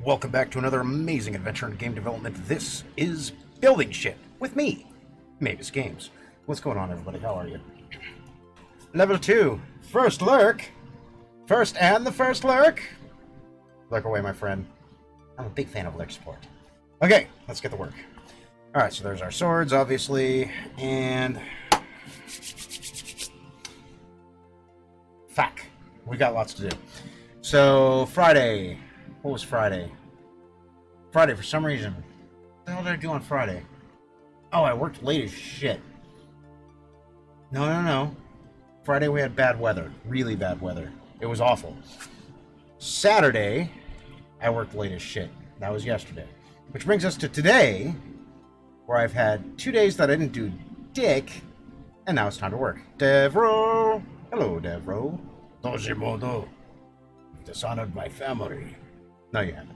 Welcome back to another amazing adventure in game development. This is Building Shit with me, Mabus Games. What's going on, everybody? How are you? Level 2, first lurk. First and the first lurk. Lurk away, my friend. I'm a big fan of lurk support. Okay, let's get to work. Alright, so there's our swords, obviously, and... fuck. We got lots to do. So, Friday. What was Friday? Friday, for some reason. What the hell did I do on Friday? Oh, I worked late as shit. No. Friday we had bad weather. Really bad weather. It was awful. Saturday, I worked late as shit. That was yesterday. Which brings us to today, where I've had 2 days that I didn't do dick, and now it's time to work. Devro! Hello, Devro. Dojimodo. Dishonored my family. No, you haven't.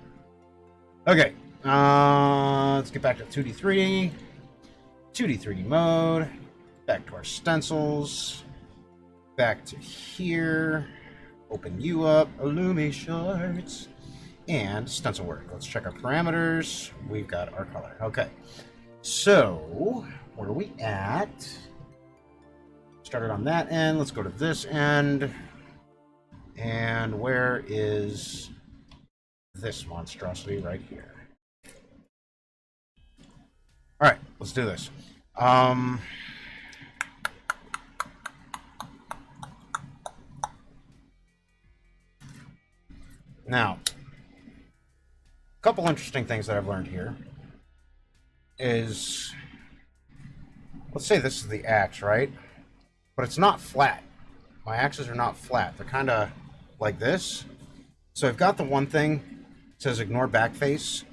Okay, let's get back to 2D, 3D. 2D, 3D mode. Back to our stencils. Back to here. Open you up. Illumi shorts. And stencil work. Let's check our parameters. We've got our color. Okay. So, where are we at? Started on that end. Let's go to this end. And where is this monstrosity right here? Alright, let's do this. Now, a couple interesting things that I've learned here is, let's say this is the axe, right? But it's not flat. My axes are not flat. They're kind of like this. So I've got the one thing that says ignore backface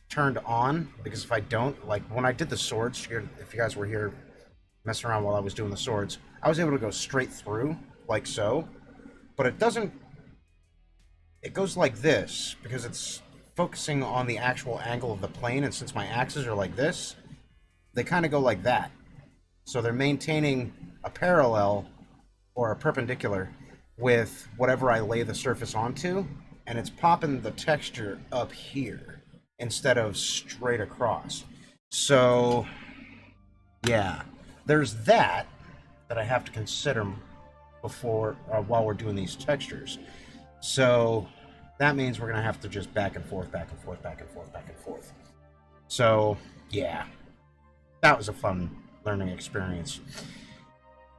turned on, because if I don't, like when I did the swords, if you guys were here messing around while I was doing the swords, I was able to go straight through, like so. But it doesn't, it goes like this, because it's focusing on the actual angle of the plane, and since my axes are like this, they kind of go like that. So they're maintaining a parallel or a perpendicular with whatever I lay the surface onto, and it's popping the texture up here instead of straight across. So, yeah, there's that I have to consider before, while we're doing these textures. So that means we're gonna have to just back and forth, back and forth, back and forth, back and forth. So, yeah, that was a fun learning experience.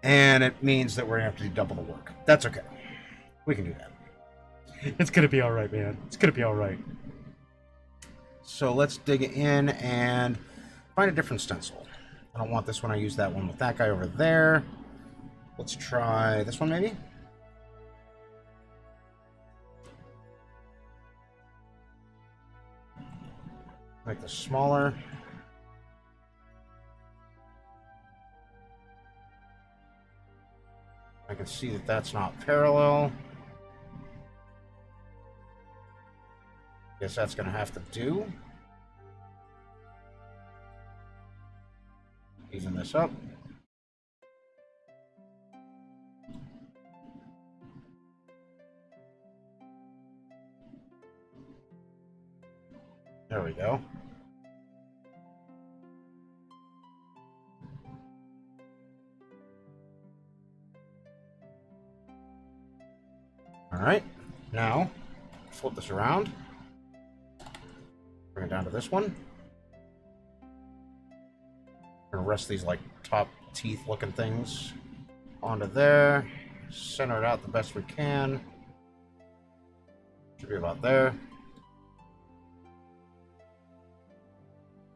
And it means that we're gonna have to do double the work. That's okay. We can do that. It's gonna be alright, man. It's gonna be alright. So let's dig in and find a different stencil. I don't want this one. I use that one with that guy over there. Let's try this one, maybe? Make this smaller. I can see that that's not parallel. Guess that's going to have to do. Even this up. There we go. All right, now flip this around. Bring it down to this one. We're gonna rest these like top teeth looking things onto there. Center it out the best we can. Should be about there.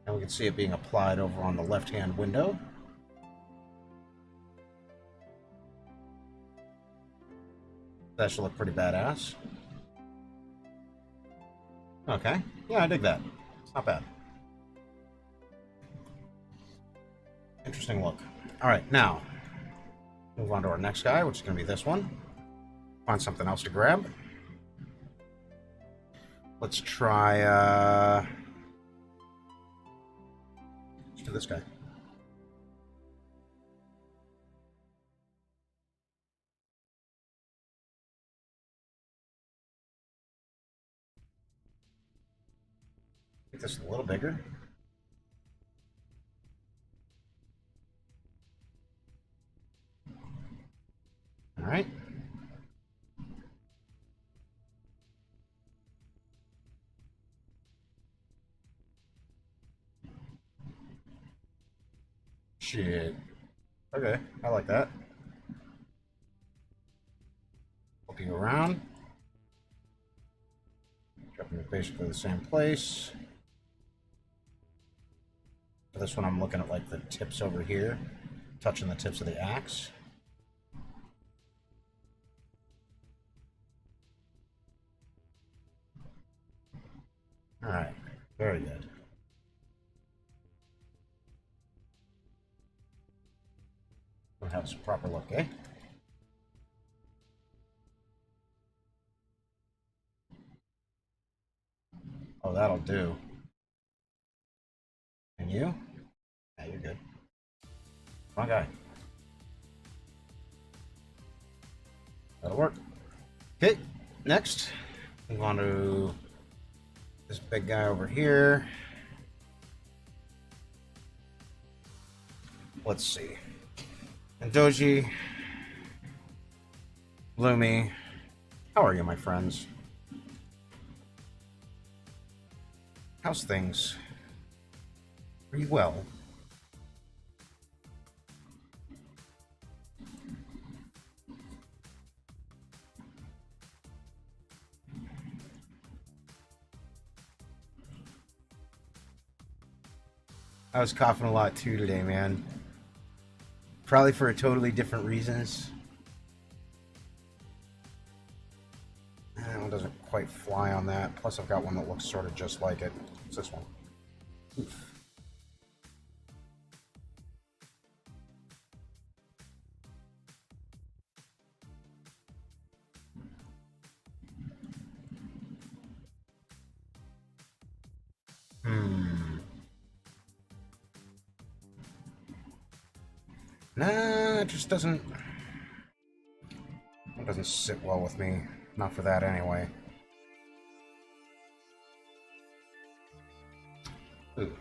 And we can see it being applied over on the left-hand window. That should look pretty badass. Okay. Yeah, I dig that. It's not bad. Interesting look. Alright, now, move on to our next guy, which is going to be this one. Find something else to grab. Let's try, let's do this guy. Make this a little bigger. All right. Shit. Okay, I like that. Looking around. Dropping it basically the same place. For this one, I'm looking at like the tips over here, touching the tips of the axe. All right, very good. We'll have some proper look, eh? Oh, that'll do. And you? Yeah, you're good. Wrong guy. That'll work. Okay, next, move on to this big guy over here. Let's see. And Doji, Bloomy, how are you, my friends? How's things? Are you well? I was coughing a lot too today, man. Probably for totally different reasons. That one doesn't quite fly on that. Plus, I've got one that looks sort of just like it. It's this one. Oof. Nah, it just doesn't... It doesn't sit well with me. Not for that, anyway. Ooh.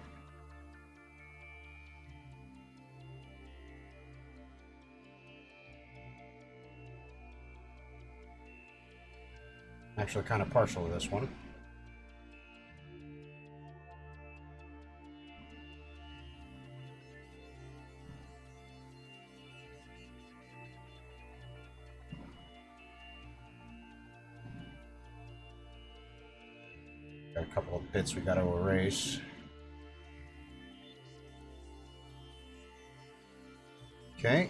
Actually, kind of partial to this one. Got a couple of bits we got to erase. Okay,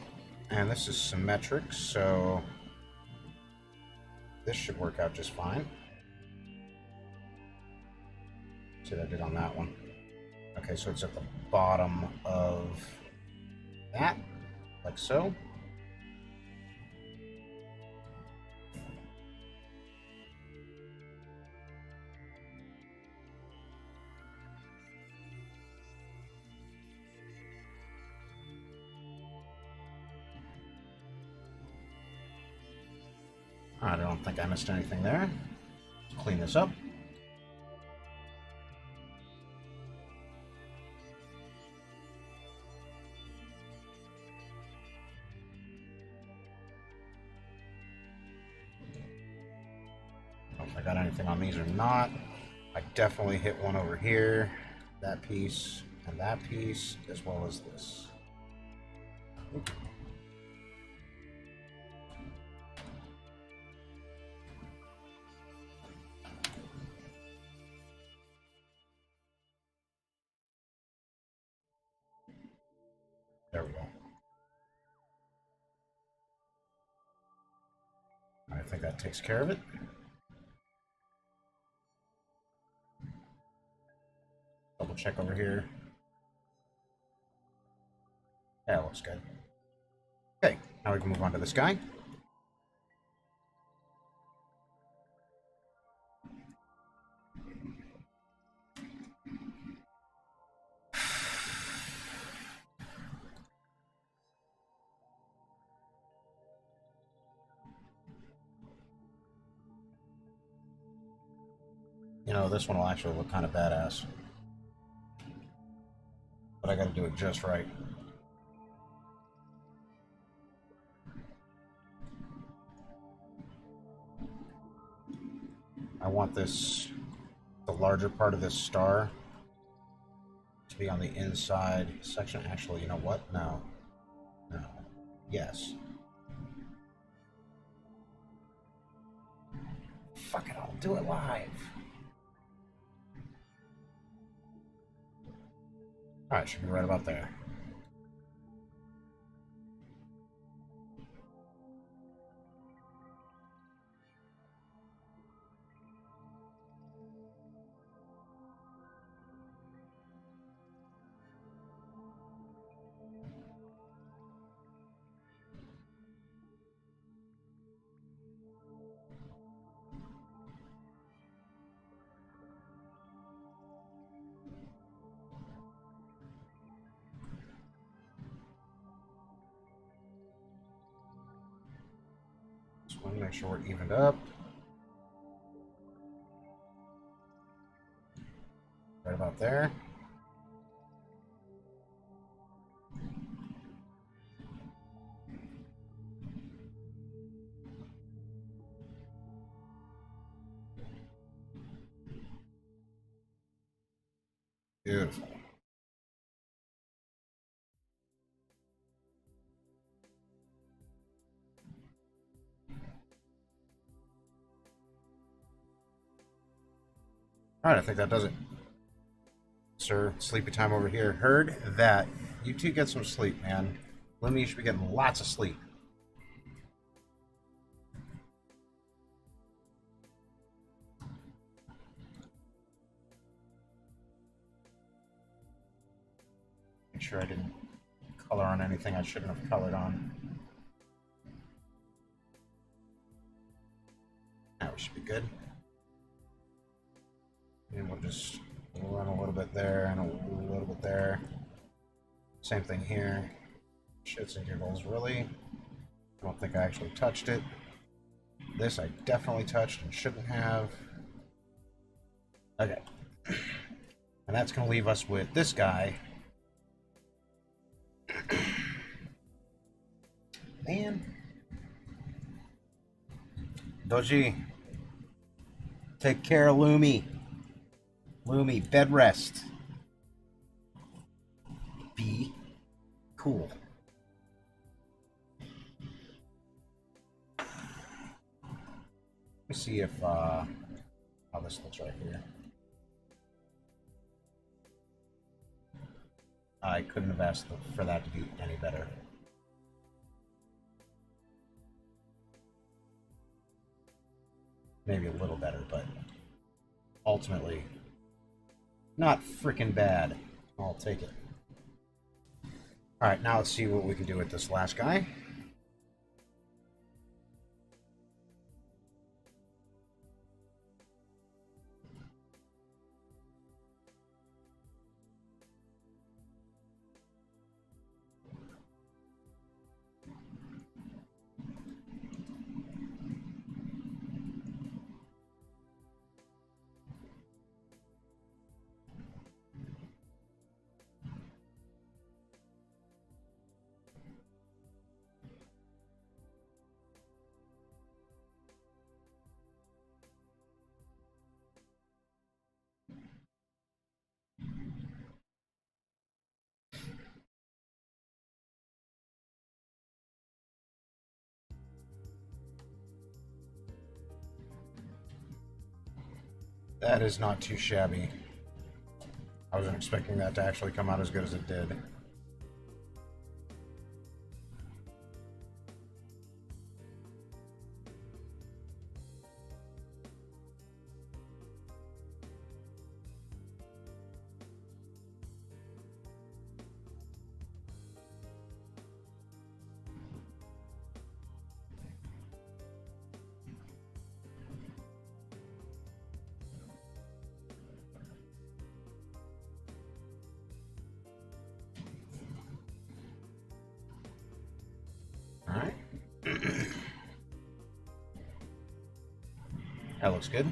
and this is symmetric, so this should work out just fine. See what I did on that one. Okay, so it's at the bottom of that, like so. I don't think I missed anything there. Let's clean this up. I don't know if I got anything on these or not. I definitely hit one over here, that piece, and that piece, as well as this. Oops. There we go. I think that takes care of it. Double check over here. That looks good. Okay, now we can move on to this guy. You know, this one will actually look kind of badass. but I gotta do it just right. I want this, the larger part of this star, to be on the inside section. Actually, you know what? No. No. Yes. Fuck it, I'll do it live. Alright, should be right about there. Just want to make sure we're evened up. Right about there. Beautiful. Alright, I think that does it. Sir, sleepy time over here. Heard that. You two get some sleep, man. Lemmy, you should be getting lots of sleep. Make sure I didn't color on anything I shouldn't have colored on. Now we should be good. And we'll just run a little bit there and a little bit there. Same thing here. Shits and giggles, really. I don't think I actually touched it. This I definitely touched and shouldn't have. Okay. And that's going to leave us with this guy. Man. Doji. Take care of Lumi. Lumi, bed rest. Be cool. Let me see if how this looks right here. I couldn't have asked for that to be any better. Maybe a little better, but ultimately not freaking bad. I'll take it. Alright, now let's see what we can do with this last guy. That is not too shabby. I wasn't expecting that to actually come out as good as it did. Alright. That looks good.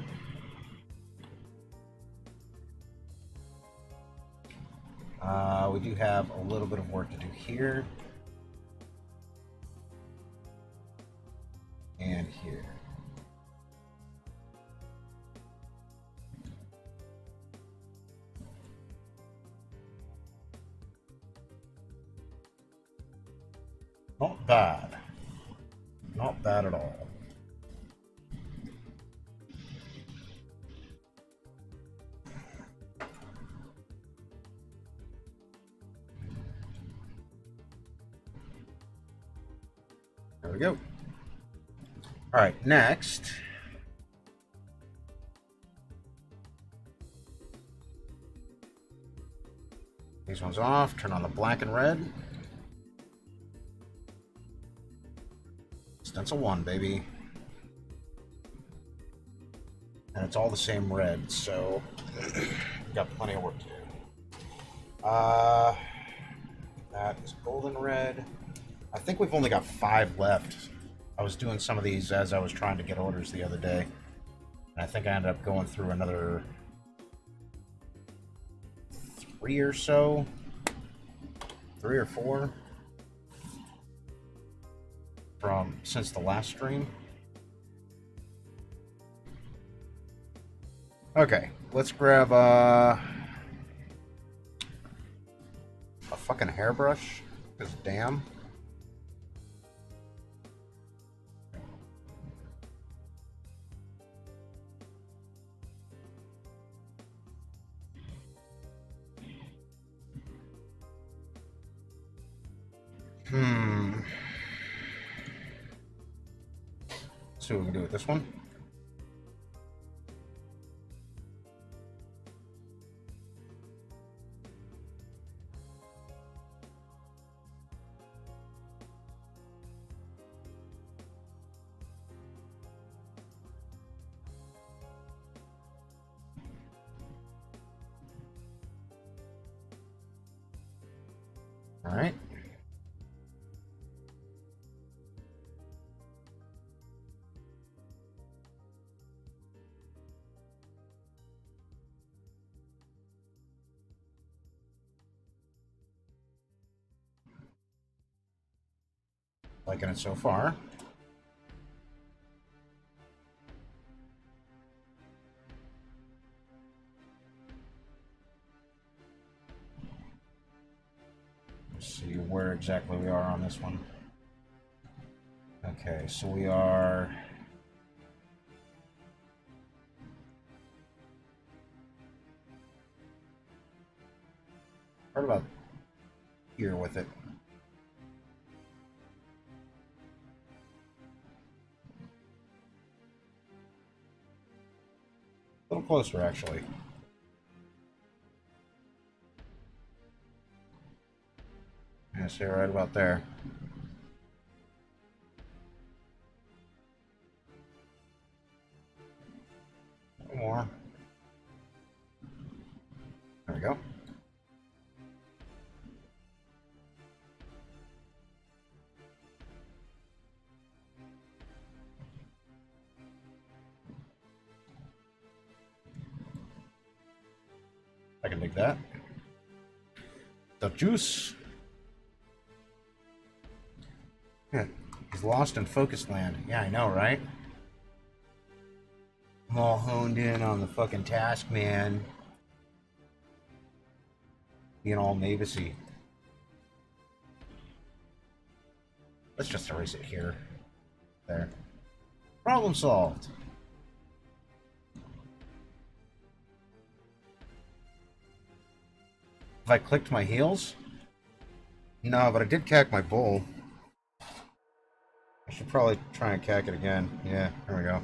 We do have a little bit of work to do here. And here. Not bad. Not bad at all. There we go. All right, next. These ones off, turn on the black and red. Stencil 1, baby. And it's all the same red, so we've got plenty of work to do. That is golden red. I think we've only got 5 left. I was doing some of these as I was trying to get orders the other day. And I think I ended up going through another 3 or so. 3 or 4. Since the last stream. Okay, let's grab a fucking hairbrush, because damn. Let's see what we can do with this one. All right. Liking it so far. Let's see where exactly we are on this one. Okay, so we are right about here with it. A little closer, actually. Yeah, see, right about there. More. There we go. I can dig that. The juice. Yeah, he's lost in focus land. Yeah, I know, right? I'm all honed in on the fucking task, man. Being all Mabusy. Let's just erase it here. There. Problem solved. Have I clicked my heels? No, but I did cack my bowl. I should probably try and cack it again. Yeah, there we go.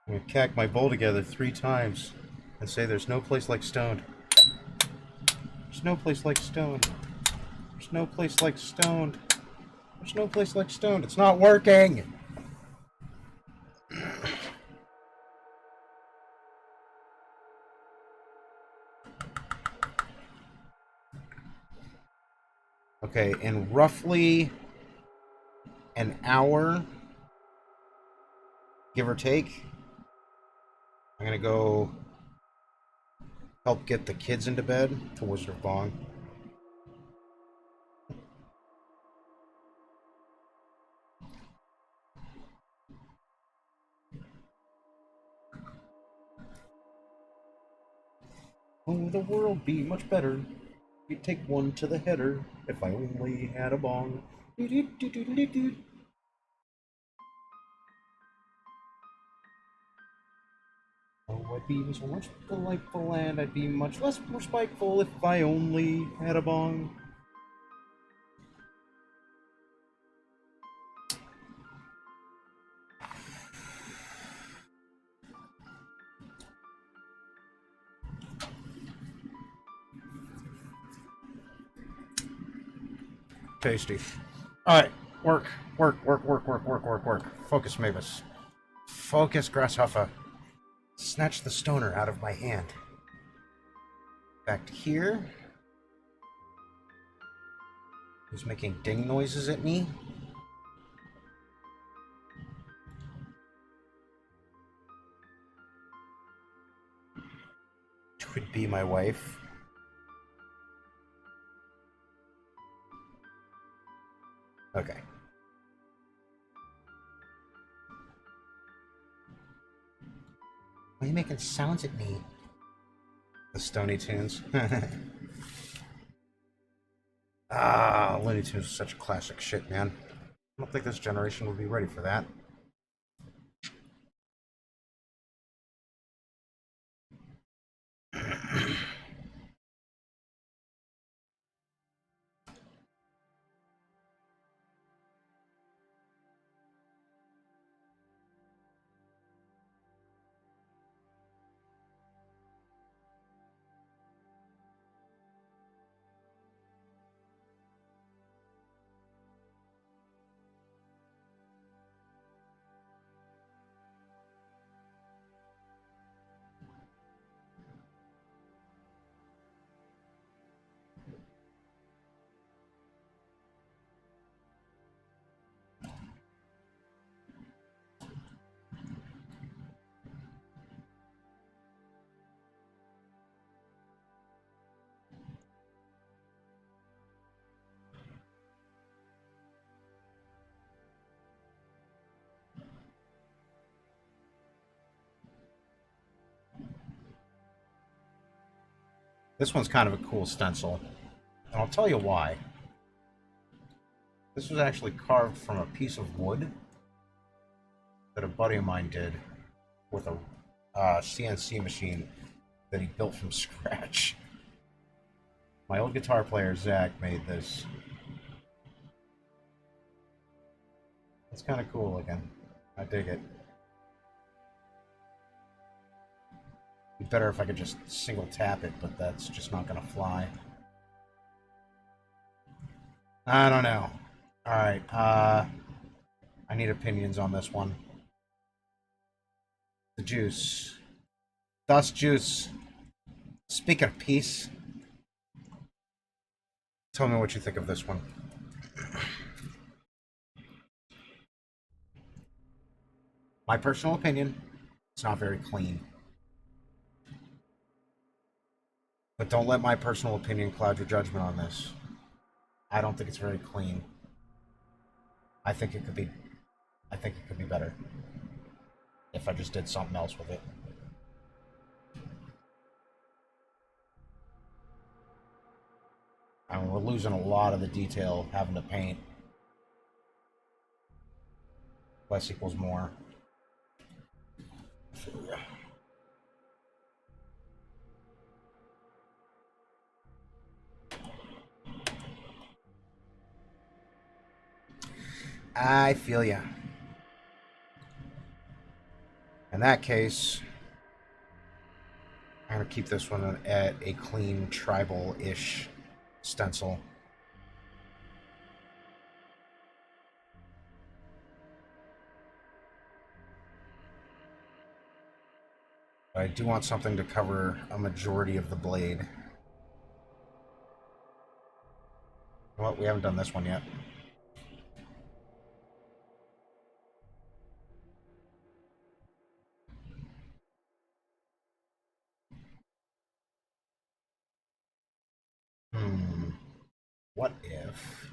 I'm gonna cack my bowl together 3 times and say there's no place like stoned. There's no place like stoned. There's no place like stoned. There's no place like stoned. It's not working! Okay, in roughly an hour, give or take, I'm gonna go help get the kids into bed to Wizard of Bong. Oh, the world be much better. You'd take one to the header if I only had a bong. Oh, I'd be so much delightful and I'd be much less more spiteful if I only had a bong. Tasty. Alright, work. Focus, Mabus. Focus, Grasshopper. Snatch the stoner out of my hand. Back to here. He's making ding noises at me. Could be my wife. Okay. Why are you making sounds at me? The Stony Tunes. Ah, Looney Tunes is such classic shit, man. I don't think this generation would be ready for that. This one's kind of a cool stencil, and I'll tell you why. This was actually carved from a piece of wood that a buddy of mine did with a CNC machine that he built from scratch. My old guitar player, Zach, made this. It's kind of cool looking. I dig it. It'd be better if I could just single tap it, but that's just not going to fly. I don't know. Alright, I need opinions on this one. The juice. Das Juice. Speaking of peace, tell me what you think of this one. My personal opinion, it's not very clean. But don't let my personal opinion cloud your judgment on this. I don't think it's very clean. I think it could be better if I just did something else with it. I mean, we're losing a lot of the detail having to paint. Less equals more. I feel ya. In that case, I'm going to keep this one at a clean tribal-ish stencil. But I do want something to cover a majority of the blade. Well, we haven't done this one yet. What if...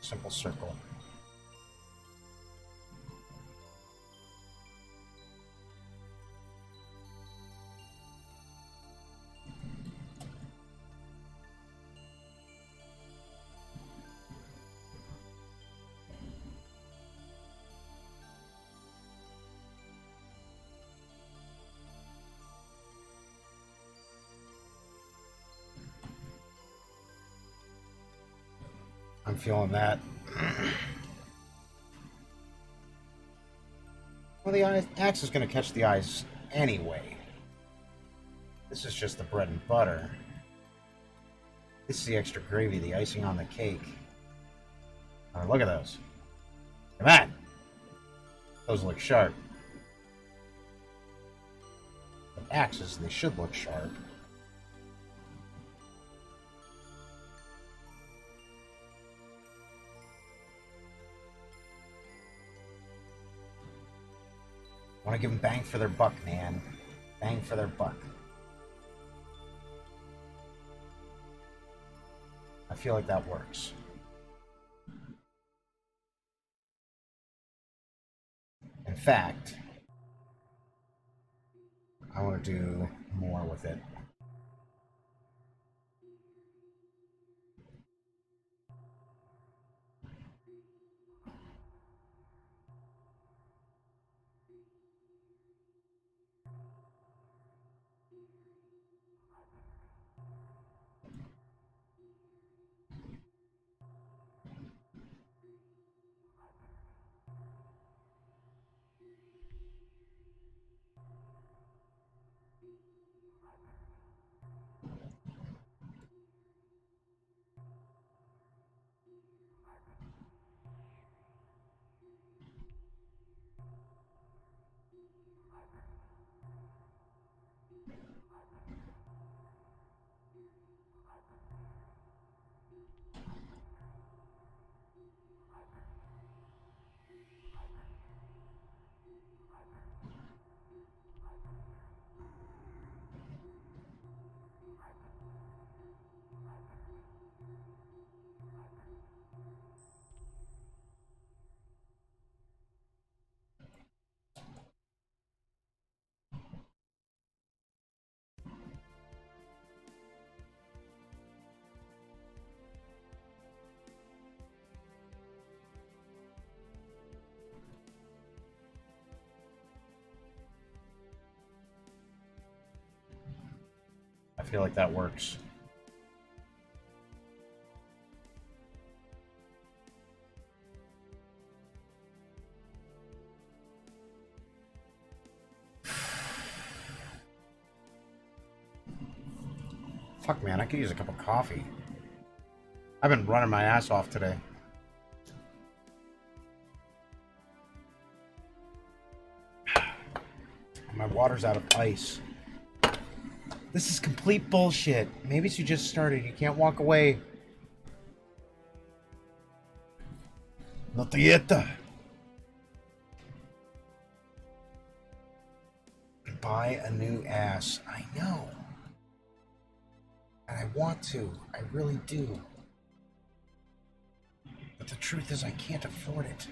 Simple circle. I'm feeling that. Well, the axe is going to catch the ice anyway. This is just the bread and butter. This is the extra gravy, the icing on the cake. Oh, look at those. Come on! Those look sharp. The axes, they should look sharp. I want to give them bang for their buck, man. Bang for their buck. I feel like that works. In fact, I want to do more with it. I feel like that works. Fuck, man, I could use a cup of coffee. I've been running my ass off today. My water's out of ice. This is complete bullshit. Maybe you just started. You can't walk away. Not yet. Buy a new ass. I know. And I want to. I really do. But the truth is I can't afford it.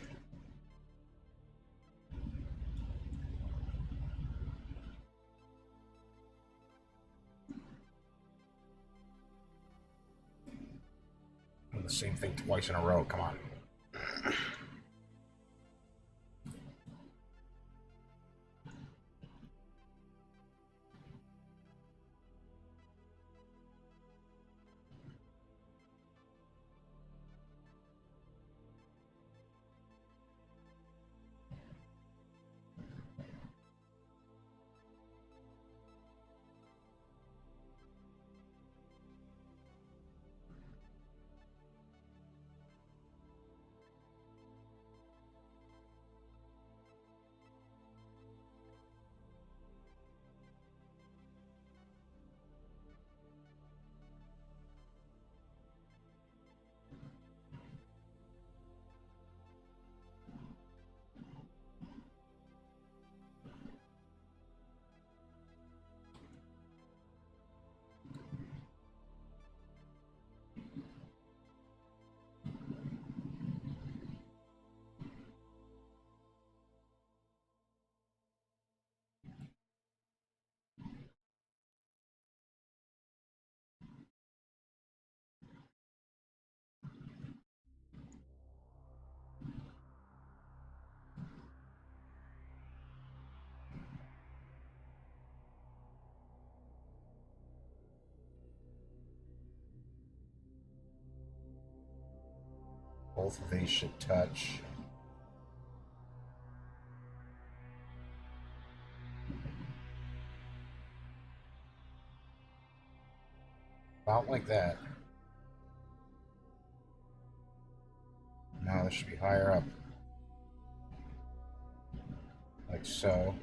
The same thing twice in a row. Come on. Both of these should touch. About like that. No, this should be higher up. Like so.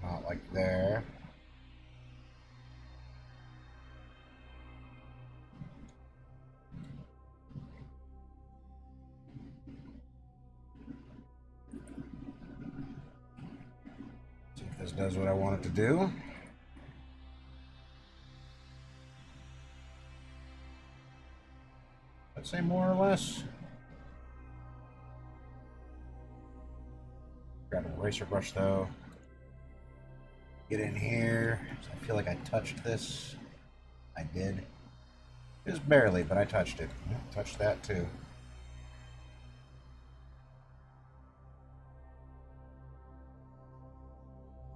Come out like there. See if this does what I want it to do. I'd say more or less. Grab an eraser brush though. Get in here. I feel like I touched this. I did. Just barely, but I touched it. Touched that too.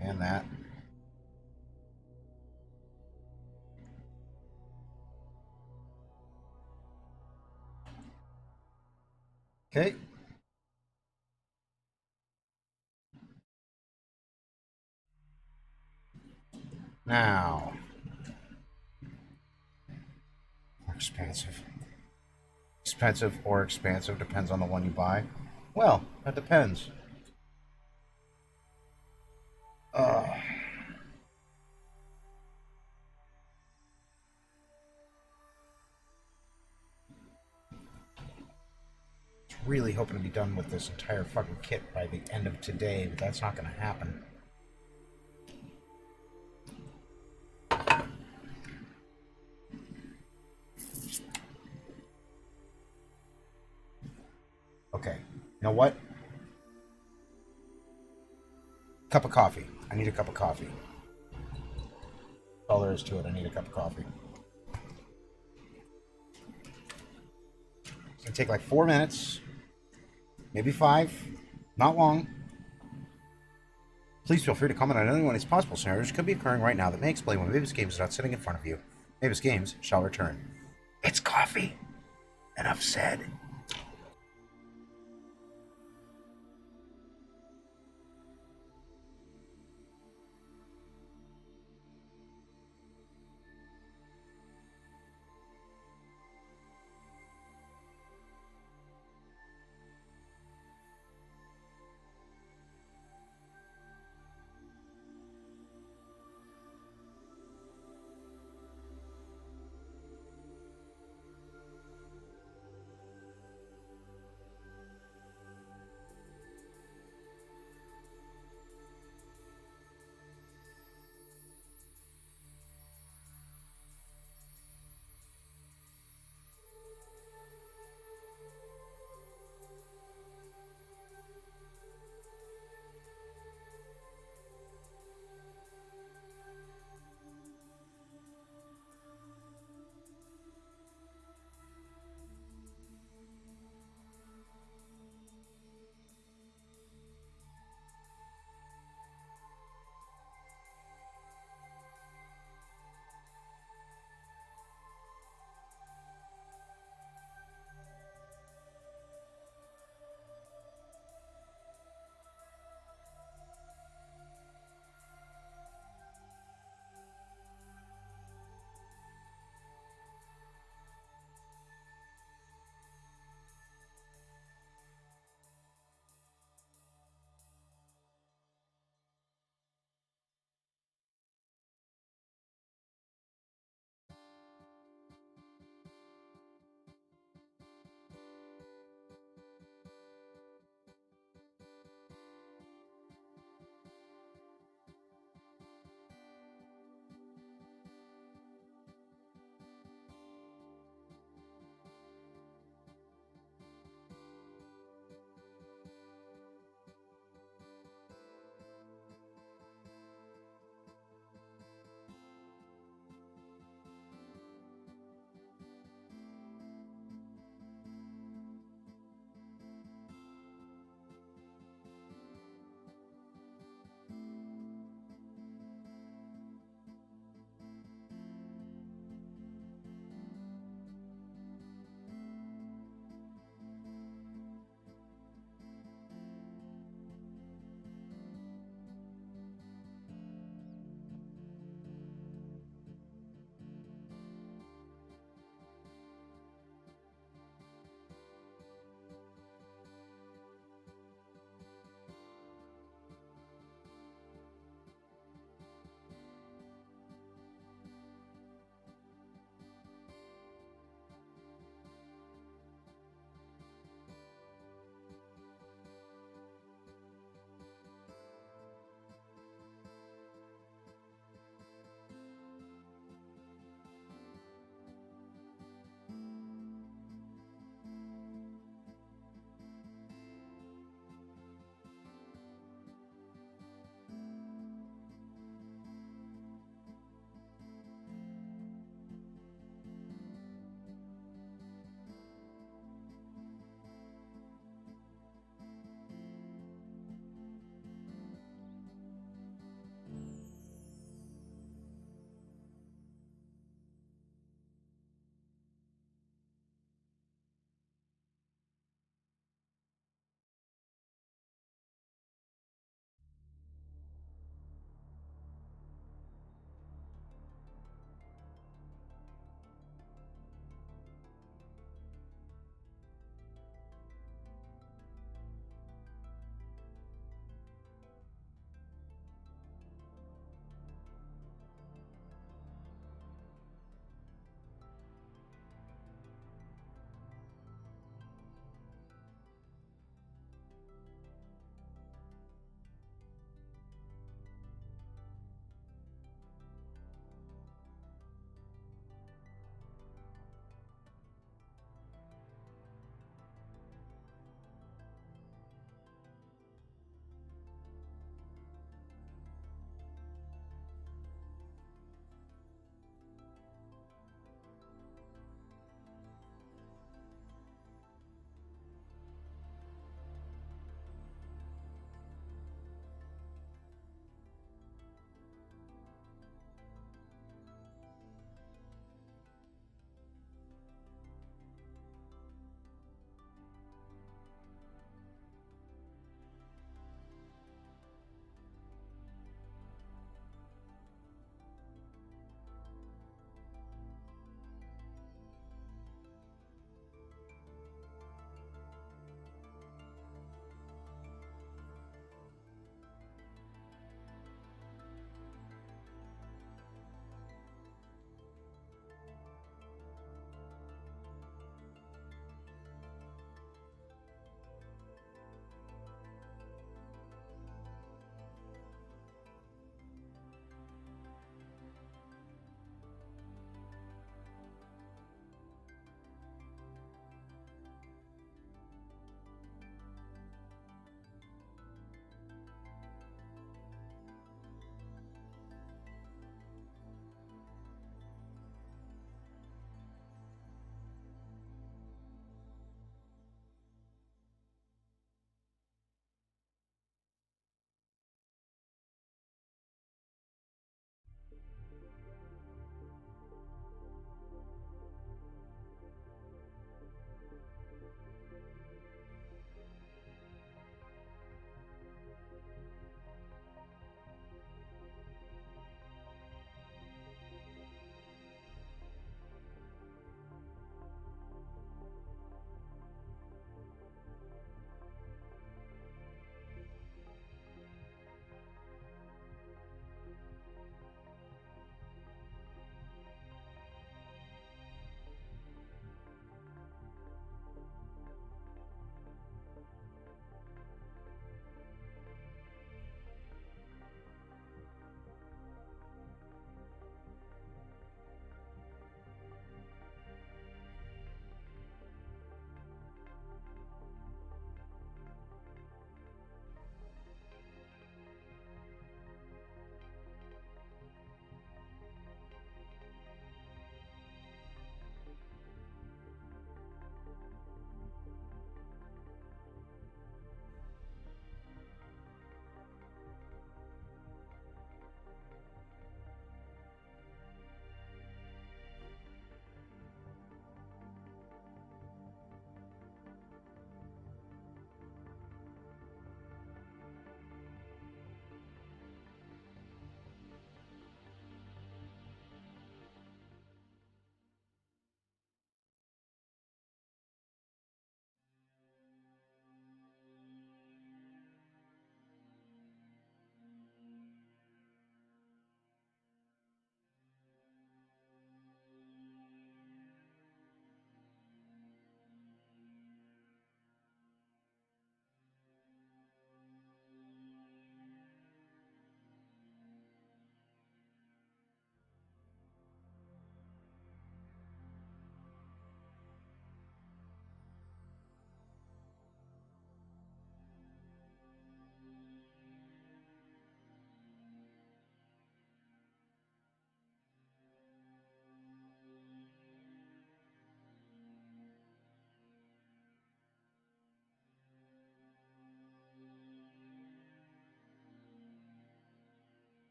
And that. Okay. Now. More expansive. Expensive or expansive, depends on the one you buy. Well, that depends. Really hoping to be done with this entire fucking kit by the end of today, but that's not going to happen. Okay, you know what? Cup of coffee. I need a cup of coffee. That's all there is to it. I need a cup of coffee. It's going to take like 4 minutes, maybe 5, not long. Please feel free to comment on any one of these possible scenarios which could be occurring right now that may explain why Mabus Games is not sitting in front of you. Mabus Games shall return. It's coffee. Enough said.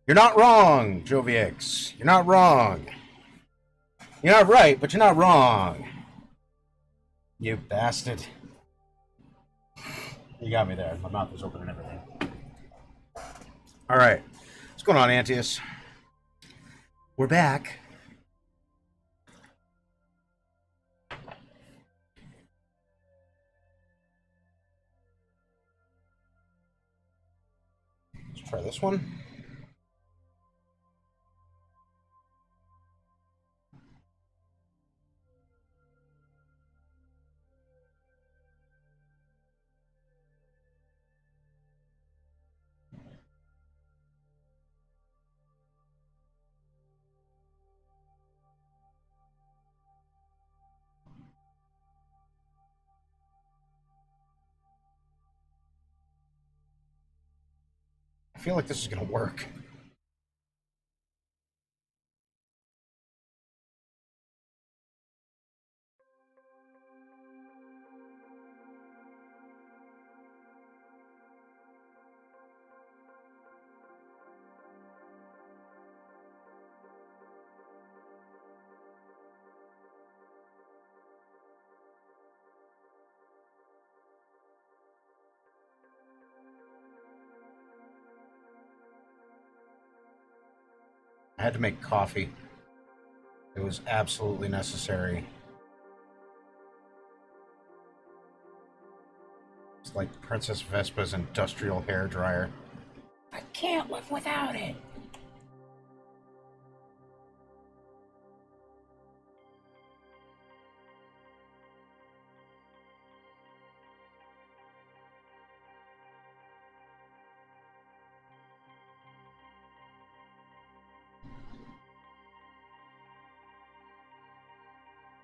You're not wrong, Jovix. You're not wrong. You're not right, but you're not wrong. You bastard. You got me there. My mouth was open and everything. All right. What's going on, Antius? We're back. Let's try this one. I feel like this is going to work. I had to make coffee. It was absolutely necessary. It's like Princess Vespa's industrial hair dryer. I can't live without it.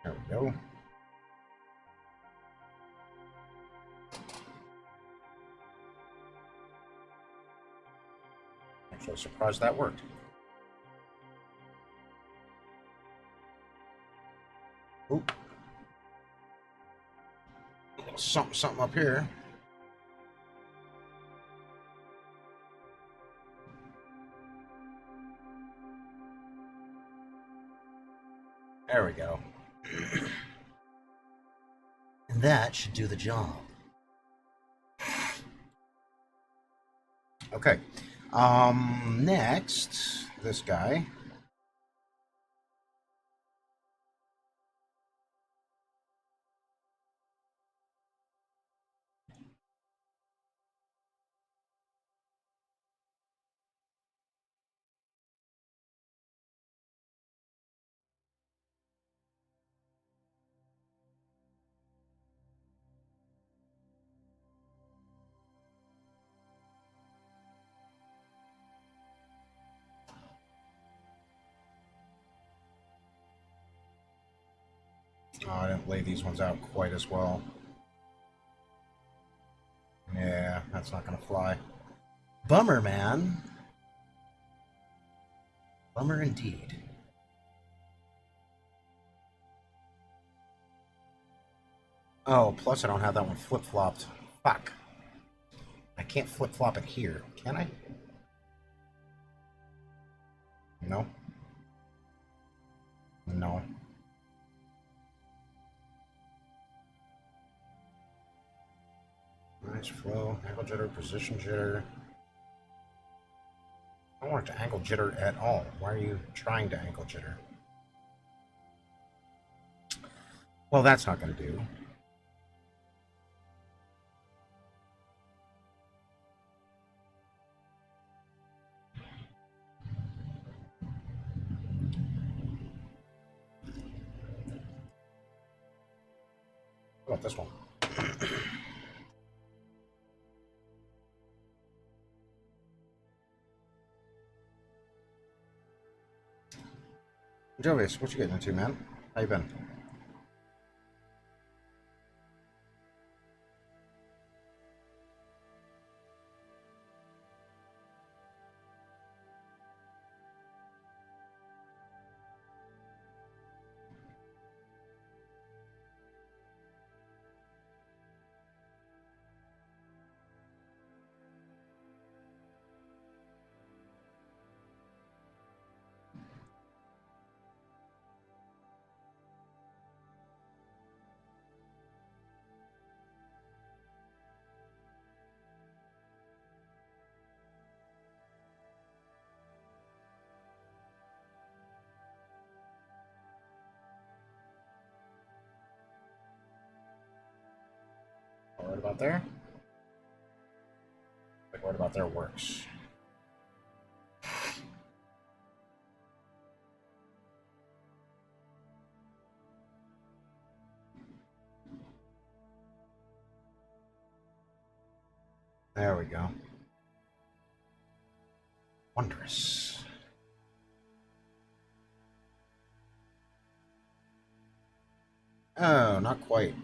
There we go. Actually, surprised that worked. Oop. A little something up here. There we go. And that should do the job. Okay. Next, this guy. Oh, I didn't lay these ones out quite as well. Yeah, that's not gonna fly. Bummer, man. Bummer indeed. Oh, plus I don't have that one flip-flopped. Fuck. I can't flip-flop it here, can I? No. No. Nice flow, angle jitter, position jitter. I don't want it to angle jitter at all. Why are you trying to angle jitter? Well, that's not going to do. How about this one? Jovis, what you getting into, man? How you been? Right about there? Like right about there works. There we go. Wondrous. Oh, not quite.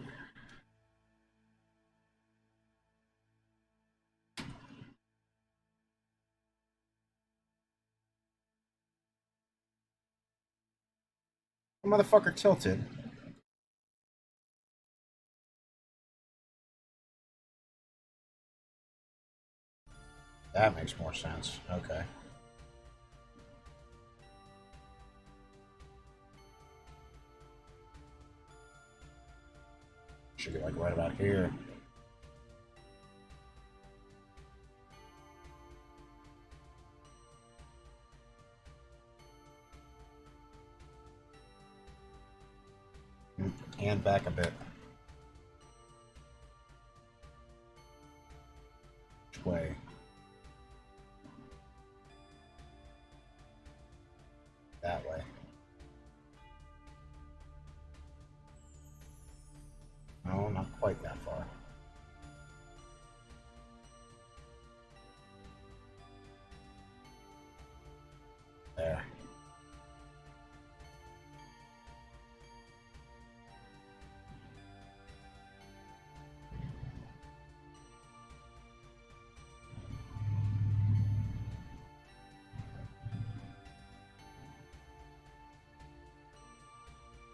The motherfucker tilted. That makes more sense. Okay. Should be like right about here. And back a bit. Which way? That way. No, not quite that far. There.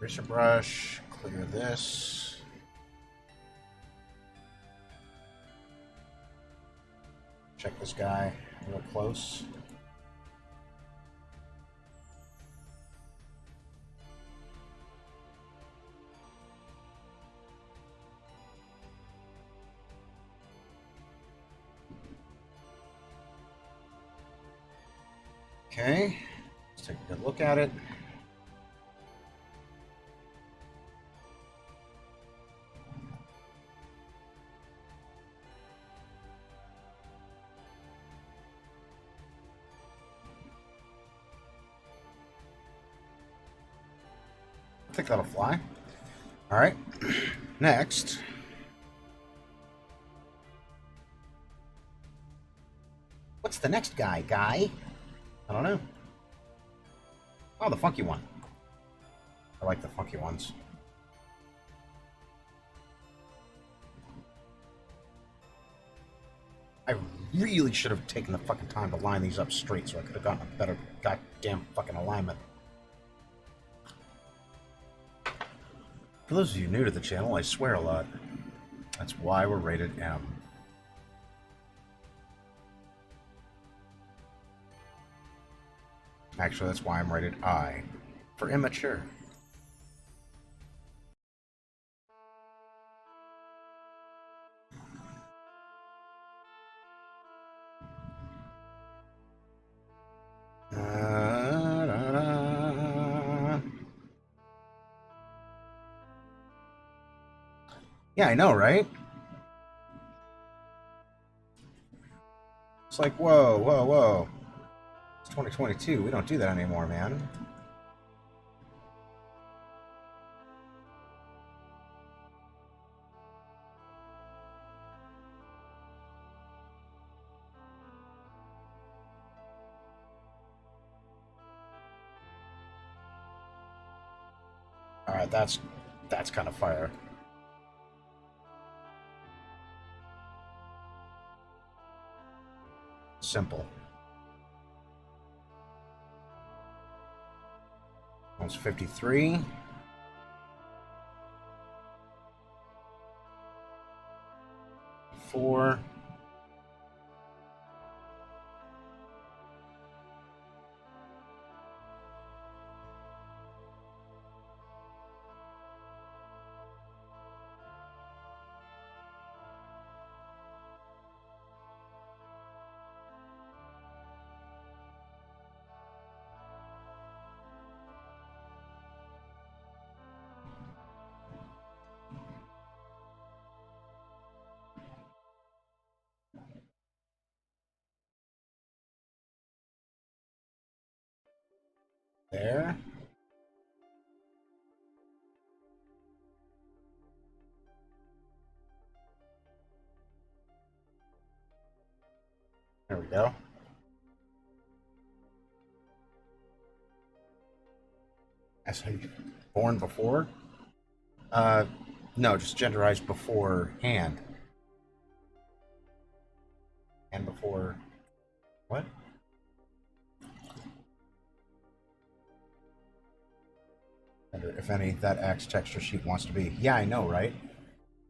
Eraser brush, clear this. Check this guy real close. Okay, let's take a good look at it. I think that'll fly. All right, next. What's the next guy? I don't know. Oh, the funky one. I like the funky ones. I really should have taken the fucking time to line these up straight so I could have gotten a better goddamn fucking alignment. For those of you new to the channel, I swear a lot. That's why we're rated M. Actually, that's why I'm rated I. For immature. Yeah, I know, right? It's like, whoa, whoa, whoa. It's 2022. We don't do that anymore, man. All right, that's kind of fire. Simple. One's 53. Four. There. There we go. As in born before? No, just genderized beforehand. And before... What? If any, that Axe texture sheet wants to be. Yeah, I know, right?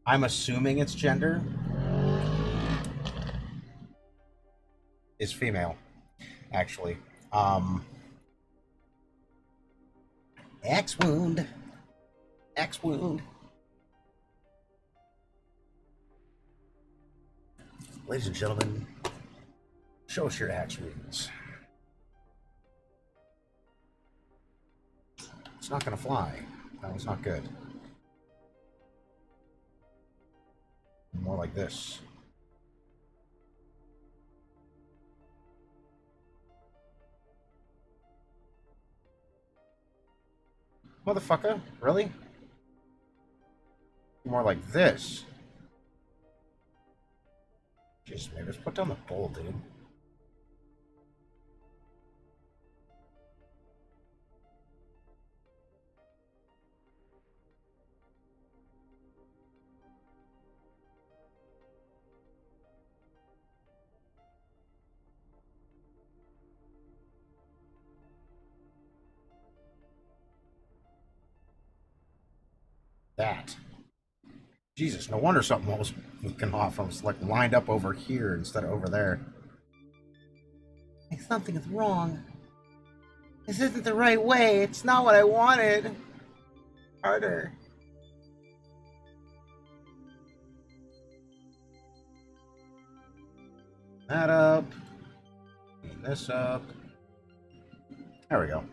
I'm assuming its gender is female, actually. Axe wound. Axe wound. Ladies and gentlemen, show us your axe wounds. It's not going to fly. That was not good. More like this. Motherfucker, really? More like this. Jeez, maybe just put down the bowl, dude. That. Jesus, no wonder something was looking off. I was like lined up over here instead of over there. Something is wrong. This isn't the right way. It's not what I wanted. Harder. That up. Clean this up. There we go.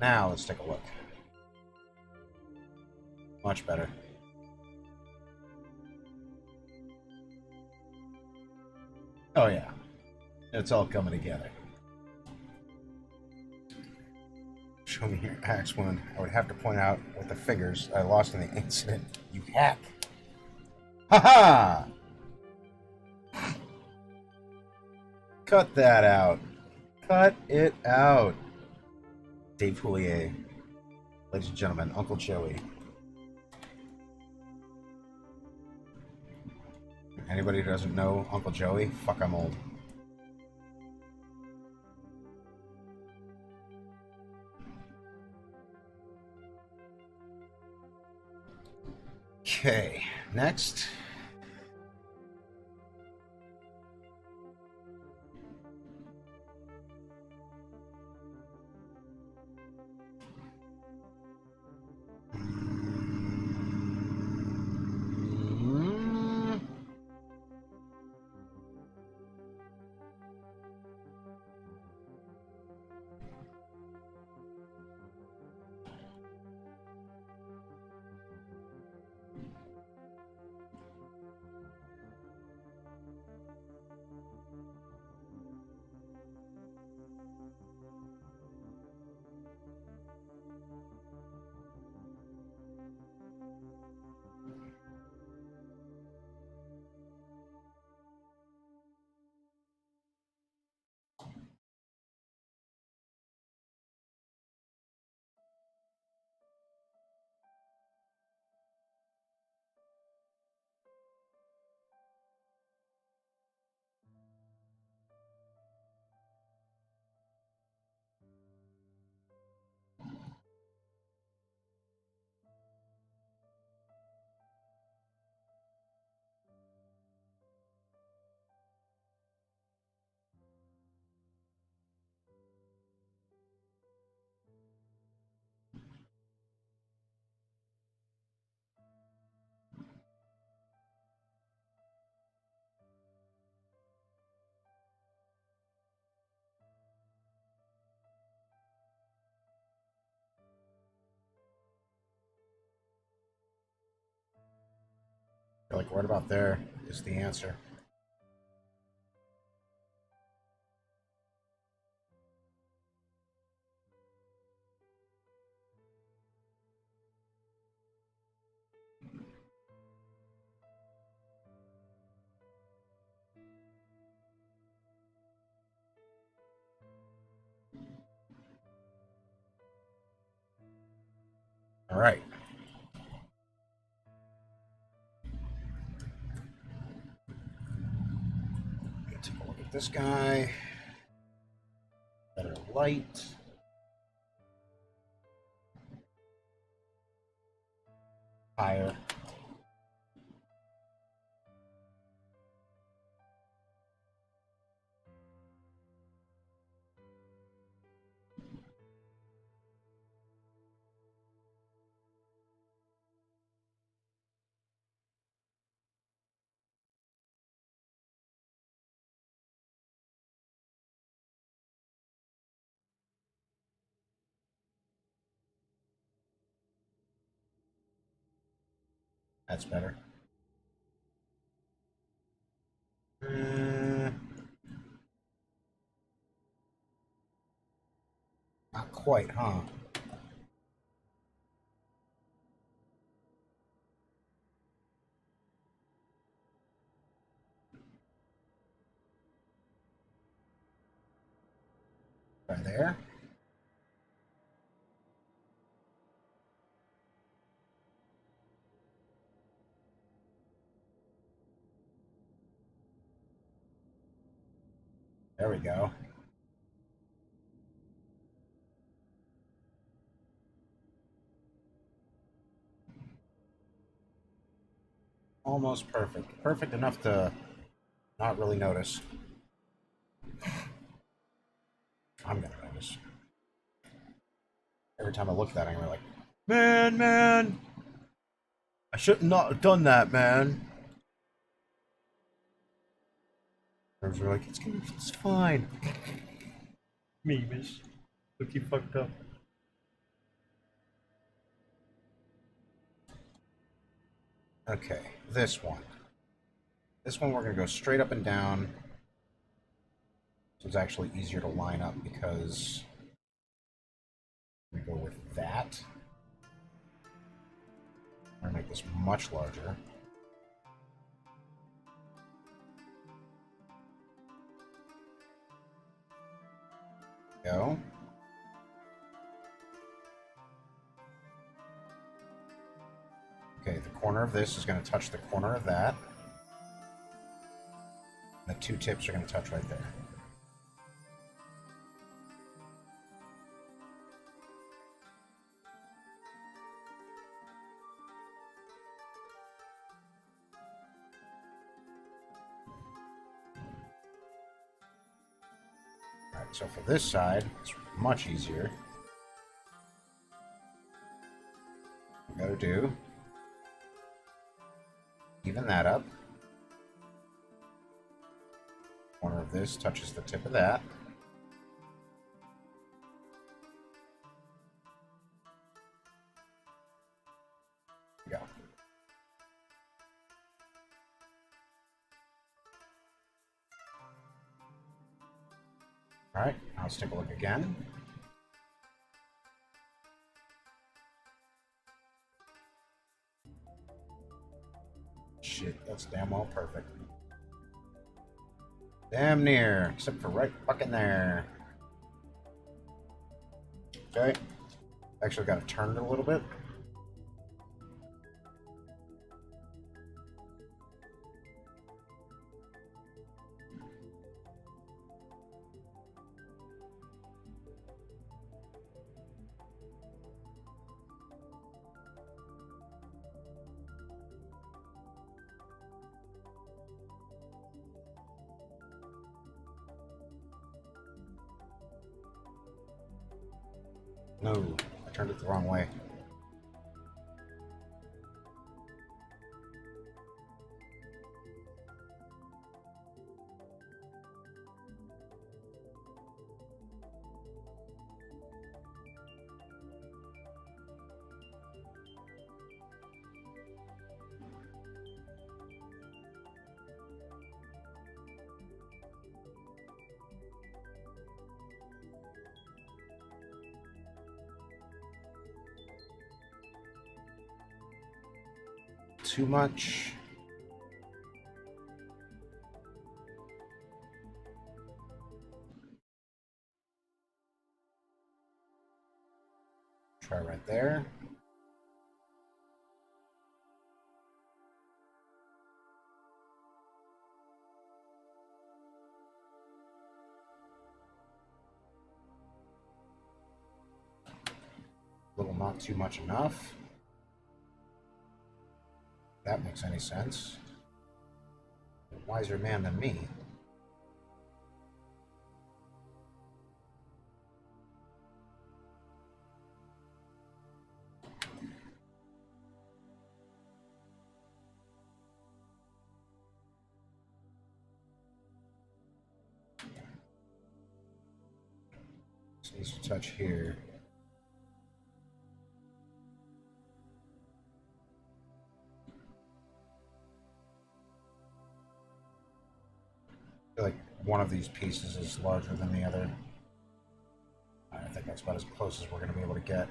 Now let's take a look. Much better. Oh yeah. It's all coming together. Show me your axe wound. I would have to point out with the figures I lost in the incident. You hack. Ha ha! Cut that out. Cut it out. Dave Houlier. Ladies and gentlemen, Uncle Joey. Anybody who doesn't know Uncle Joey, fuck, I'm old. Okay, next. Like right about there is the answer. All right. Take a look at this guy. Better light. Higher. That's better. Not quite, huh? Right there. There we go. Almost perfect. Perfect enough to not really notice. I'm gonna notice. Every time I look at that, I'm gonna be like, man, I should not have done that, man. Nerves are like, it's fine. Mabus, look, you fucked up. Okay, this one. This one we're gonna go straight up and down. So it's actually easier to line up because we go with that. I'm gonna make this much larger. Go. Okay, the corner of this is going to touch the corner of that. The two tips are going to touch right there. Alright, so for this side, it's much easier. What we gotta do, even that up. Corner of this touches the tip of that. There we go. Alright, now let's take a look again. Shit, that's damn well perfect. Damn near, except for right fucking there. Okay. Actually gotta turn it a little bit. No, I turned it the wrong way. Too much. Try right there. not too much enough. If that makes any sense. A wiser man than me. Just needs to touch here. I feel like one of these pieces is larger than the other. I think that's about as close as we're going to be able to get.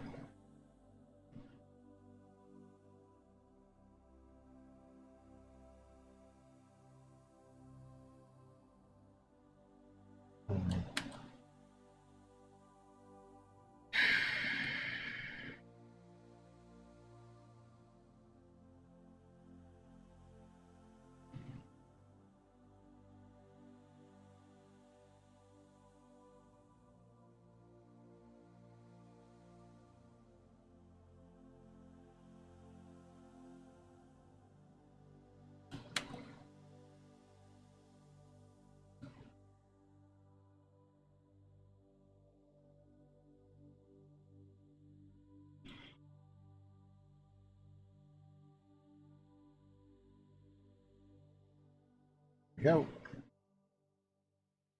Go.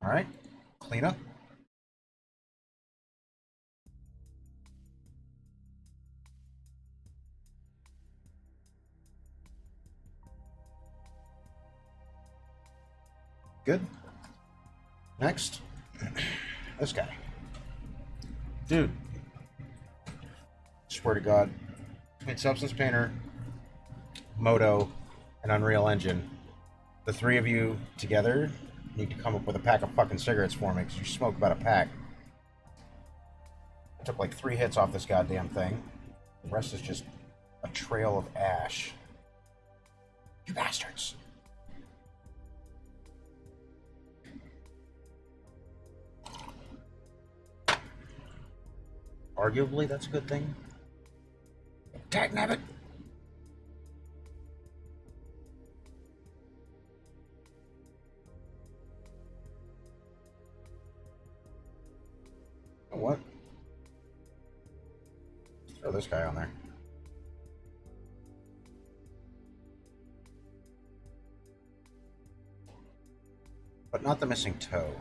All right, clean up. Good. Next, this guy. Dude, swear to God, between Substance Painter, Modo, and Unreal Engine, the three of you together need to come up with a pack of fucking cigarettes for me, because you smoke about a pack. I took like 3 hits off this goddamn thing. The rest is just a trail of ash. You bastards. Arguably, that's a good thing. Attack, nabbit! Oh, what? Throw this guy on there. But not the missing toe.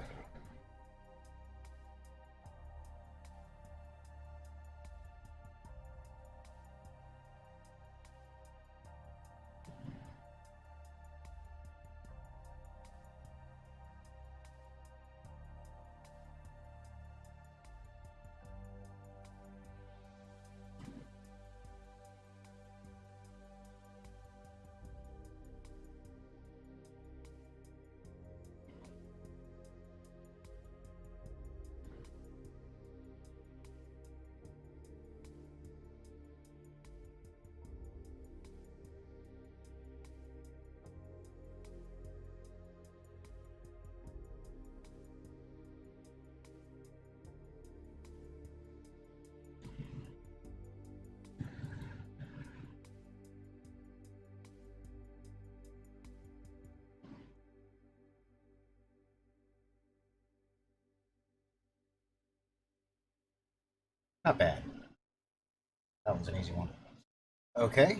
Not bad. That one's an easy one. Okay.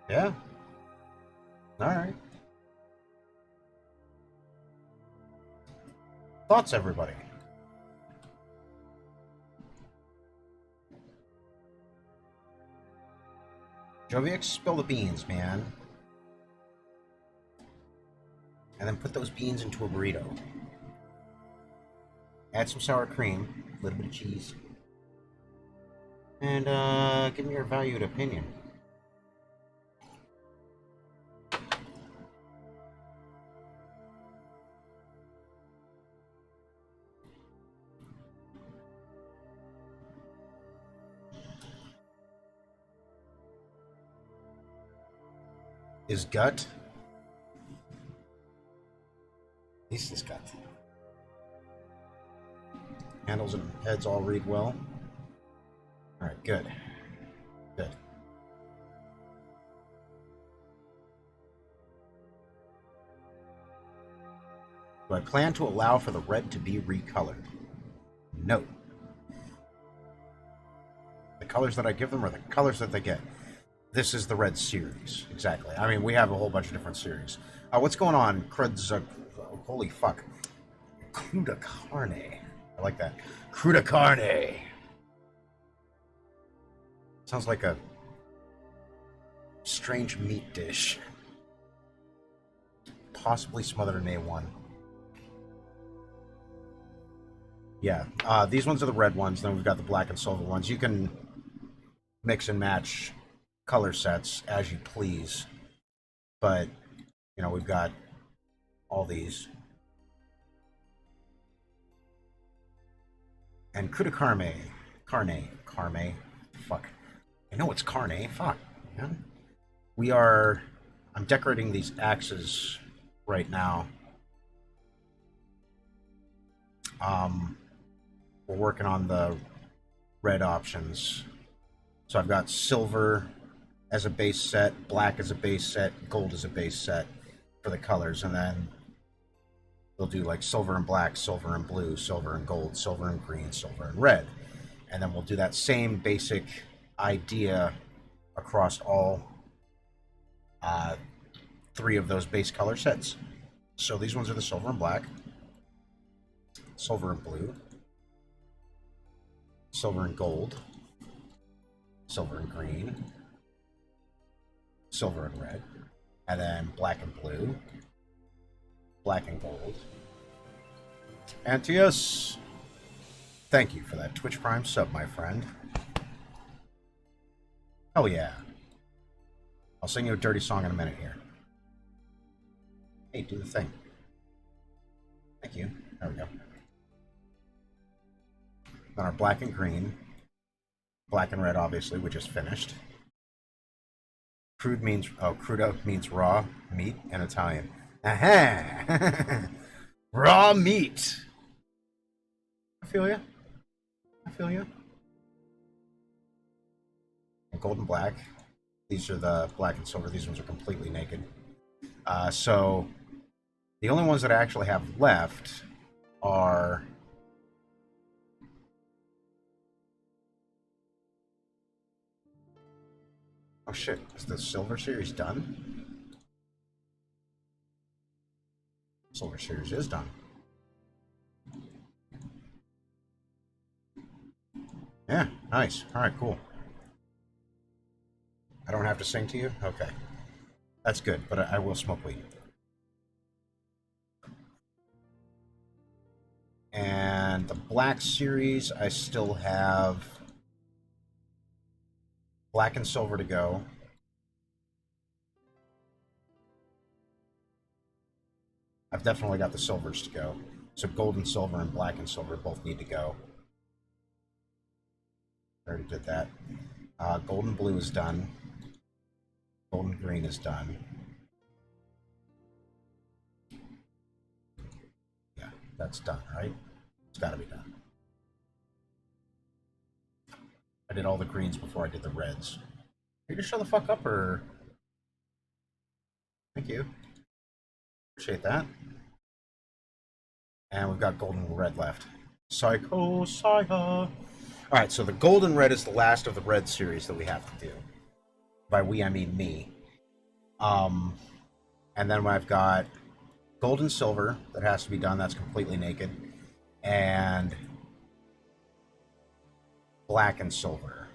Yeah. All right. Thoughts, everybody? Jovic, spill the beans, man. And then put those beans into a burrito. Add some sour cream, a little bit of cheese. And give me your valued opinion. Is gut? At least it's gut. Handles and heads all read well. Alright, good. Good. Do I plan to allow for the red to be recolored? No. The colors that I give them are the colors that they get. This is the red series. Exactly. I mean, we have a whole bunch of different series. What's going on? Holy fuck. Cruda carne. I like that. Cruda carne. Sounds like a strange meat dish. Possibly smothered in A1. Yeah, these ones are the red ones. Then we've got the black and silver ones. You can mix and match color sets as you please. But, you know, we've got all these. And Cruda Carne. Fuck. I know it's carne. Fuck, man. I'm decorating these axes right now. We're working on the red options. So I've got silver as a base set, black as a base set, gold as a base set for the colors, and then we'll do like silver and black, silver and blue, silver and gold, silver and green, silver and red. And then we'll do that same basic idea across all three of those base color sets. So these ones are the silver and black, silver and blue, silver and gold, silver and green, silver and red, and then black and blue, black and gold. Antius, thank you for that Twitch Prime sub, my friend. Oh yeah. I'll sing you a dirty song in a minute here. Hey, do the thing. Thank you. There we go. Then our black and green. Black and red, obviously, we just finished. Crude means, crudo means raw meat in Italian. Aha! Raw meat. I feel you. I feel you. And gold and black. These are the black and silver. These ones are completely naked. So the only ones that I actually have left are oh shit, is the silver series done? Silver series is done. Yeah, nice. Alright, cool. I don't have to sing to you? Okay. That's good, but I will smoke weed. And the black series, I still have black and silver to go. I've definitely got the silvers to go. So gold and silver and black and silver both need to go. I already did that. Gold and blue is done. Gold and green is done. Yeah, that's done, right? It's got to be done. I did all the greens before I did the reds. Are you just shut the fuck up, or? Thank you. Appreciate that. And we've got gold and red left. Psycho Saya. Alright, so the gold and red is the last of the red series that we have to do. By we, I mean me. And then I've got gold and silver that has to be done. That's completely naked. And black and silver,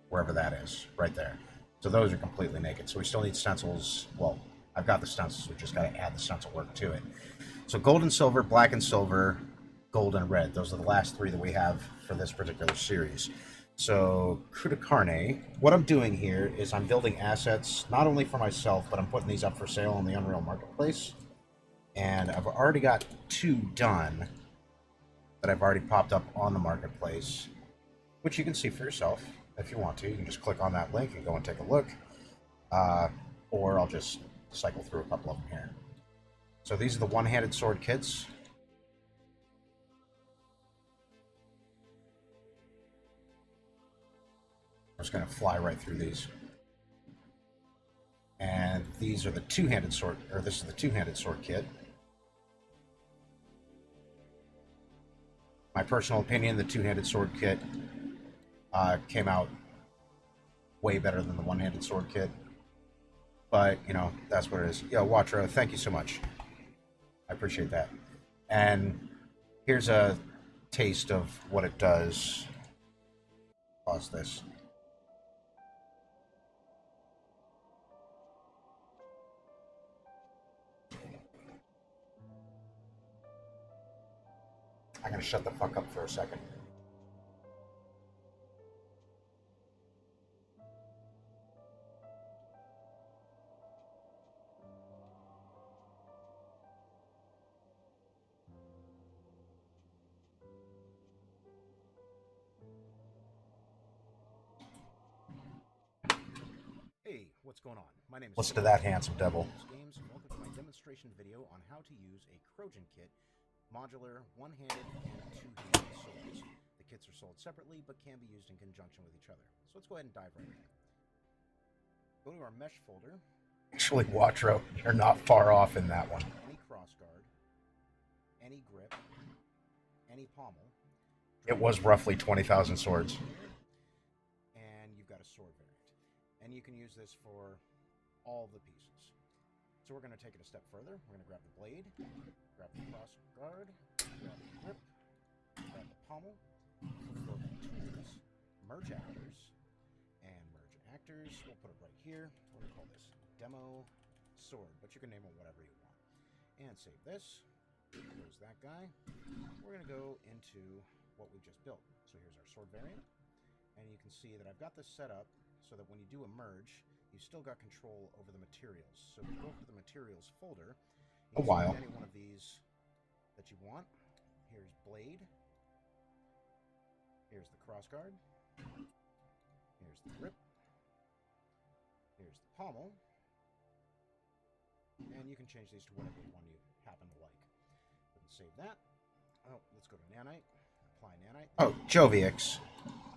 wherever that is, right there. So those are completely naked. So we still need stencils. Well, I've got the stencils. We just got to add the stencil work to it. So gold and silver, black and silver, gold and red. Those are the last three that we have for this particular series. So, Cruda Carne, what I'm doing here is I'm building assets, not only for myself, but I'm putting these up for sale on the Unreal Marketplace. And I've already got 2 done that I've already popped up on the Marketplace, which you can see for yourself if you want to. You can just click on that link and go and take a look. Or I'll just cycle through a couple of them here. So these are the one-handed sword kits. I'm just going to fly right through these. And these are the two-handed sword, or this is the two-handed sword kit. My personal opinion, the two-handed sword kit came out way better than the one-handed sword kit. But, you know, that's what it is. Yo, Watro, thank you so much. I appreciate that. And here's a taste of what it does. Pause this. I'm gonna shut the fuck up for a second. Hey, what's going on? My name is Listen to that handsome devil. Games, and welcome to my demonstration video on how to use a Krojyn Kit, modular, one-handed, and two-handed swords. The kits are sold separately, but can be used in conjunction with each other. So let's go ahead and dive right in. Go to our mesh folder. Actually, Watro, you're not far off in that one. Any crossguard, any grip, any pommel. It was roughly 20,000 swords. And you've got a sword variant. And you can use this for all the pieces. So we're going to take it a step further. We're going to grab the blade, grab the cross guard, grab the grip, grab the pommel, go to tools, merge actors, and merge actors. We'll put it right here. We're going to call this demo sword, but you can name it whatever you want. And save this. There's that guy. We're going to go into what we just built. So here's our sword variant. And you can see that I've got this set up so that when you do a merge, you've still got control over the materials. So if you go to the materials folder, you can select any one of these that you want. Here's blade. Here's the crossguard. Here's the grip. Here's the pommel. And you can change these to whatever one you happen to like. We can save that. Oh, let's go to nanite. Apply nanite. Oh, Jovix.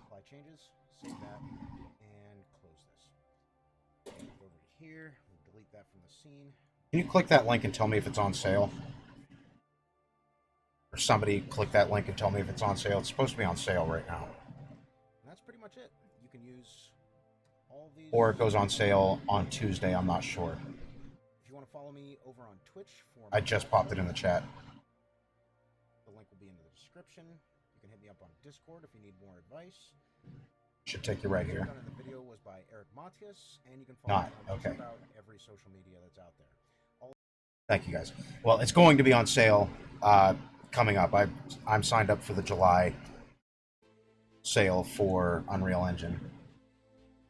Apply changes. Save that. And close this. Go over to here. We'll delete that from the scene. Can you click that link and tell me if it's on sale? Or somebody click that link and tell me if it's on sale. It's supposed to be on sale right now. And that's pretty much it. You can use all these. Or it goes on sale on Tuesday, I'm not sure. If you want to follow me over on Twitch for I just popped it in the chat. the link will be in the description. You can hit me up on Discord if you need more advice. Should take you right here. Done in the video was by Eric Matias, and you can follow me on just okay. about every social media that's out there. Thank you, guys. Well, it's going to be on sale coming up. I'm signed up for the July sale for Unreal Engine,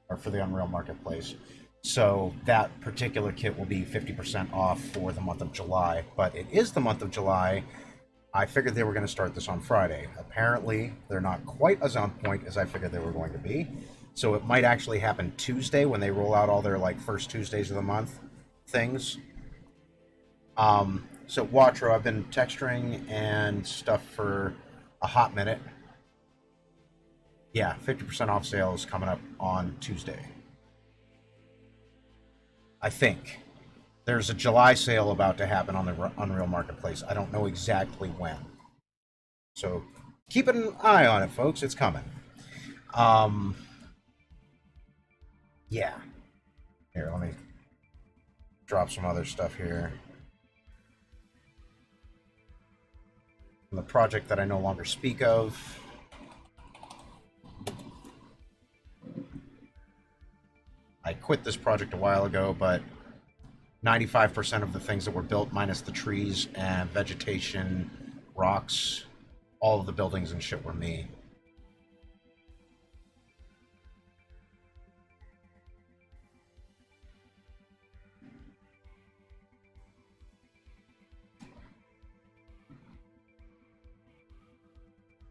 or for the Unreal Marketplace. So that particular kit will be 50% off for the month of July. But it is the month of July. I figured they were going to start this on Friday. Apparently, they're not quite as on point as I figured they were going to be. So it might actually happen Tuesday when they roll out all their like first Tuesdays of the month things. So Watro, I've been texturing and stuff for a hot minute. Yeah, 50% off sales coming up on Tuesday. I think. There's a July sale about to happen on the Unreal Marketplace. I don't know exactly when. So keep an eye on it, folks. It's coming. Yeah. Here, let me drop some other stuff here. The project that I no longer speak of. I quit this project a while ago, but 95% of the things that were built, minus the trees and vegetation, rocks, all of the buildings and shit were me.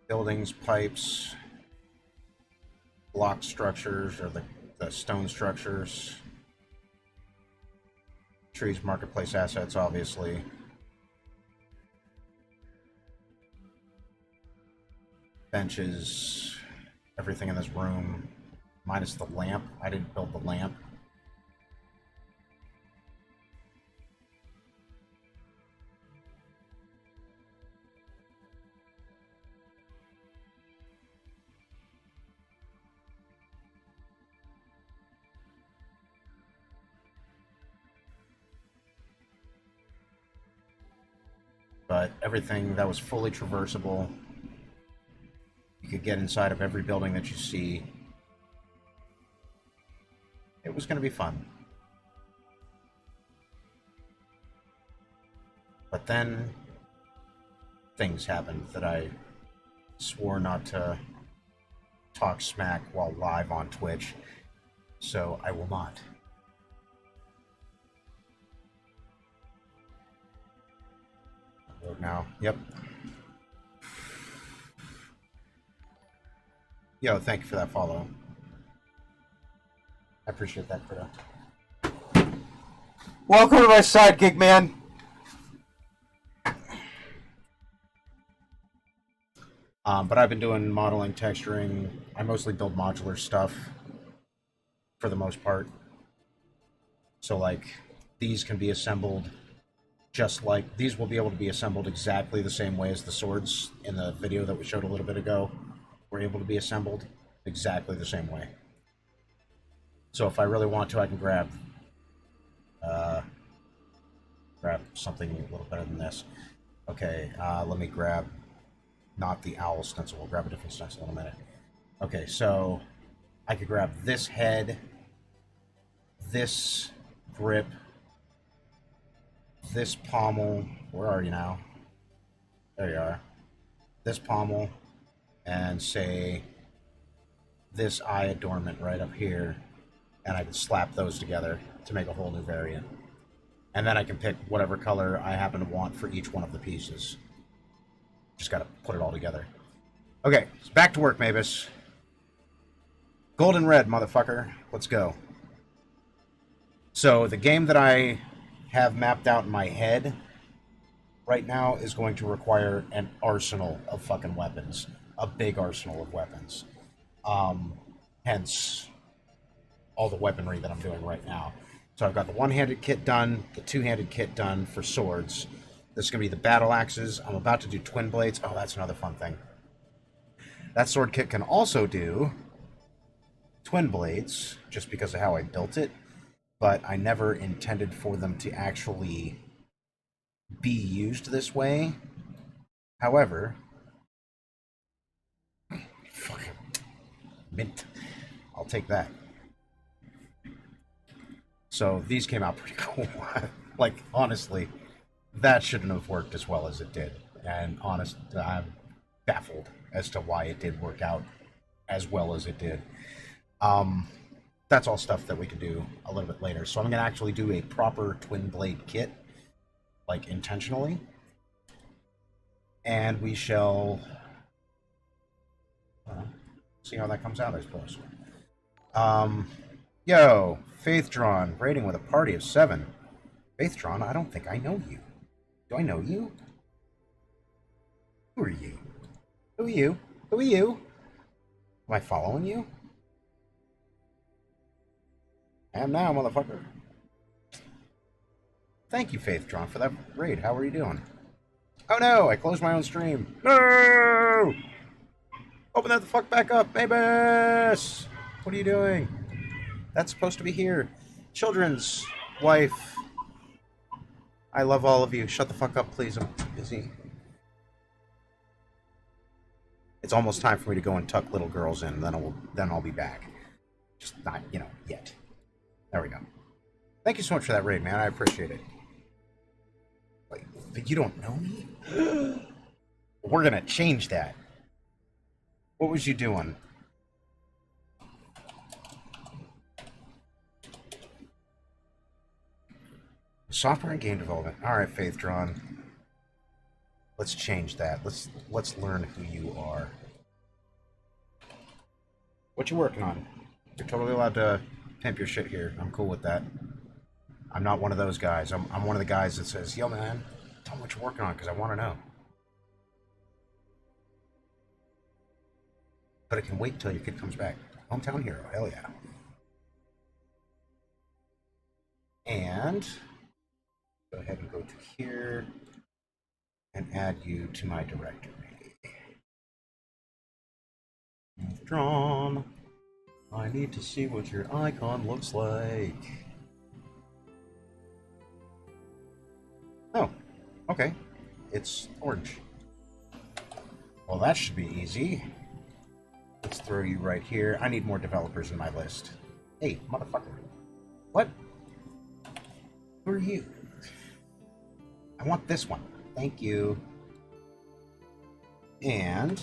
Buildings, pipes, block structures, or the stone structures. Trees, marketplace assets, obviously. Benches, everything in this room. minus the lamp. I didn't build the lamp. But everything that was fully traversable, you could get inside of every building that you see. It was going to be fun. But then things happened that I swore not to talk smack while live on Twitch, so I will not. Now, yep. Yo, thank you for that follow. I appreciate that, Krita. Welcome to my side gig, man. But I've been doing modeling, texturing. I mostly build modular stuff for the most part. So, like, these can be assembled just like these will be able to be assembled exactly the same way as the swords in the video that we showed a little bit ago were able to be assembled exactly the same way. So if I really want to, I can grab something a little better than this. Okay, let me grab not the owl stencil. We'll grab a different stencil in a minute. Okay, so I could grab this head, this grip, this pommel. Where are you now? There you are. This pommel, and say this eye adornment right up here, and I can slap those together to make a whole new variant. And then I can pick whatever color I happen to want for each one of the pieces. Just gotta put it all together. Okay, so back to work, Mabus. Golden red, motherfucker. Let's go. So the game that I have mapped out in my head right now is going to require an arsenal of fucking weapons. A big arsenal of weapons. Hence all the weaponry that I'm doing right now. So I've got the one-handed kit done, the two-handed kit done for swords. This is going to be the battle axes. I'm about to do twin blades. Oh, that's another fun thing. That sword kit can also do twin blades, just because of how I built it. But I never intended for them to actually be used this way. However, fucking mint. I'll take that. So these came out pretty cool. Like, honestly, that shouldn't have worked as well as it did. And I'm baffled as to why it did work out as well as it did. That's all stuff that we can do a little bit later. So I'm going to actually do a proper twin blade kit, like intentionally. And we shall see how that comes out, I suppose. Yo, Faithdrawn, rating with a party of 7. Faithdrawn, I don't think I know you. Do I know you? Who are you? Who are you? Who are you? Am I following you? I am now, motherfucker. Thank you, Faithdrawn, for that raid. How are you doing? Oh no, I closed my own stream. No! Open that the fuck back up, Mabus! What are you doing? That's supposed to be here. Children's wife. I love all of you. Shut the fuck up, please. I'm busy. It's almost time for me to go and tuck little girls in. Then I'll be back. Just not, yet. There we go. Thank you so much for that raid, man. I appreciate it. Wait, but you don't know me? We're gonna change that. What was you doing? Software and game development. All right, Faithdrawn. Let's change that. Let's learn who you are. What you working on? You're totally allowed to pimp your shit here. I'm cool with that. I'm not one of those guys. I'm one of the guys that says, yo, man, tell me what you're working on, because I want to know. But it can wait until your kid comes back. Hometown hero, hell yeah. And go ahead and go to here and add you to my directory. Withdrawn. I need to see what your icon looks like. Oh, okay. It's orange. Well, that should be easy. Let's throw you right here. I need more developers in my list. Hey, motherfucker. What? Who are you? I want this one. Thank you. And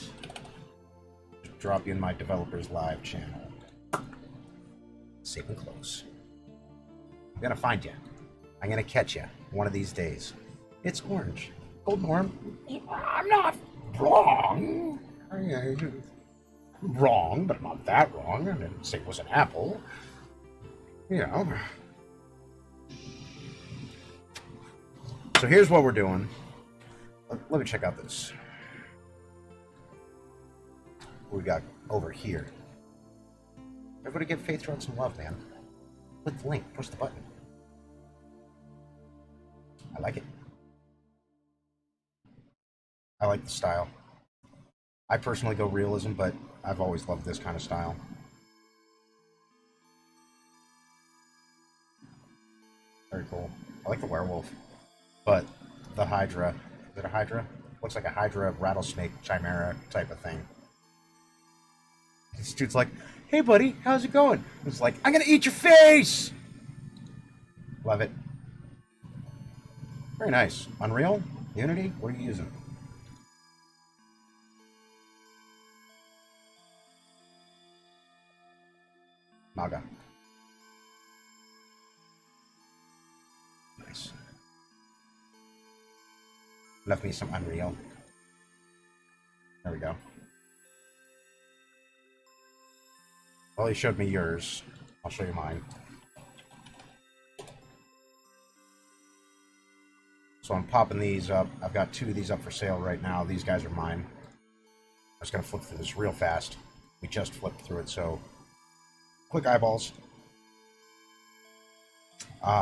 drop you in my developers live channel. Save and close. I'm gonna find you. I'm gonna catch you one of these days. It's orange. Golden Orm. I'm not wrong. Wrong, but I'm not that wrong. I didn't say it was an apple. You know. So here's what we're doing. Let me check out this. What we got over here. Everybody give Faith Run some love, man. Click the link. Push the button. I like it. I like the style. I personally go realism, but I've always loved this kind of style. Very cool. I like the werewolf, but the Hydra. Is it a Hydra? Looks like a Hydra rattlesnake chimera type of thing. This dude's like, "Hey, buddy, how's it going?" It's like, "I'm gonna eat your face." Love it. Very nice. Unreal? Unity? What are you using? Maga. Nice. Left me some Unreal. There we go. Well, he showed me yours. I'll show you mine. So I'm popping these up. I've got 2 of these up for sale right now. These guys are mine. I'm just going to flip through this real fast. We just flipped through it, so quick eyeballs.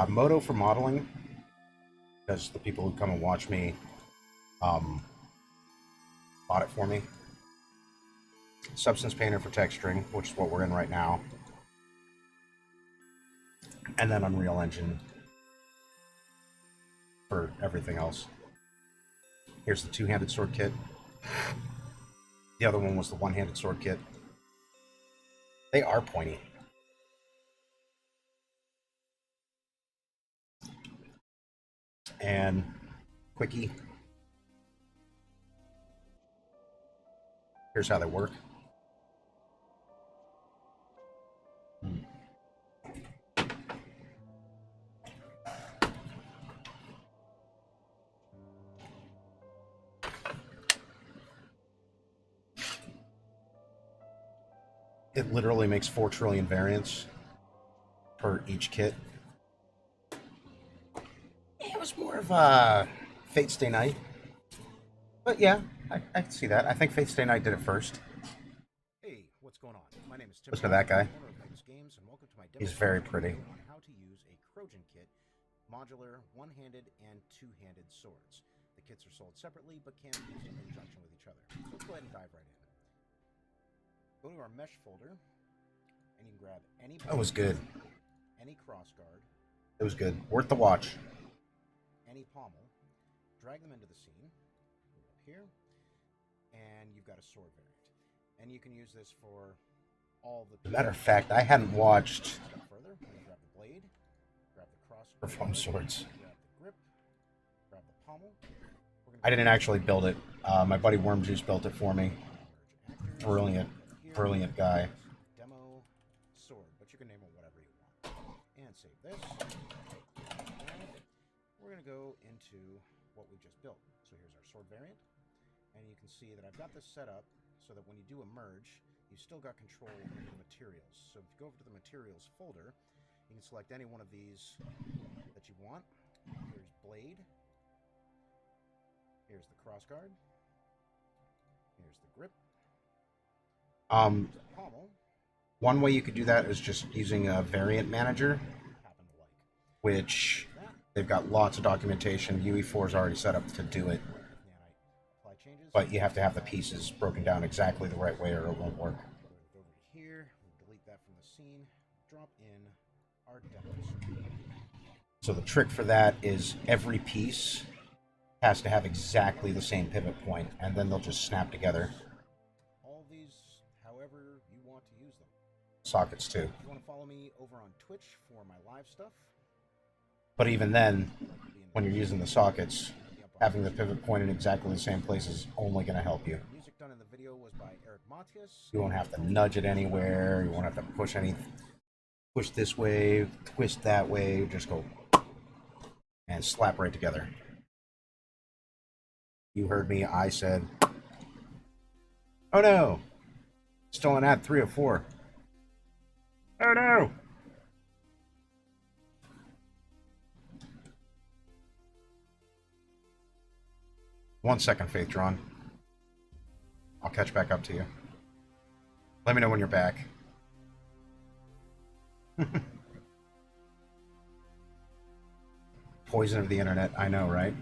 Moto for modeling, because the people who come and watch me bought it for me. Substance Painter for texturing, which is what we're in right now. And then Unreal Engine for everything else. Here's the 2-handed sword kit. The other one was the 1-handed sword kit. They are pointy. And quickie. Here's how they work. It literally makes 4 trillion variants per each kit. It was more of a Fate Stay Night. But yeah, I can see that. I think Fate Stay Night did it first. Hey, what's going on? My name is Tim. Listen to that guy. Owner of Mabus Games, and welcome to my demo. He's very pretty. On how to use a Krojyn Kit, modular, 1-handed and 2-handed swords. The kits are sold separately, but can be used in conjunction with each other. So let's go ahead and dive right in. Go to our mesh folder, and you can grab any. That was good. Any crossguard. It was good. Worth the watch. Any pommel. Drag them into the scene. Up here, and you've got a sword variant, and you can use this for all the. As a matter of fact, I hadn't watched. Step further, we're gonna grab the blade, grab the cross. Foam swords. Grab the grip, grab the pommel. I didn't actually build it. My buddy Wormjuice built it for me. Brilliant, brilliant guy. Demo sword, but you can name it whatever you want. And save this. And we're gonna go into what we just built. So here's our sword variant, and you can see that I've got this set up so that when you do a merge, you still got control of the materials. So if you go over to the materials folder, you can select any one of these that you want. Here's blade. Here's the crossguard. Here's the grip. Pommel. One way you could do that is just using a variant manager, which they've got lots of documentation. UE4 is already set up to do it, but you have to have the pieces broken down exactly the right way or it won't work. Over here, we'll delete that from the scene. Drop in our demos. So the trick for that is every piece has to have exactly the same pivot point, and then they'll just snap together. All these, however you want to use them. Sockets too. If you want to follow me over on Twitch for my live stuff. But even then, when you're using the sockets, having the pivot point in exactly the same place is only going to help you. Music done in the video was by Eric Matias. You won't have to nudge it anywhere. You won't have to push this way, twist that way. Just go and slap right together. You heard me. I said, oh no, still on ad 3 or 4. Oh no. One second, Faith Drawn. I'll catch back up to you. Let me know when you're back. Poison of the internet, I know, right?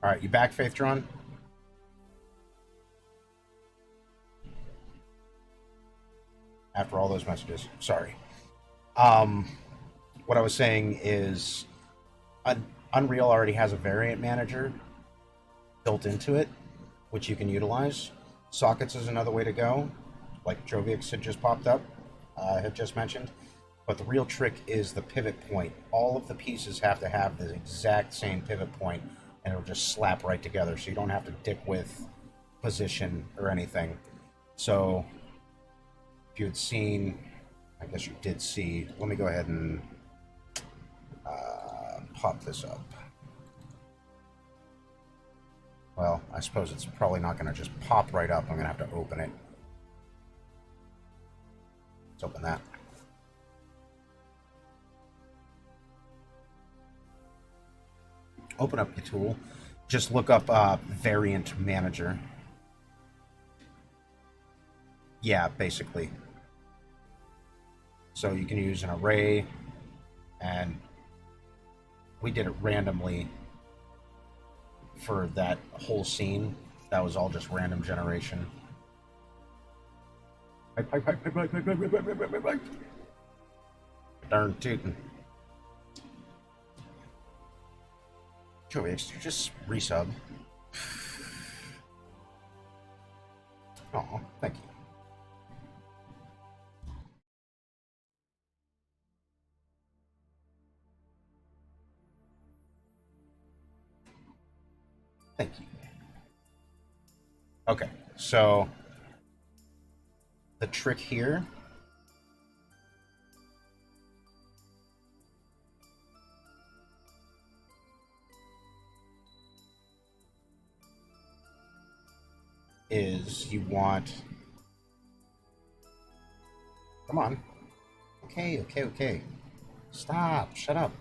Alright, you back, Faith Drawn? After all those messages. Sorry. What I was saying is Unreal already has a variant manager built into it, which you can utilize. Sockets is another way to go, like Jovix had just popped up, had just mentioned. But the real trick is the pivot point. All of the pieces have to have the exact same pivot point, and it'll just slap right together, so you don't have to dick with position or anything. So, if you had seen, I guess you did see, let me go ahead and pop this up. Well, I suppose it's probably not going to just pop right up. I'm going to have to open it. Let's open that. Open up the tool. Just look up Variant Manager. Yeah, basically. So you can use an array, and we did it randomly for that whole scene. That was all just random generation. Darn tootin'. Joey, did you just resub? Oh, thank you. Thank you. Okay, so the trick here is you want... Come on. Okay. Stop. Shut up.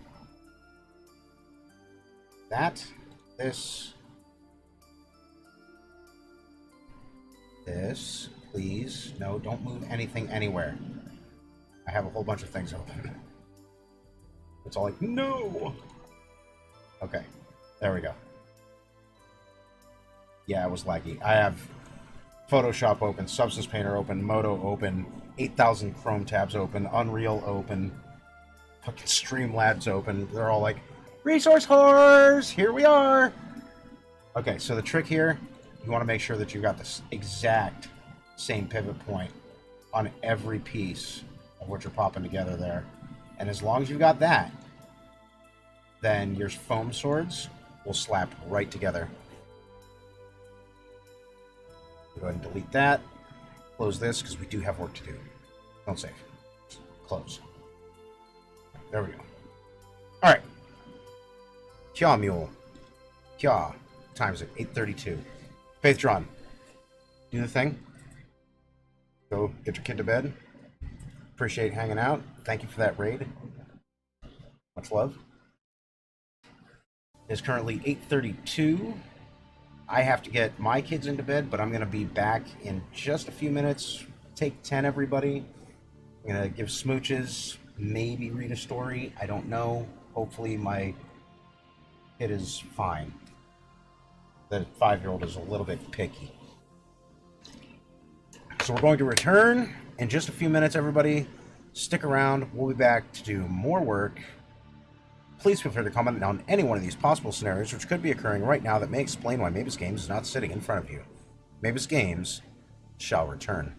This, please. No, don't move anything anywhere. I have a whole bunch of things open. It's all like, no! Okay, there we go. Yeah, it was laggy. I have Photoshop open, Substance Painter open, Modo open, 8,000 Chrome tabs open, Unreal open, fucking Streamlabs open. They're all like, resource whores! Here we are! Okay, so the trick here, you want to make sure that you've got the exact same pivot point on every piece of what you're popping together there. And as long as you've got that, then your foam swords will slap right together. Go ahead and delete that. Close this, because we do have work to do. Don't save. Close. There we go. Alright. Kya Mule. Kya. Time is it? 8:32. Faithron. Do the thing. Go get your kid to bed. Appreciate hanging out. Thank you for that raid. Much love. It's currently 8:32. I have to get my kids into bed, but I'm going to be back in just a few minutes take 10, everybody. I'm going to give smooches, maybe read a story. I don't know. Hopefully my kid is fine. The 5-year-old is a little bit picky. So we're going to return in just a few minutes, everybody. Stick around. We'll be back to do more work. Please feel free to comment on any one of these possible scenarios which could be occurring right now that may explain why Mabus Games is not sitting in front of you. Mabus Games shall return.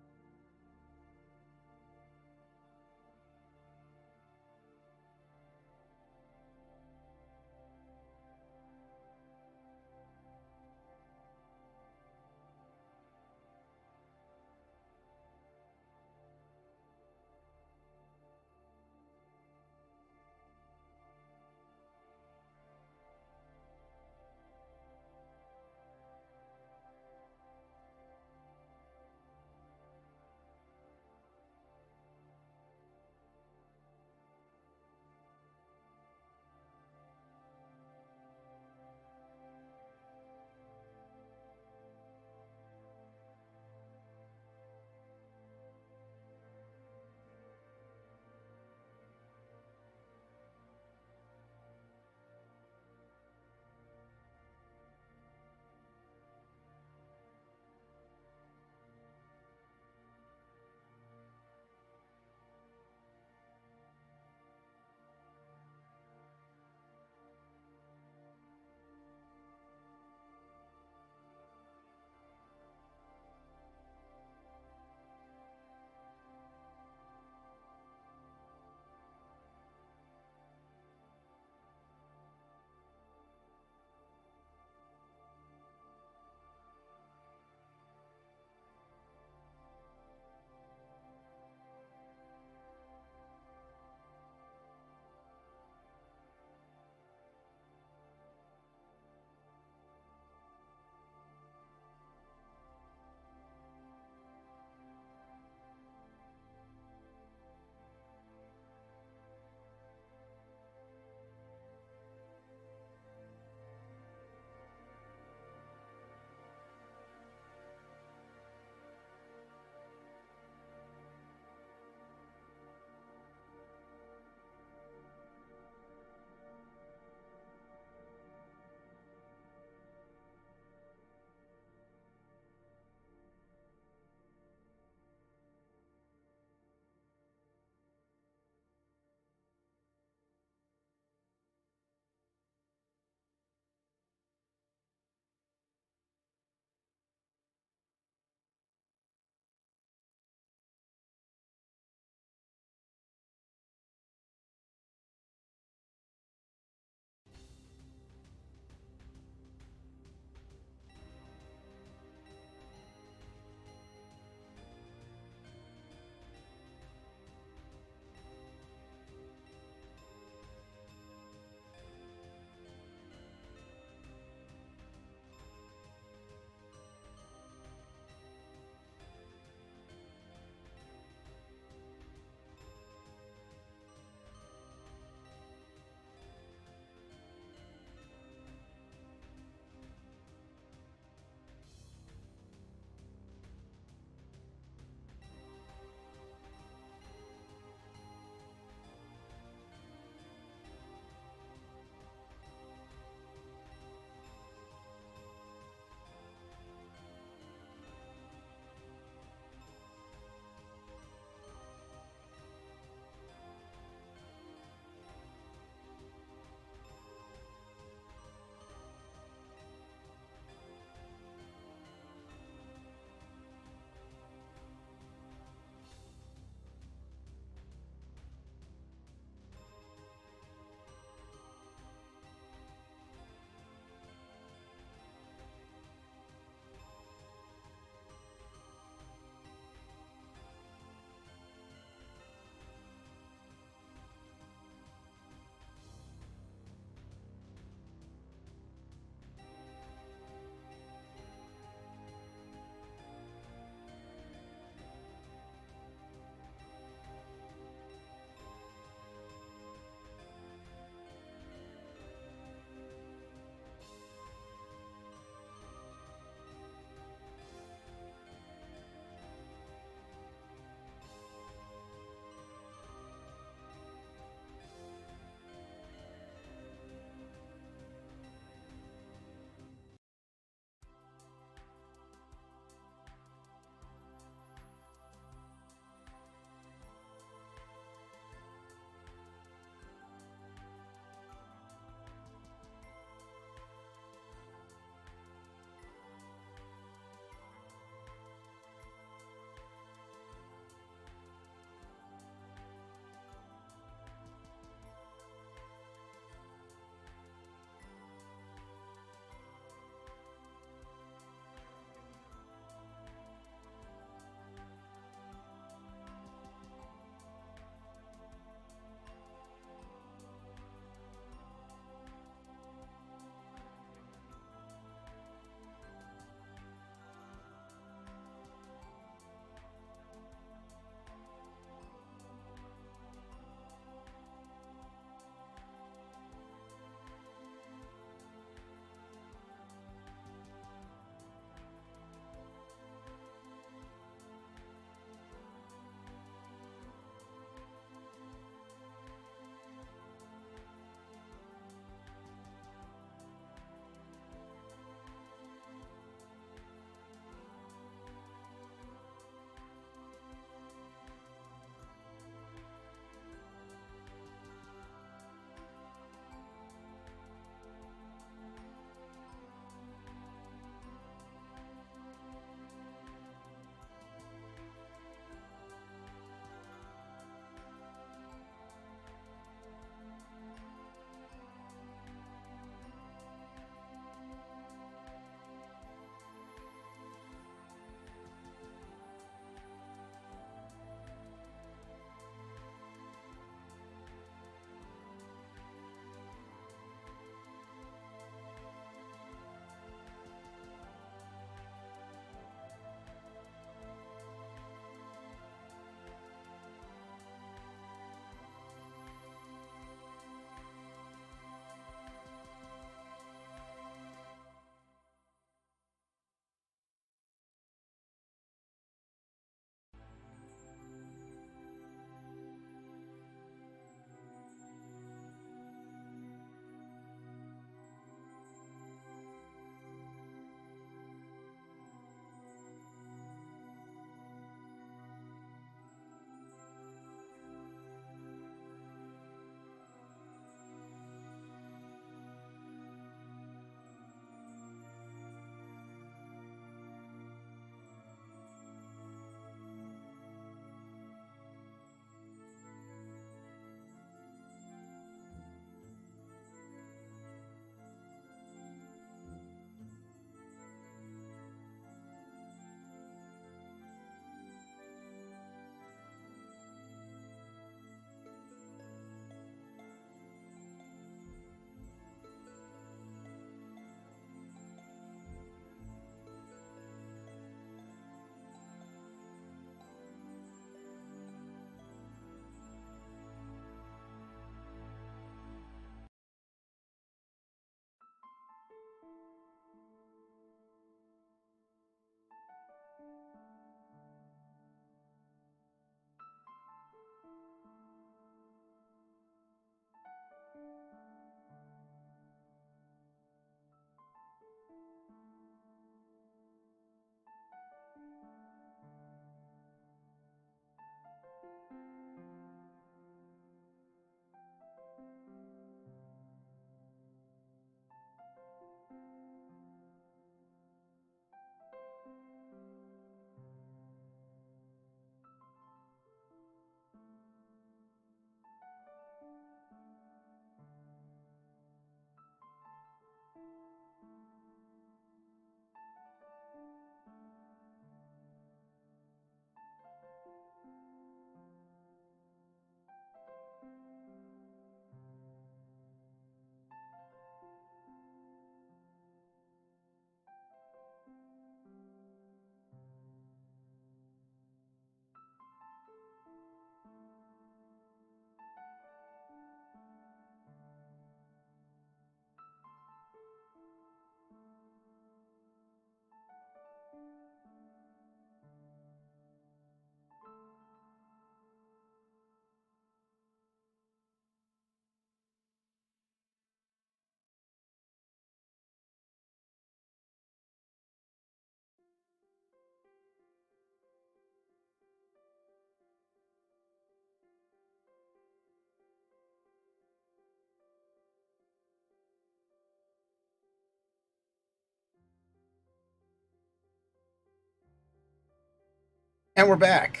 And we're back.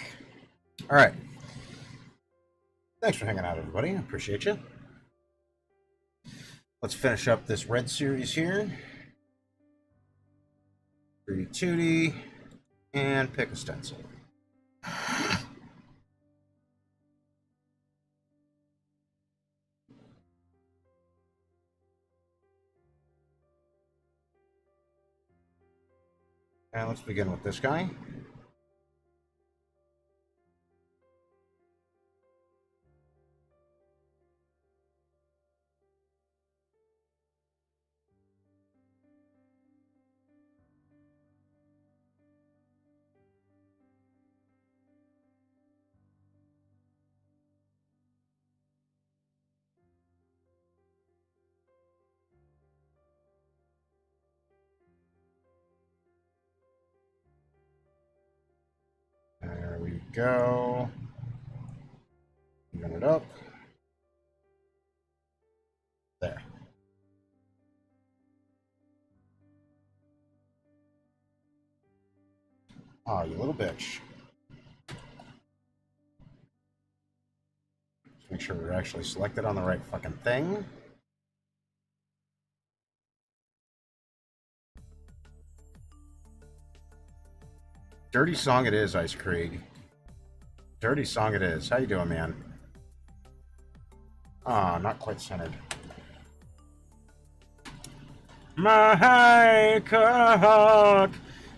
All right. Thanks for hanging out, everybody. I appreciate you. Let's finish up this red series here. 3D 2D and pick a stencil. And let's begin with this guy. There we go. Even it up. There. Oh, you little bitch. Just make sure we're actually selected on the right fucking thing. Dirty song it is, Ice Krieg. Dirty song it is. How you doing, man? Ah, not quite centered. My cock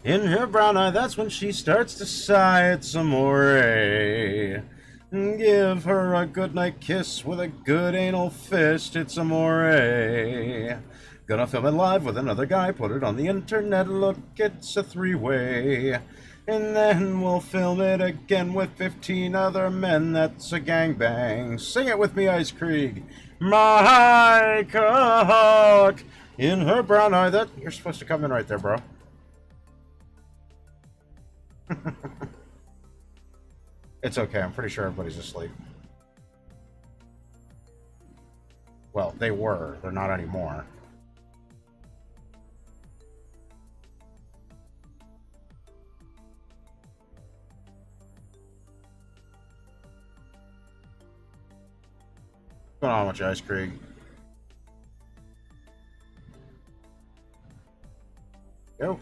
in her brown eye, that's when she starts to sigh. It's amore. Give her a goodnight kiss with a good anal fist. It's amore. Gonna film it live with another guy, put it on the internet. Look, it's a three-way. And then we'll film it again with 15 other men. That's a gangbang. Sing it with me, Ice Krieg. My cock in her brown eye. That you're supposed to come in right there, bro. It's okay. I'm pretty sure everybody's asleep. Well, they were. They're not anymore. What's going on with you, Ice Krieg? Go.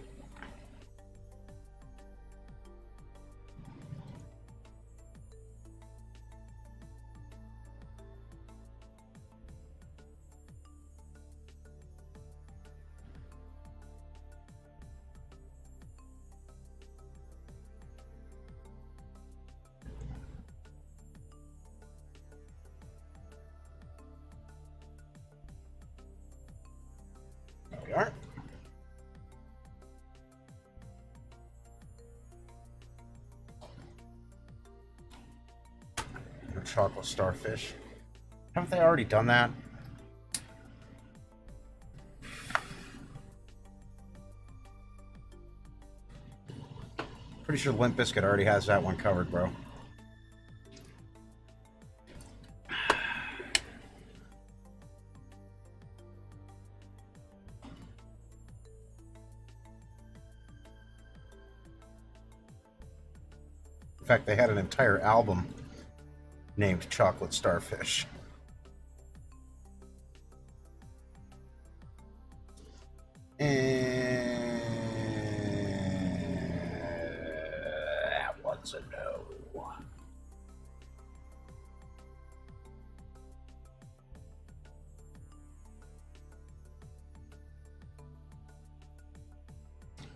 There we are. chocolate starfish. Haven't they already done that? Pretty sure Limp Bizkit already has that one covered, bro. In fact, they had an entire album named Chocolate Starfish. And that one's a no.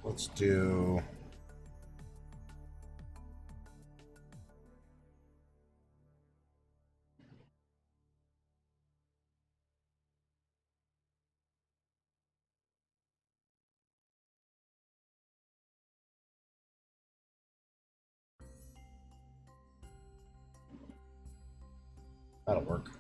Let's do... That'll work.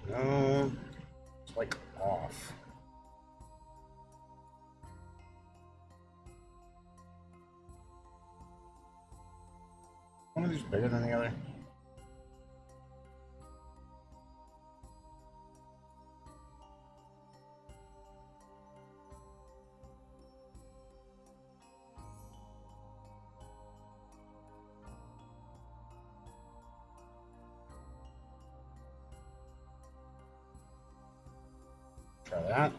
No, it's like off. One of these bigger than the other? Try that.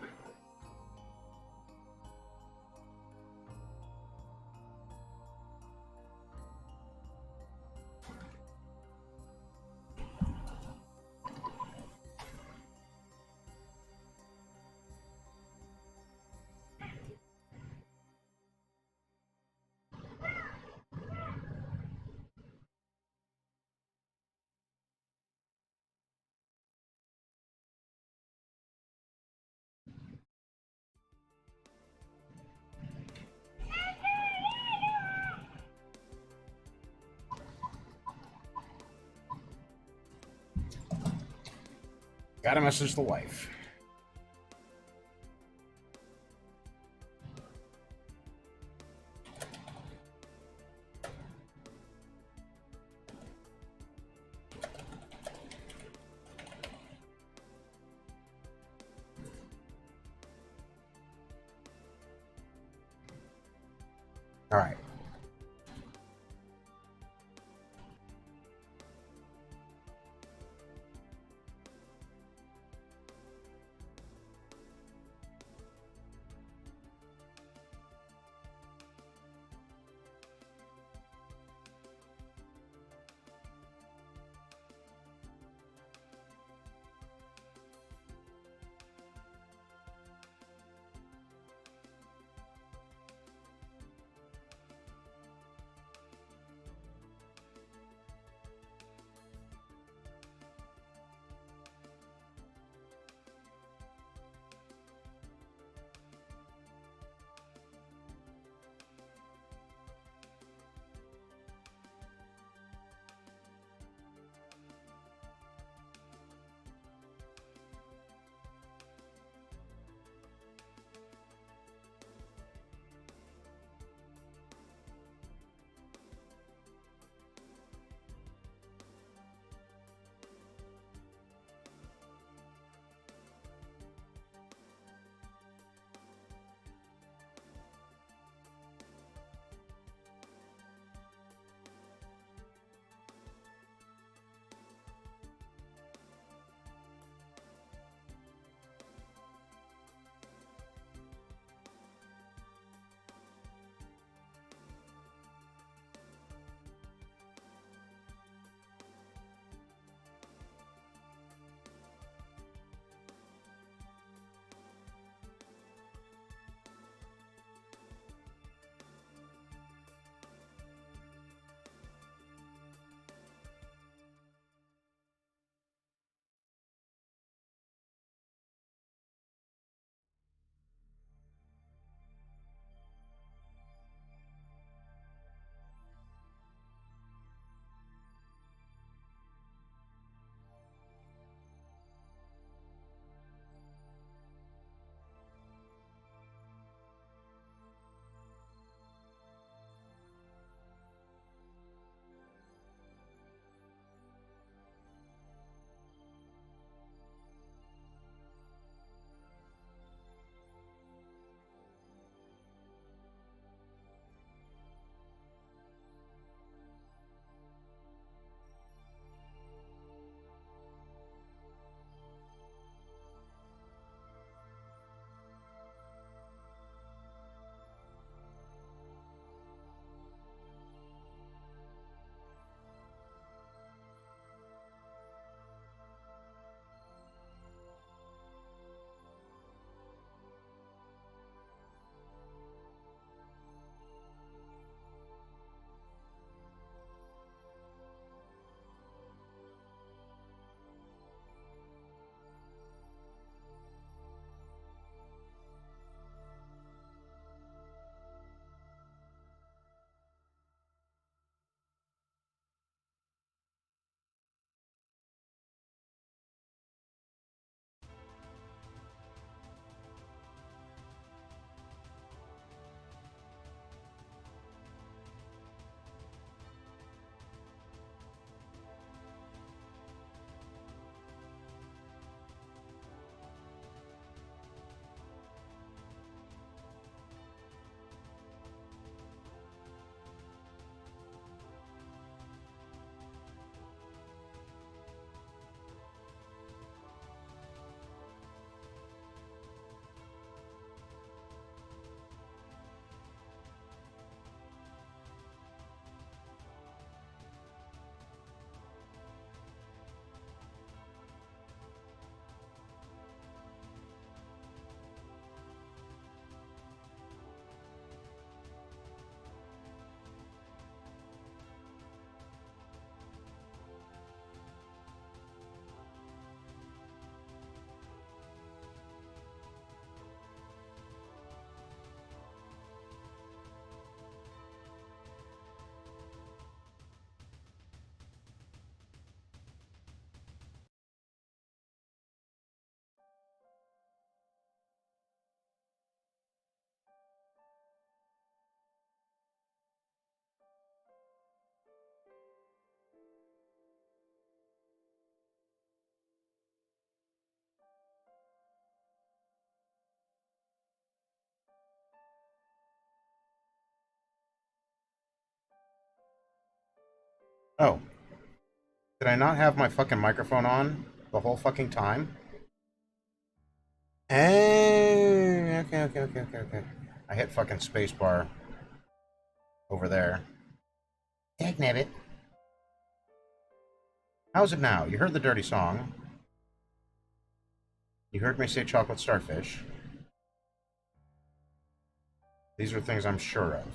Gotta message the wife. All right. Oh, did I not have my fucking microphone on the whole fucking time? Okay. I hit fucking spacebar over there. Dagnabbit. How's it now? You heard the dirty song. You heard me say chocolate starfish. These are things I'm sure of.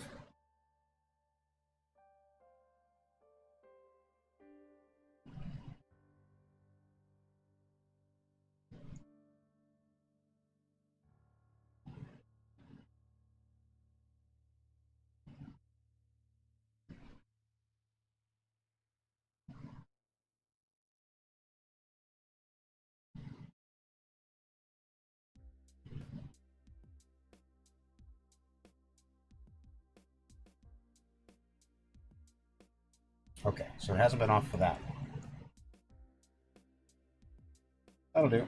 Okay, so it hasn't been off for that long. That'll do.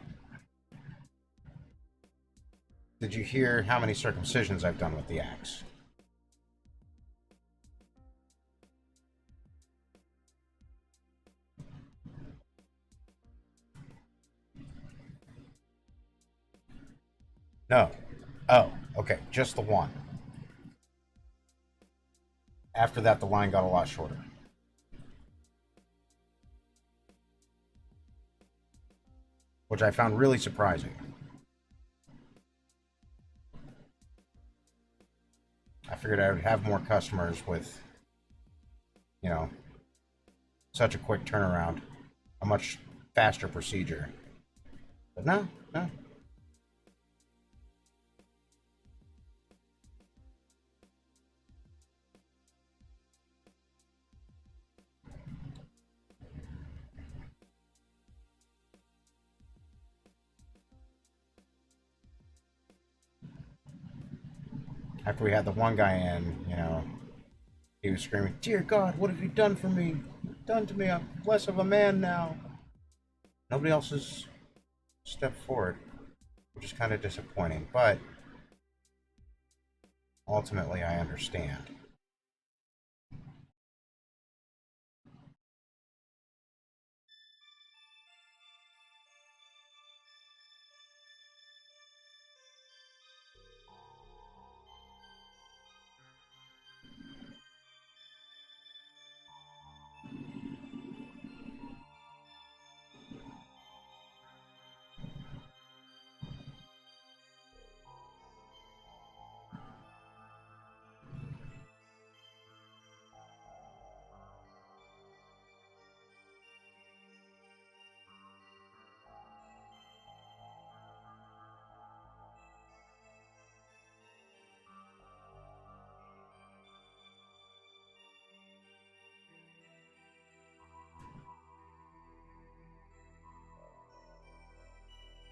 Did you hear how many circumcisions I've done with the axe? No. Oh, okay, just the one. After that, the line got a lot shorter. Which I found really surprising. I figured I would have more customers with, you know, such a quick turnaround, a much faster procedure. But no. After we had the one guy in, he was screaming, "Dear God, what have you done for me? You've done to me. I'm less of a man now." Nobody else has stepped forward, which is kind of disappointing, but ultimately I understand.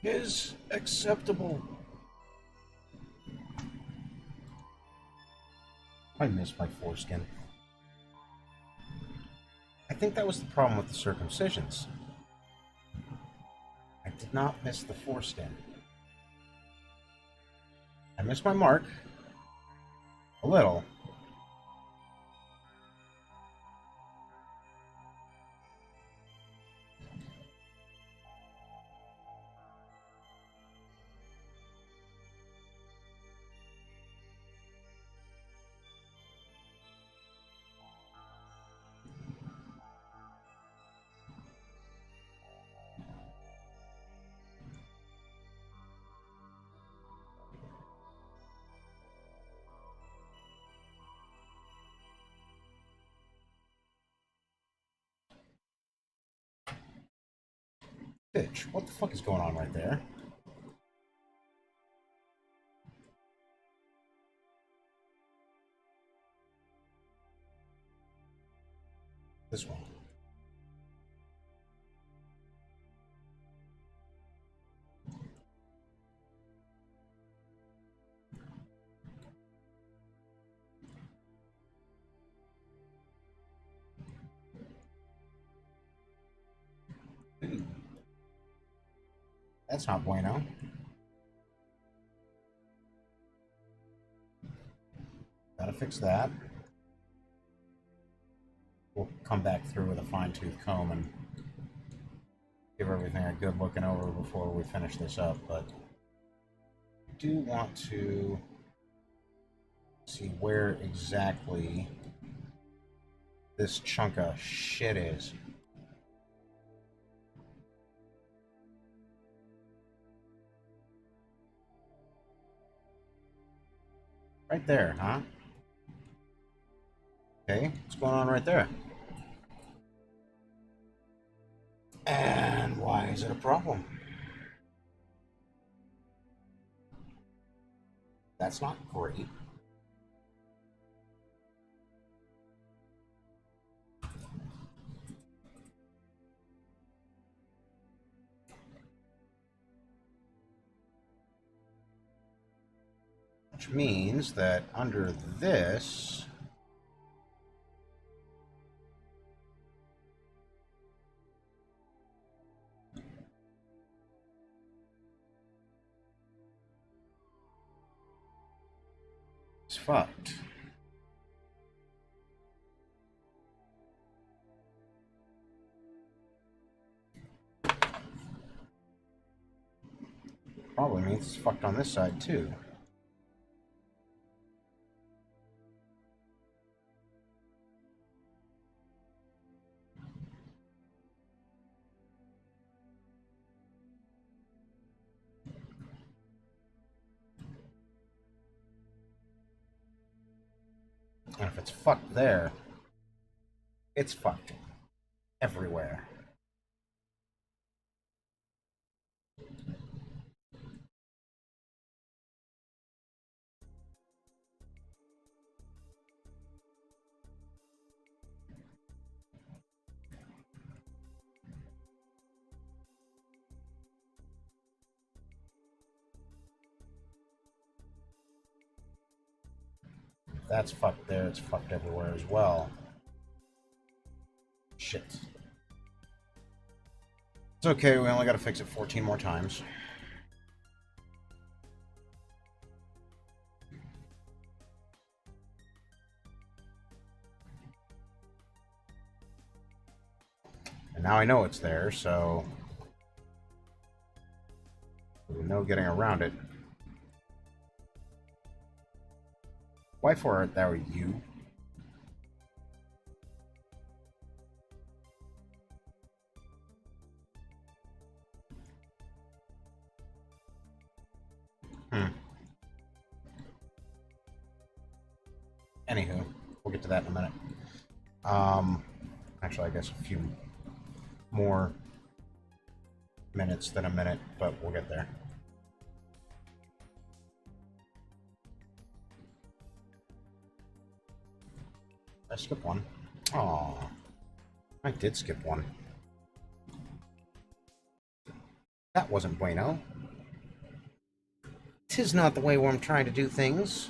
Is acceptable. I miss my foreskin. I think that was the problem with the circumcisions. I did not miss the foreskin. I missed my mark. A little. Bitch, what the fuck is going on right there? This one. That's not bueno. Gotta fix that. we'll come back through with a fine-tooth comb and give everything a good looking over before we finish this up, but I do want to see where exactly this chunk of shit is. Right there, huh? Okay, what's going on right there? And why is it a problem? That's not great. Which means that under this, it's fucked. Probably means it's fucked on this side too. And if it's fucked there, it's fucked everywhere. If that's fucked there, it's fucked everywhere as well. Shit. It's okay, we only gotta fix it 14 more times. And now I know it's there, so there's no getting around it. Why for art thou you? Anywho, we'll get to that in a minute. Actually, I guess a few more minutes than a minute, but we'll get there. I skipped one. Aw, I did skip one. That wasn't bueno. 'Tis not the way where I'm trying to do things.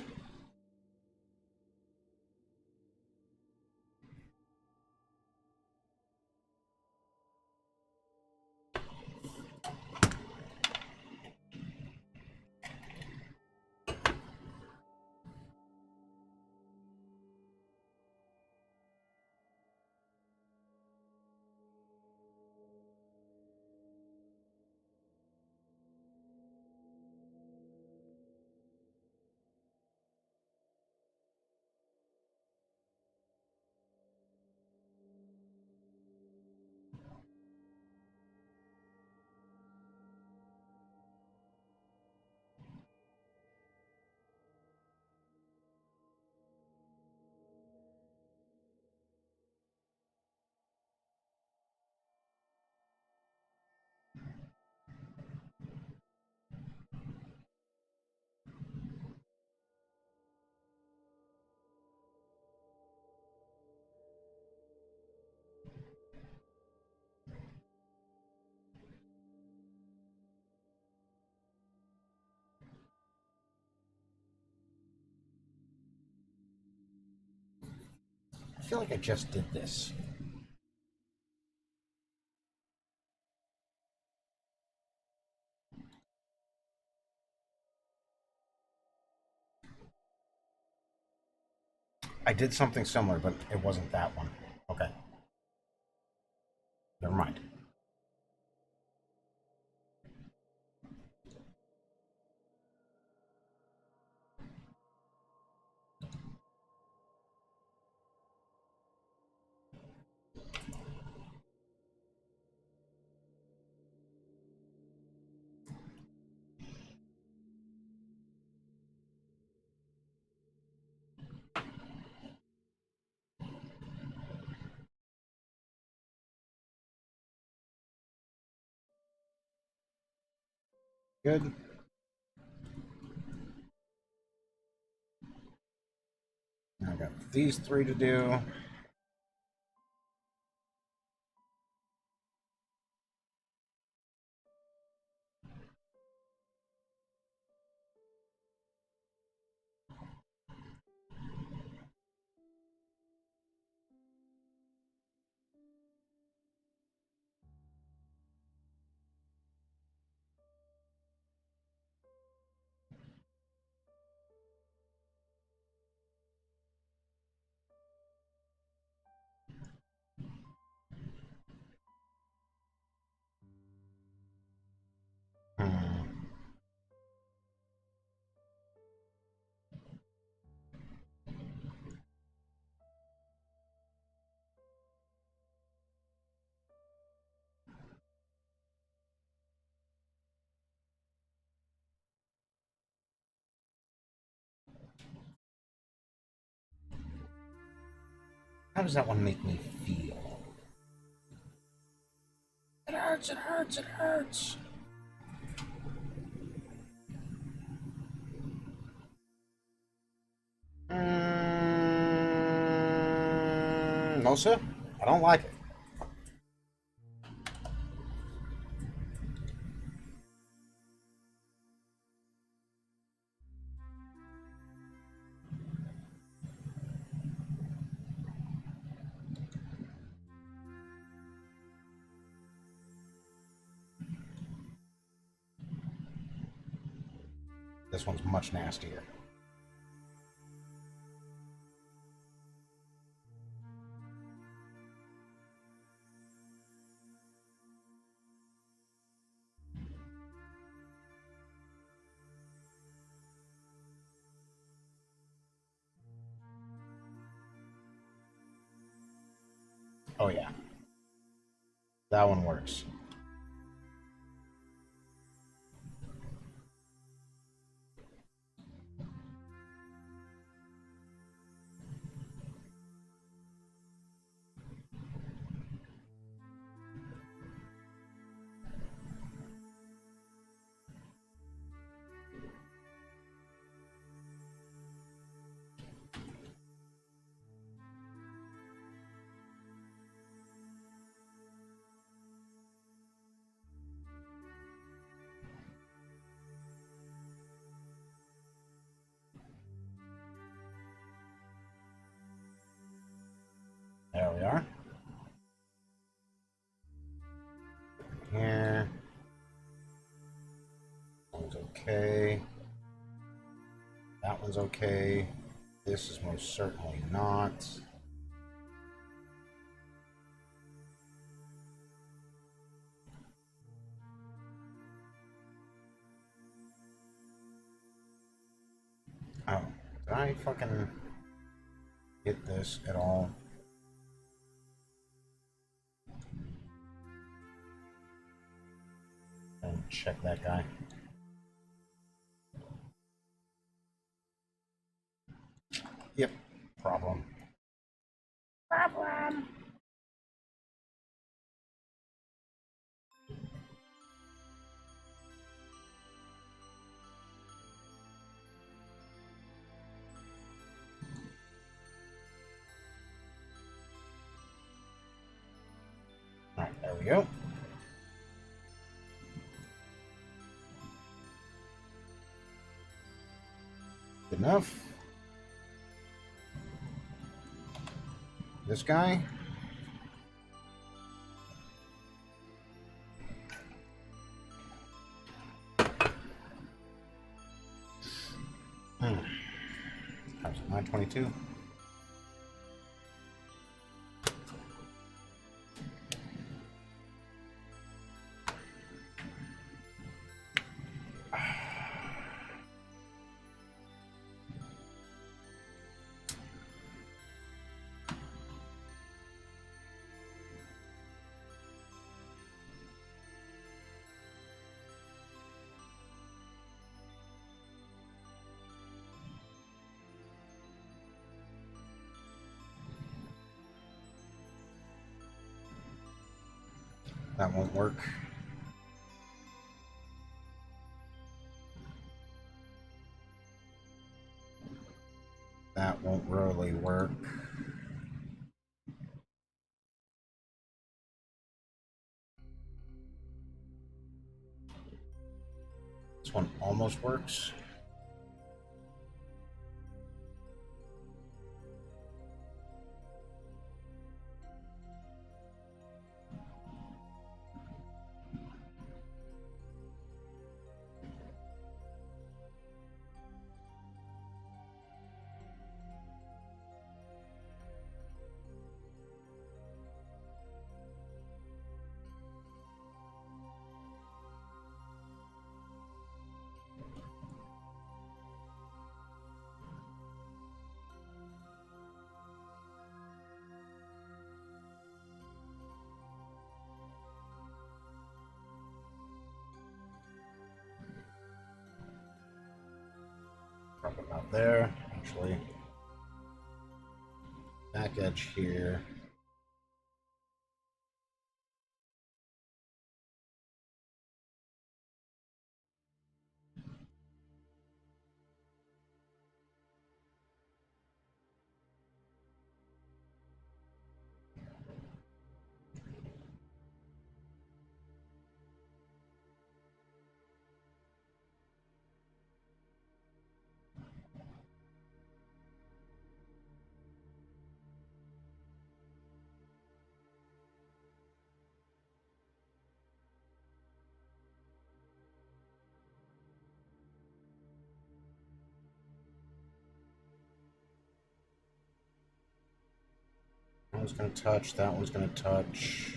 I feel like I just did this. I did something similar, but it wasn't that one. Okay. Never mind. Good. Now I got these 3 to do. How does that one make me feel? It hurts, it hurts, it hurts. No, sir. I don't like it. This one's much nastier. Oh, yeah. That one works. There we are. Here. That one's okay. That one's okay. This is most certainly not. Oh, did I fucking get this at all? And check that guy. Yep, problem. Problem. Alright, there we go. Good enough. This guy. How's it? 922. That won't work. That won't really work. This one almost works. Drop it out there. Actually, back edge here. That one's going to touch. That one's going to touch.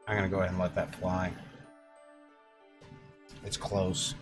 I'm going to go ahead and let that fly. It's close.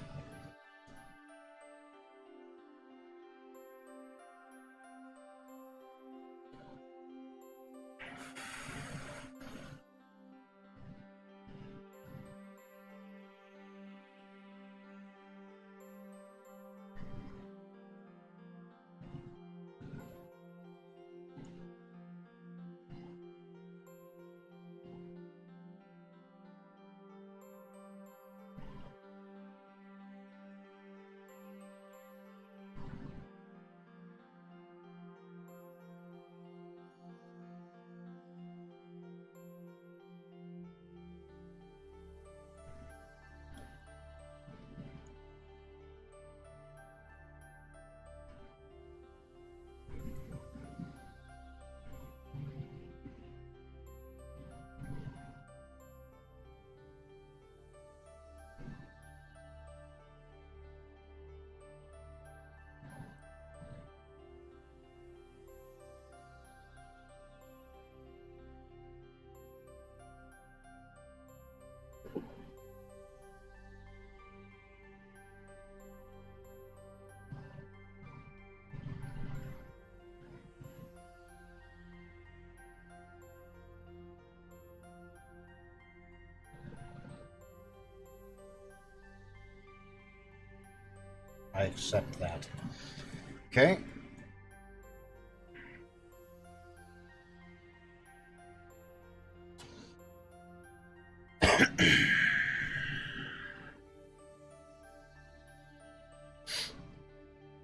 I accept that. Okay.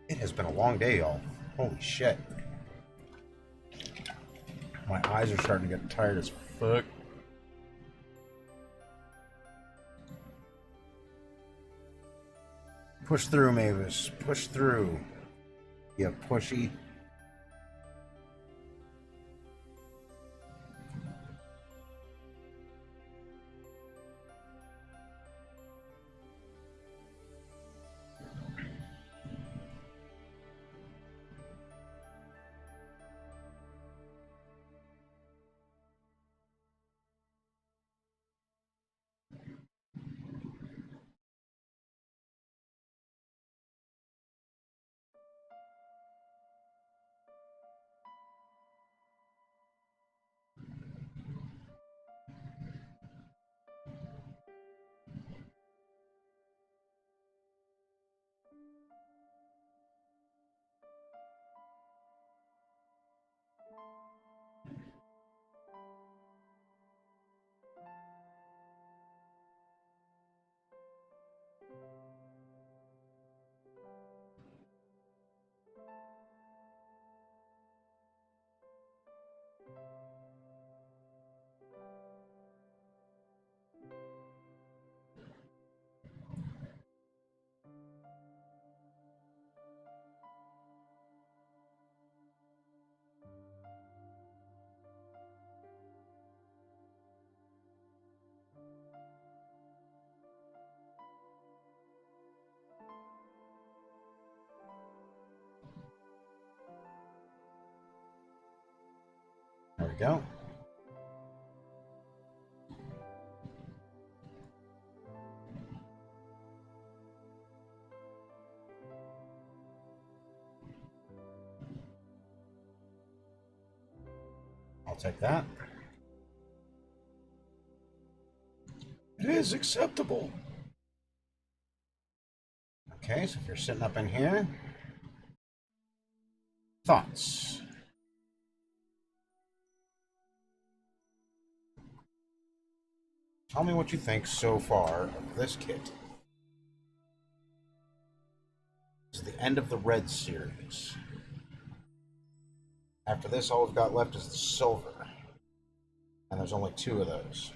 It has been a long day, y'all. Holy shit. My eyes are starting to get tired as fuck. Push through, Mabus. Push through. You pushy. go. I'll take that. It is acceptable. Okay, so if you're sitting up in here, thoughts? Tell me what you think so far of this kit. This is the end of the red series. After this, all we've got left is the silver. And there's only 2 of those.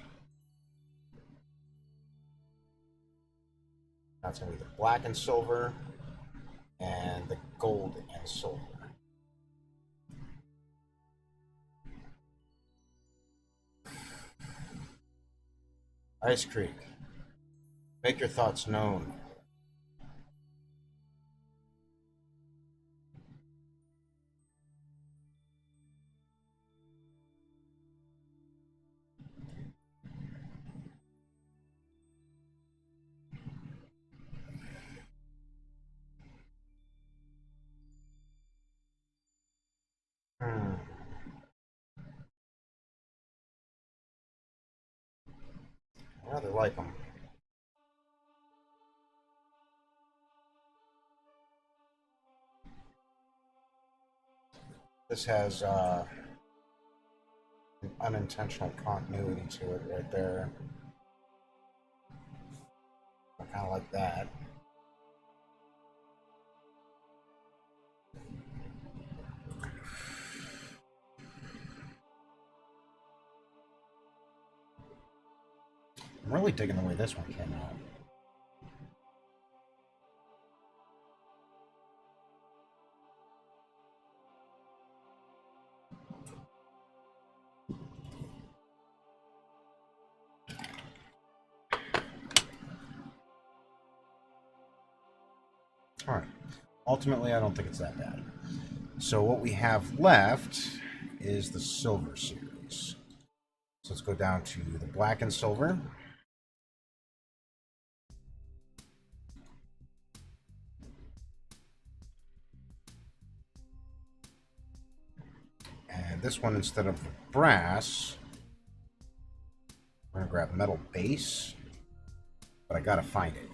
That's going to be the black and silver and the gold and silver. Ice Creek, make your thoughts known. I rather like them. This has an unintentional continuity to it right there. I kind of like that. I'm really digging the way this one came out. All right. Ultimately, I don't think it's that bad. So what we have left is the silver series. So let's go down to the black and silver. And this one, instead of the brass, we're going to grab metal base, but I got to find it.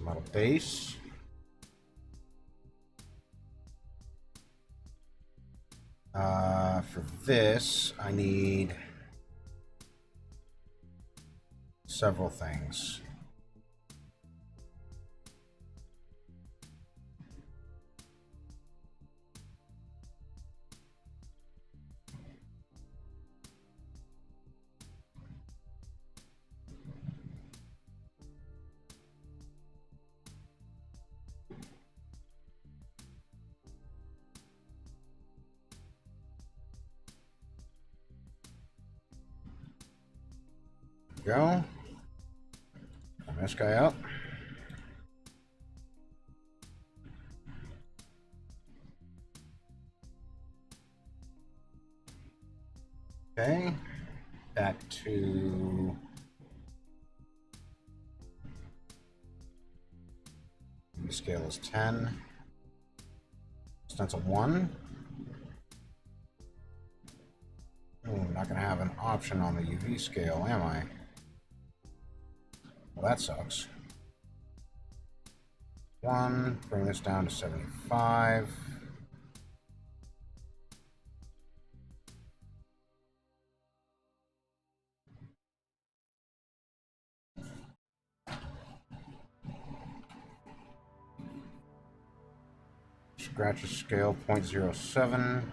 Metal base. For this, I need several things. Go. Bring this guy up. Okay. Back to the scale is 10. Stencil 1. Oh, I'm not going to have an option on the UV scale, am I? Well, that sucks. 1, bring this down to 75. Scratch scale 0.07.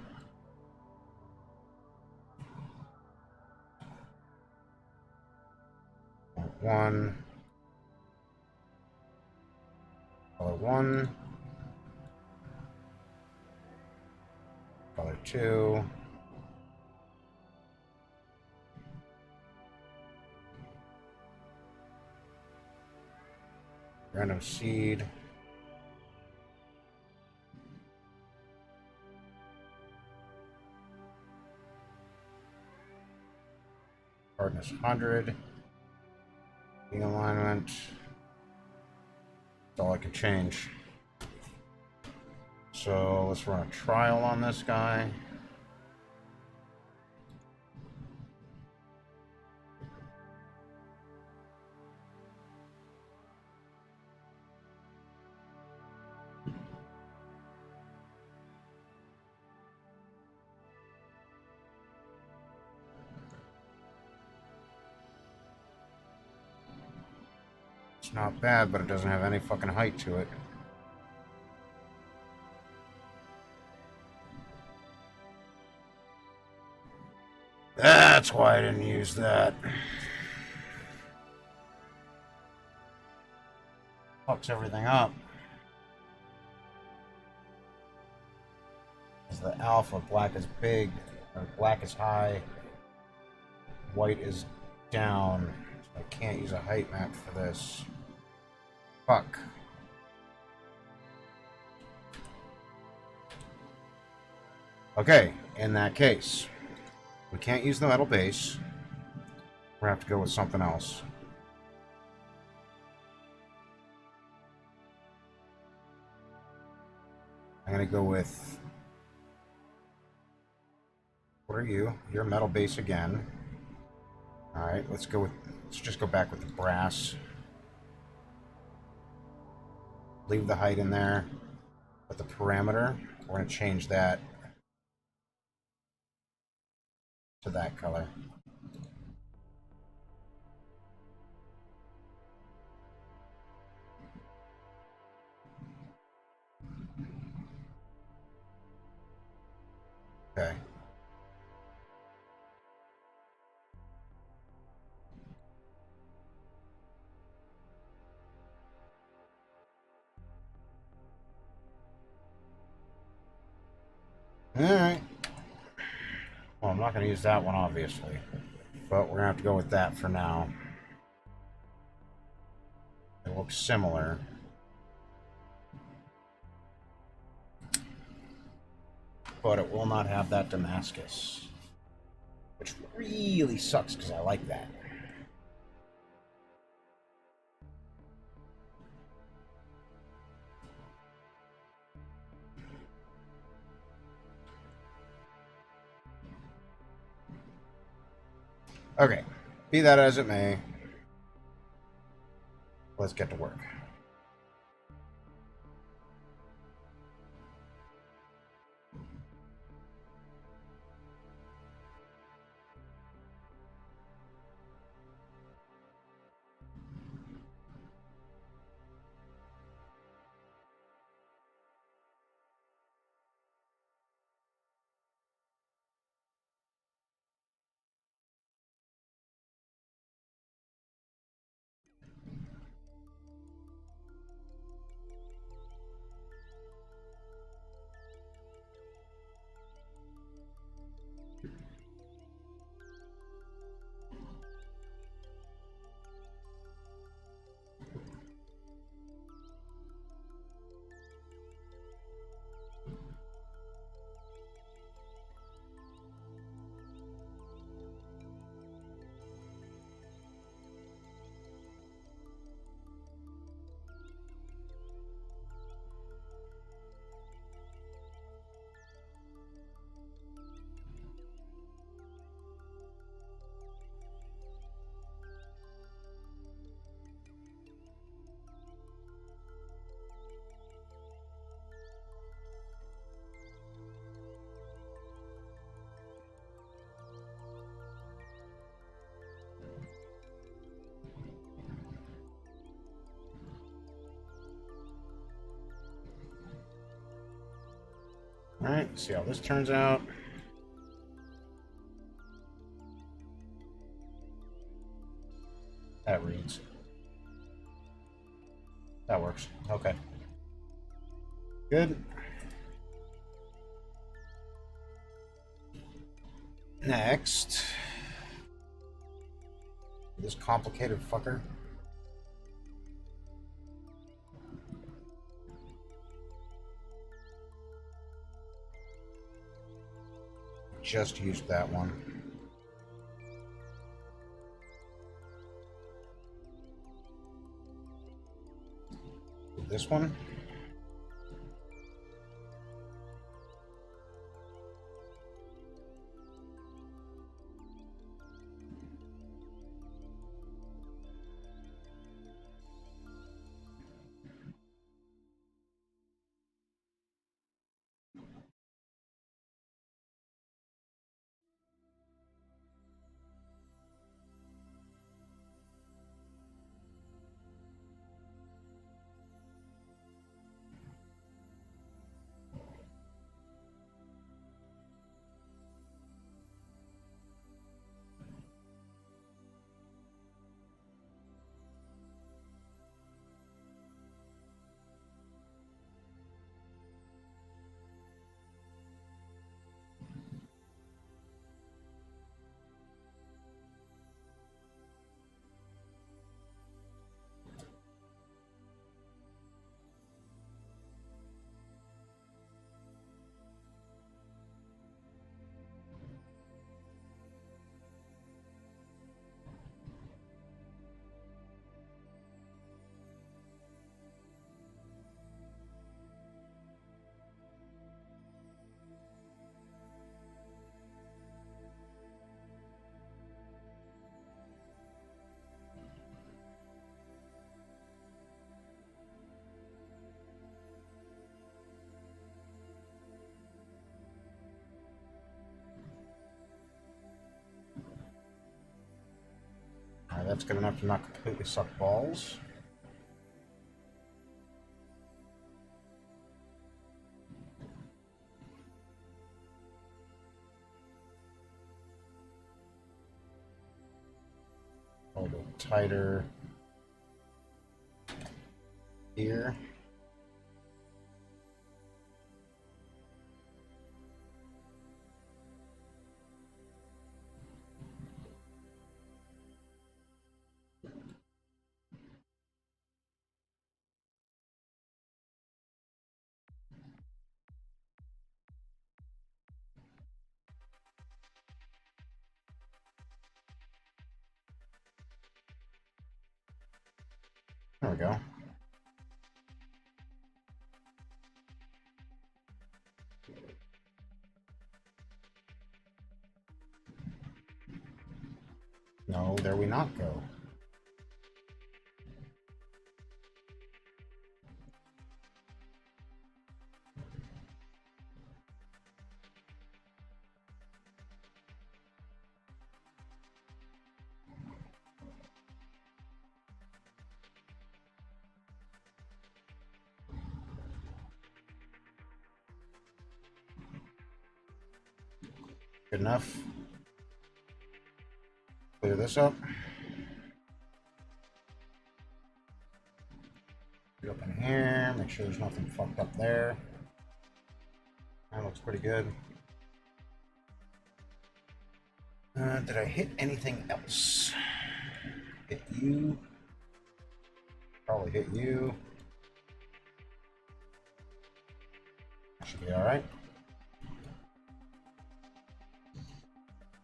0.1. Color 1. Color 2. Random seed. Hardness 100. Being alignment. That's all I can change. So let's run a trial on this guy. It's not bad, but it doesn't have any fucking height to it. That's why I didn't use that. Fucks everything up. As the alpha, black is big, or black is high, white is down. So I can't use a height map for this. Fuck. Okay, in that case, we can't use the metal base. We're gonna have to go with something else. I'm gonna go with... What are you? You're a metal base again. Alright, let's just go back with the brass. Leave the height in there. But the parameter, we're gonna change that to that color. Okay. Alright. Well, I'm not going to use that one, obviously. But we're going to have to go with that for now. It looks similar. But it will not have that Damascus. Which really sucks, because I like that. Okay, be that as it may, let's get to work. Alright, see how this turns out. That reads. That works. Okay. Good. Next, this complicated fucker. Just used that one. This one. Alright, that's good enough to not completely suck balls. A little tighter here. There we go. No, there we not go. Good enough. Clear this up. Get up in here, make sure there's nothing fucked up there. That looks pretty good. Did I hit anything else? Hit you. Probably hit you. Should be alright.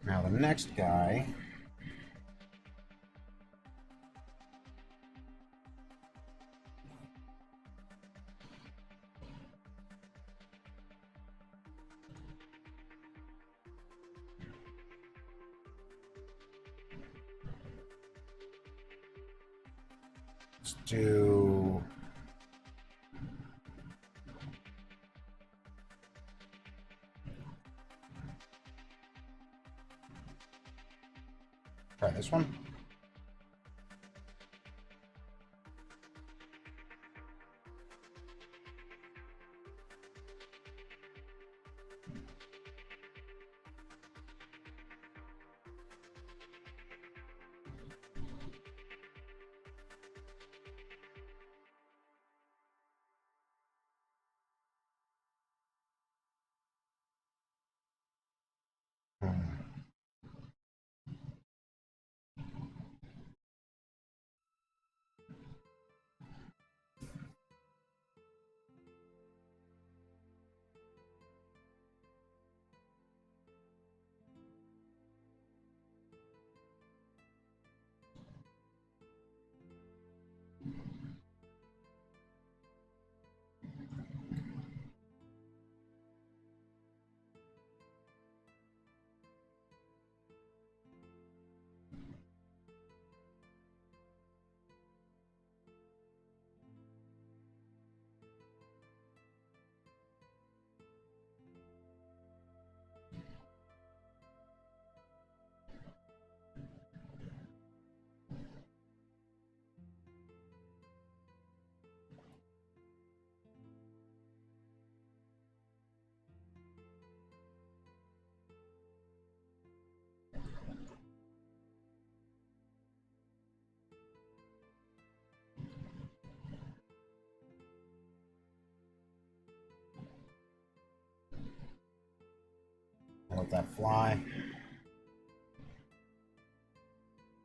Now the next guy. Let's do. Try this one. let that fly.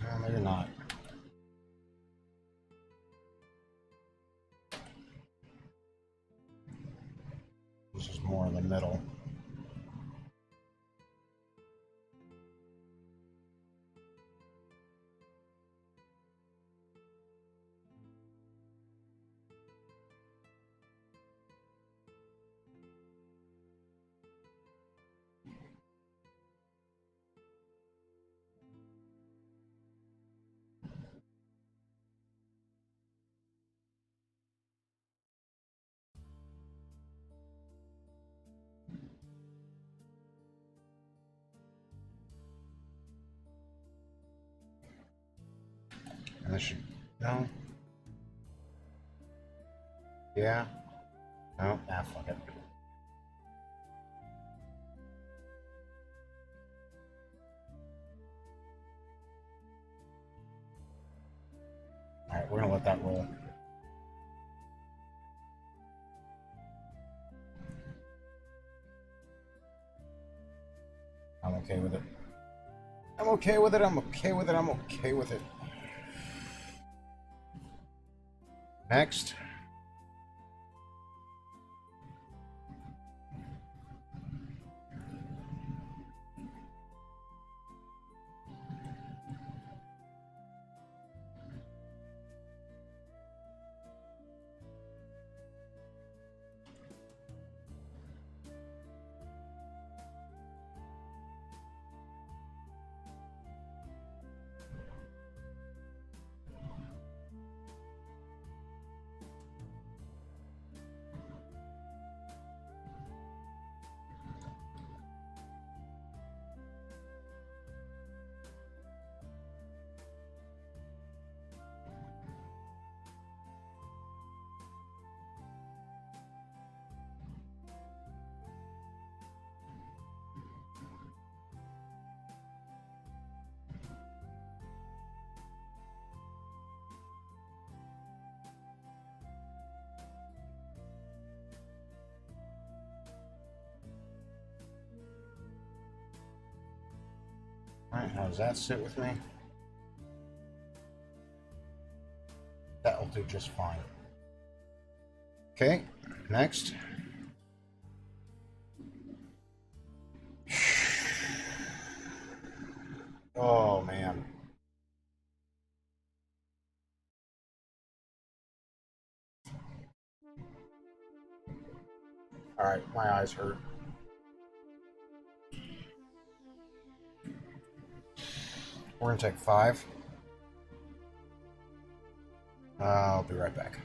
No, maybe not. This is more in the middle. And this should, no? Yeah? No? Ah, fuck it. Alright, we're gonna let that roll. I'm okay with it. I'm okay with it, I'm okay with it, I'm okay with it. Next. Alright, how does that sit with me? That'll do just fine. Okay, next. Oh, man. Alright, my eyes hurt. We're gonna take 5. I'll be right back.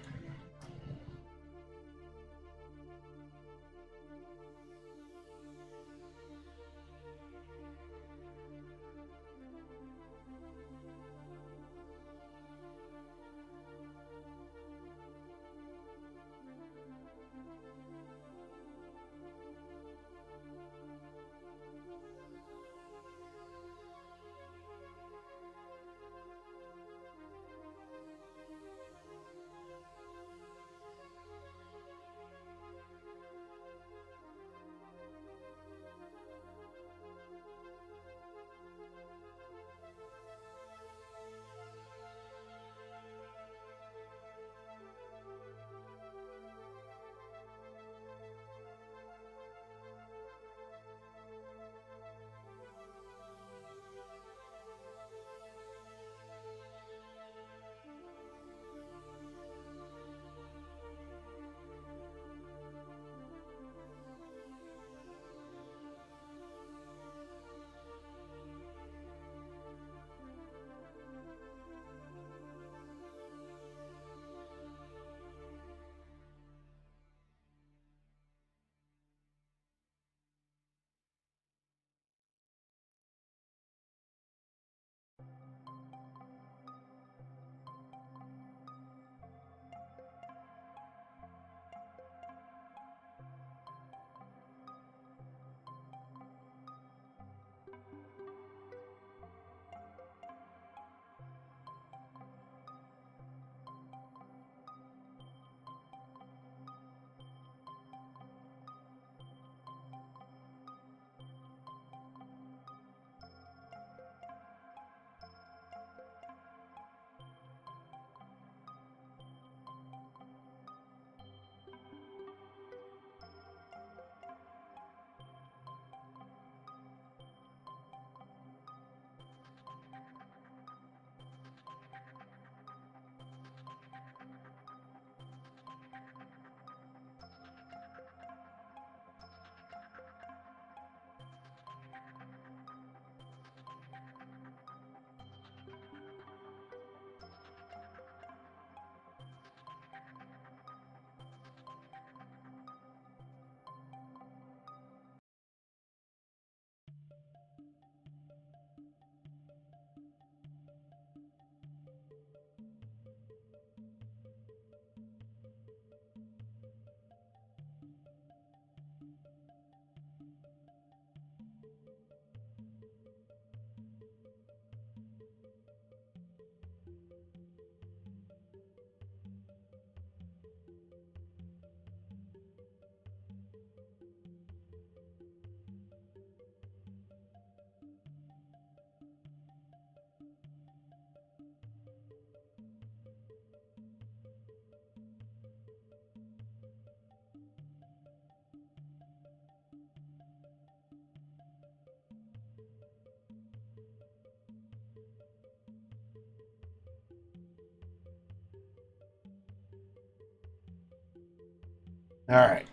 Alright,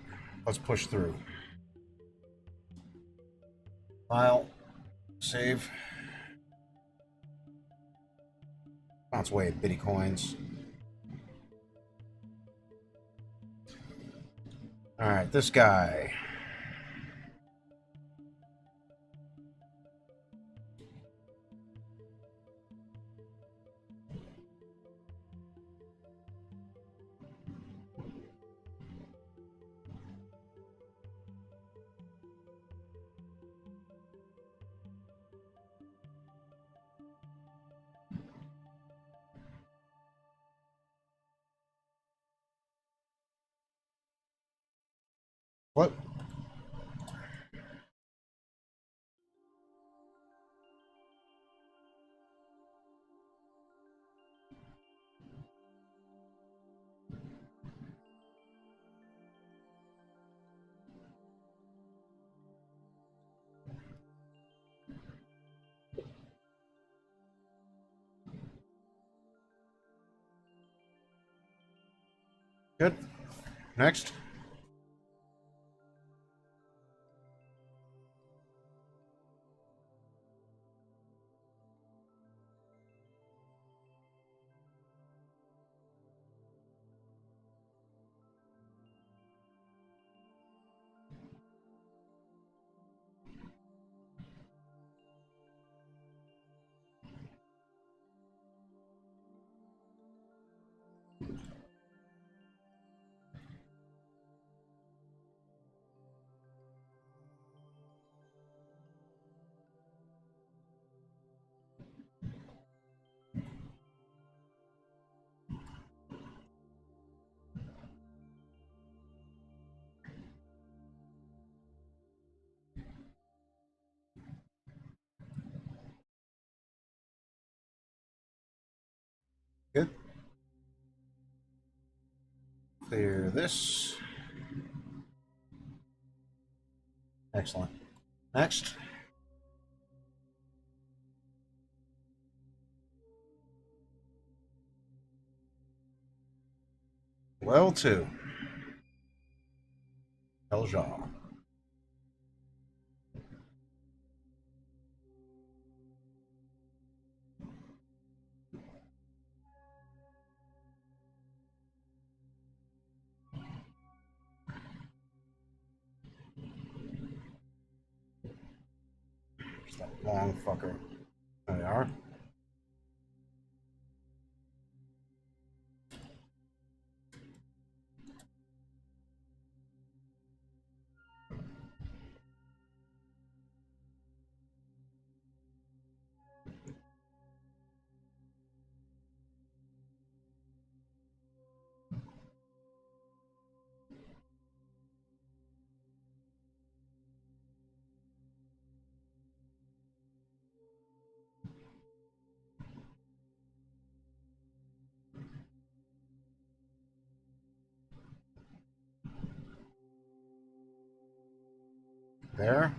let's push through. File, save. Bounce away, bitty coins. Alright, this guy. What? Good. Next. Good. Clear this. Excellent. Next. Well, two. Elja. There's that long fucker. There they are. There.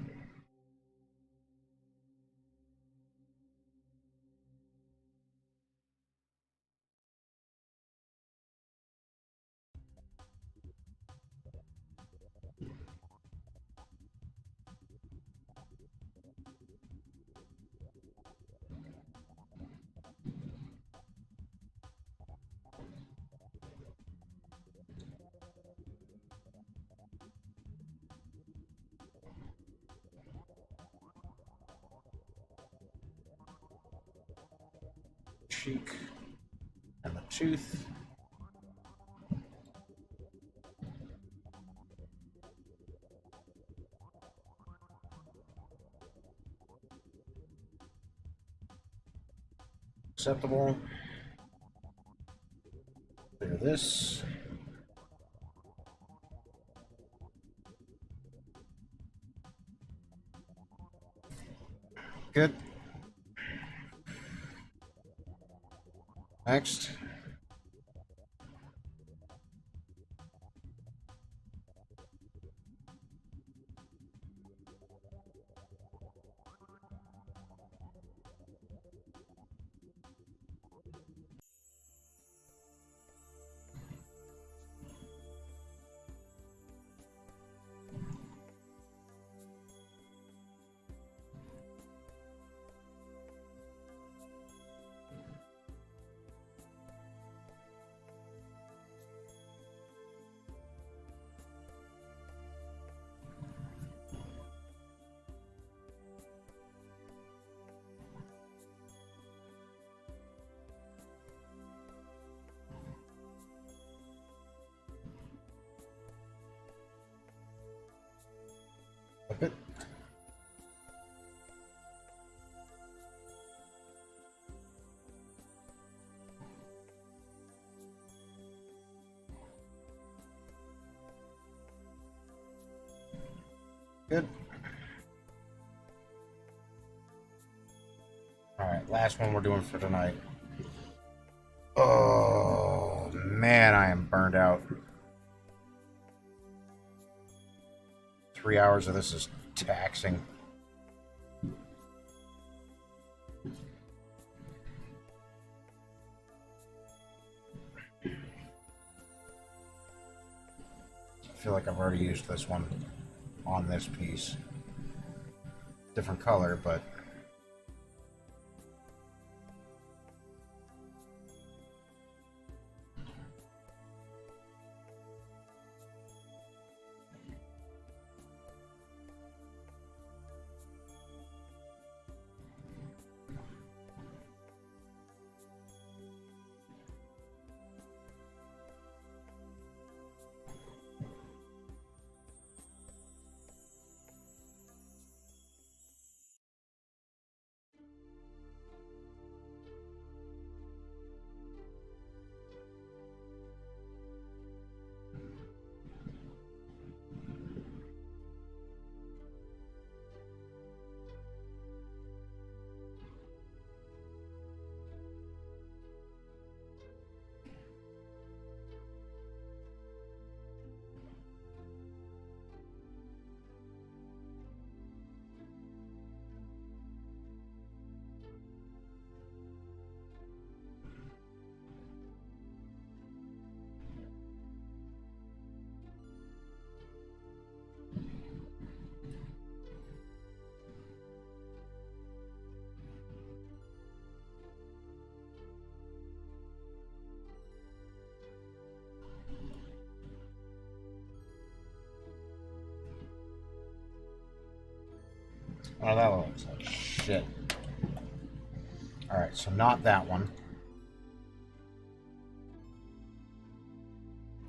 Cheek. And the tooth. Acceptable. Clear this. Good. Next. Good. Alright, last one we're doing for tonight. Oh, man, I am burned out. 3 hours of this is taxing. I feel like I've already used this one on this piece. Different color, but... Oh, that looks like shit. Alright, so not that one.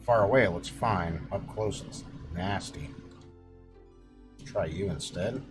Far away, it looks fine. Up close, it's nasty. Let's try you instead.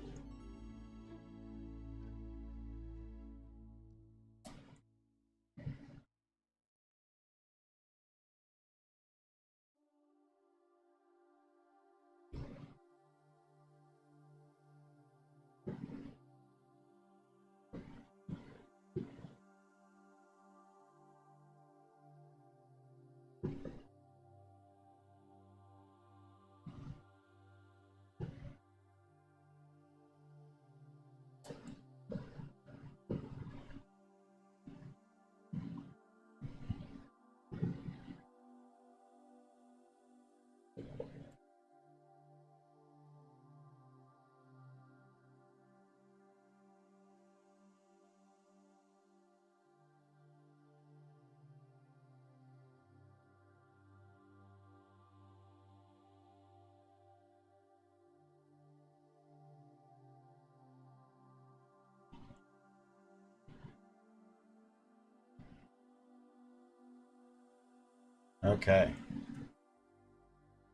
Okay.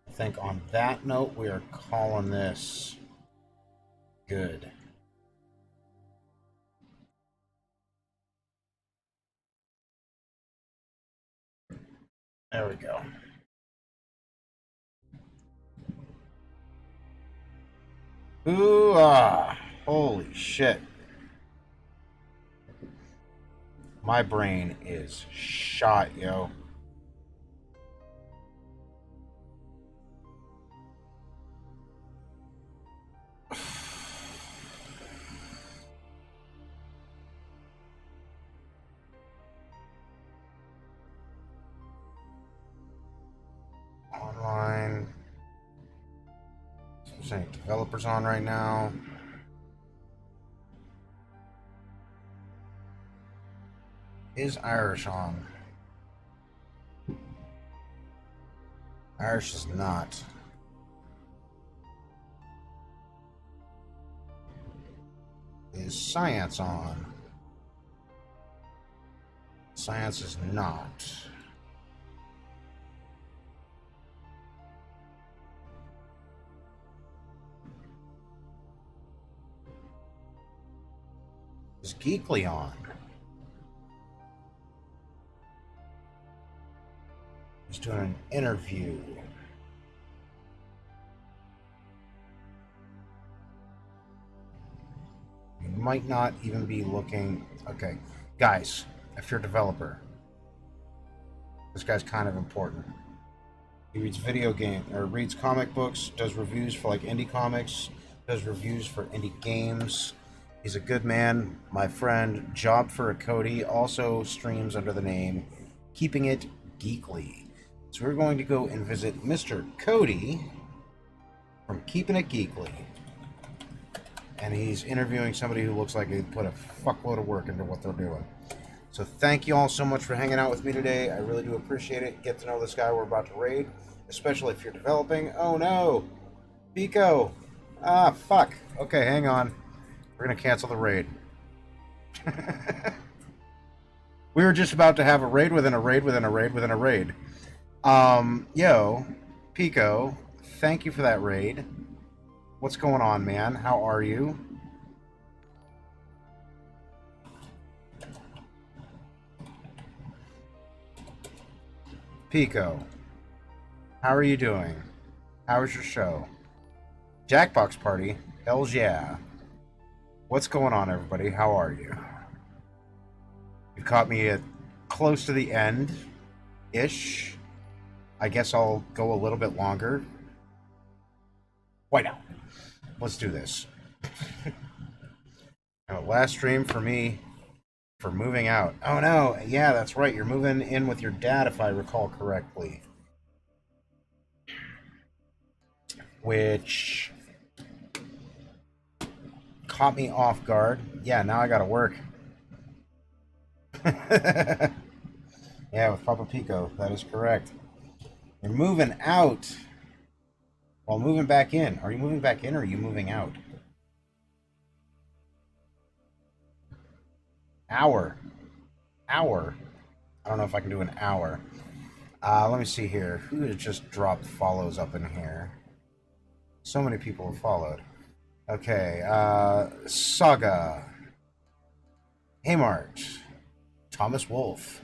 I think on that note, we are calling this good. There we go. Ooh, ah. Holy shit. My brain is shot, yo. Online. There's any developers on right now? Is Irish on? Irish is not. Is Science on? Science is not. Is Geekly on? He's doing an interview. might not even be looking... Okay, guys, if you're a developer, this guy's kind of important. He reads video game, or reads comic books, does reviews for like indie comics, does reviews for indie games. He's a good man, my friend. Job for a Cody, also streams under the name Keeping It Geekly. So we're going to go and visit Mr. Cody from Keeping It Geekly. And he's interviewing somebody who looks like they put a fuckload of work into what they're doing. So thank you all so much for hanging out with me today. I really do appreciate it. Get to know this guy we're about to raid, especially if you're developing. Oh no! Pico! Ah, fuck. Okay, hang on. We're going to cancel the raid. We were just about to have a raid within a raid within a raid within a raid. Yo, Pico, thank you for that raid. What's going on, man? How are you? Pico, how are you doing? How was your show? Jackbox Party? Hells yeah. What's going on, everybody? How are you? You caught me at close to the end-ish. I guess I'll go a little bit longer. Why not? Let's do this. Now, last stream for me for moving out. Oh no, yeah, that's right. You're moving in with your dad, if I recall correctly. Which caught me off guard. Yeah, now I gotta work. Yeah, with Papa Pico, that is correct. You're moving out while moving back in. Are you moving back in or are you moving out? Hour. I don't know if I can do an hour. Let me see here. Who has just dropped follows up in here? So many people have followed. Okay, Saga. Haymart. Thomas Wolf.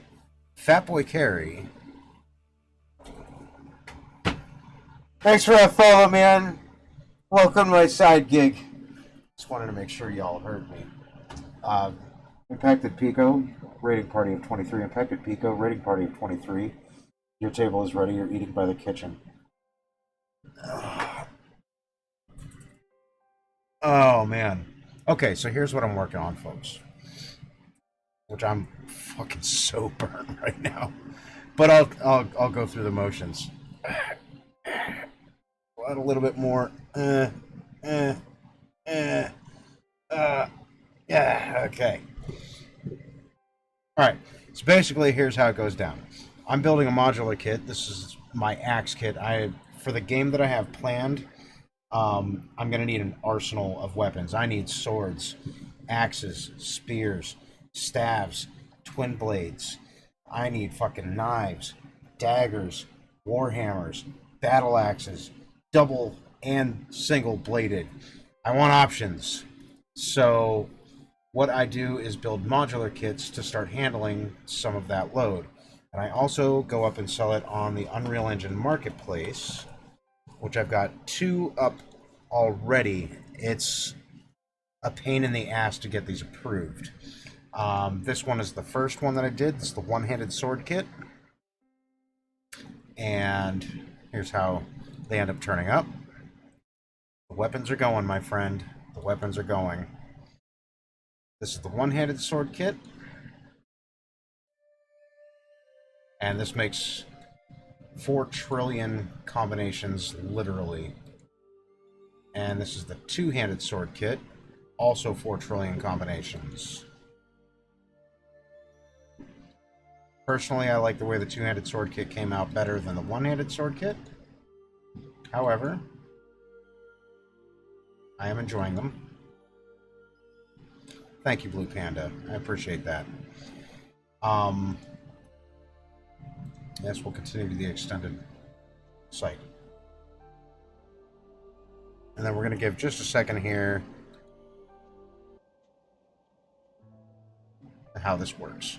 Fatboy Carey. Thanks for that follow, man. Welcome to my side gig. Just wanted to make sure y'all heard me. Impacted Pico, rating party of 23. Impacted Pico, rating party of 23. Your table is ready. You're eating by the kitchen. Oh, man. Okay, so here's what I'm working on, folks. Which I'm fucking so burnt right now. But I'll go through the motions. Add a little bit more. Yeah, okay. Alright, so basically here's how it goes down. I'm building a modular kit. This is my axe kit. For the game that I have planned, I'm going to need an arsenal of weapons. I need swords, axes, spears, staves, twin blades. I need fucking knives, daggers, warhammers, battle axes, double and single bladed. I want options. So what I do is build modular kits to start handling some of that load. And I also go up and sell it on the Unreal Engine Marketplace, which I've got 2 up already. It's a pain in the ass to get these approved. This one is the first one that I did. It's the one-handed sword kit. And here's how they end up turning up. The weapons are going, my friend. The weapons are going. This is the one-handed sword kit. And this makes 4 trillion combinations, literally. And this is the two-handed sword kit. Also 4 trillion combinations. Personally, I like the way the two-handed sword kit came out better than the one-handed sword kit. However, I am enjoying them. Thank you, Blue Panda. I appreciate that. Yes, we'll continue to the extended site. And then we're going to give just a second here how this works.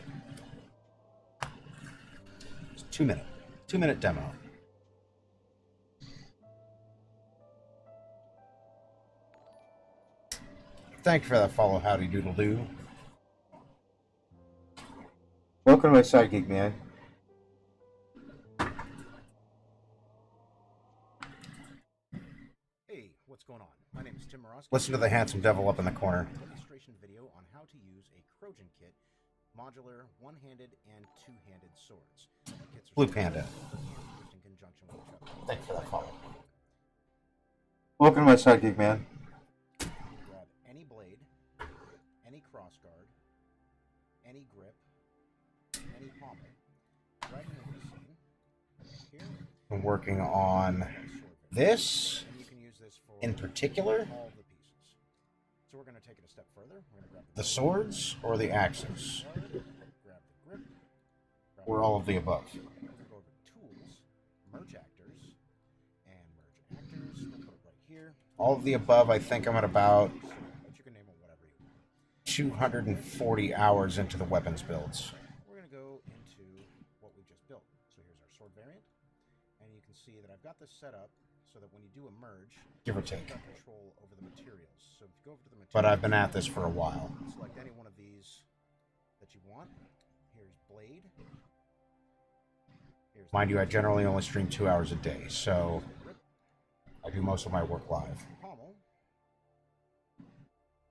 It's a 2-minute demo. Thank you for that follow, howdy doodle doo. Welcome to my sidekick, man. Hey, what's going on? My name is Tim Morosky. Listen to the handsome devil up in the corner. Demonstration video on how to use a Krojyn Kit, modular, one-handed and two-handed swords. Kits are Blue Panda. used in conjunction with each other. Thank you for that follow. Welcome to my sidekick, man. Grab any blade, any crossguard, any grip, any pommel. Right in the scene. Here, I'm working on sword variant. this And you can use this for in particular. all the pieces. So we're going to take it a step further. We're going to grab The swords or the axes? guard, grab the grip, grab Or all of the above? We're going to go over to tools, merge actors, and merge actors. We'll put it right here. All of the above, I think I'm at about But you can name it whatever you want. 240 hours into the weapons builds. We're going to go into what we just built. So here's our sword variant. And you can see that I've got this set up so that when you do a merge, Give or you've take. got control over the materials. So if you go over to the materials, But I've been at this for a while. select any one of these that you want. Here's blade. Here's Mind you, I generally only stream 2 hours a day, so grip, I do most of my work live. pommel.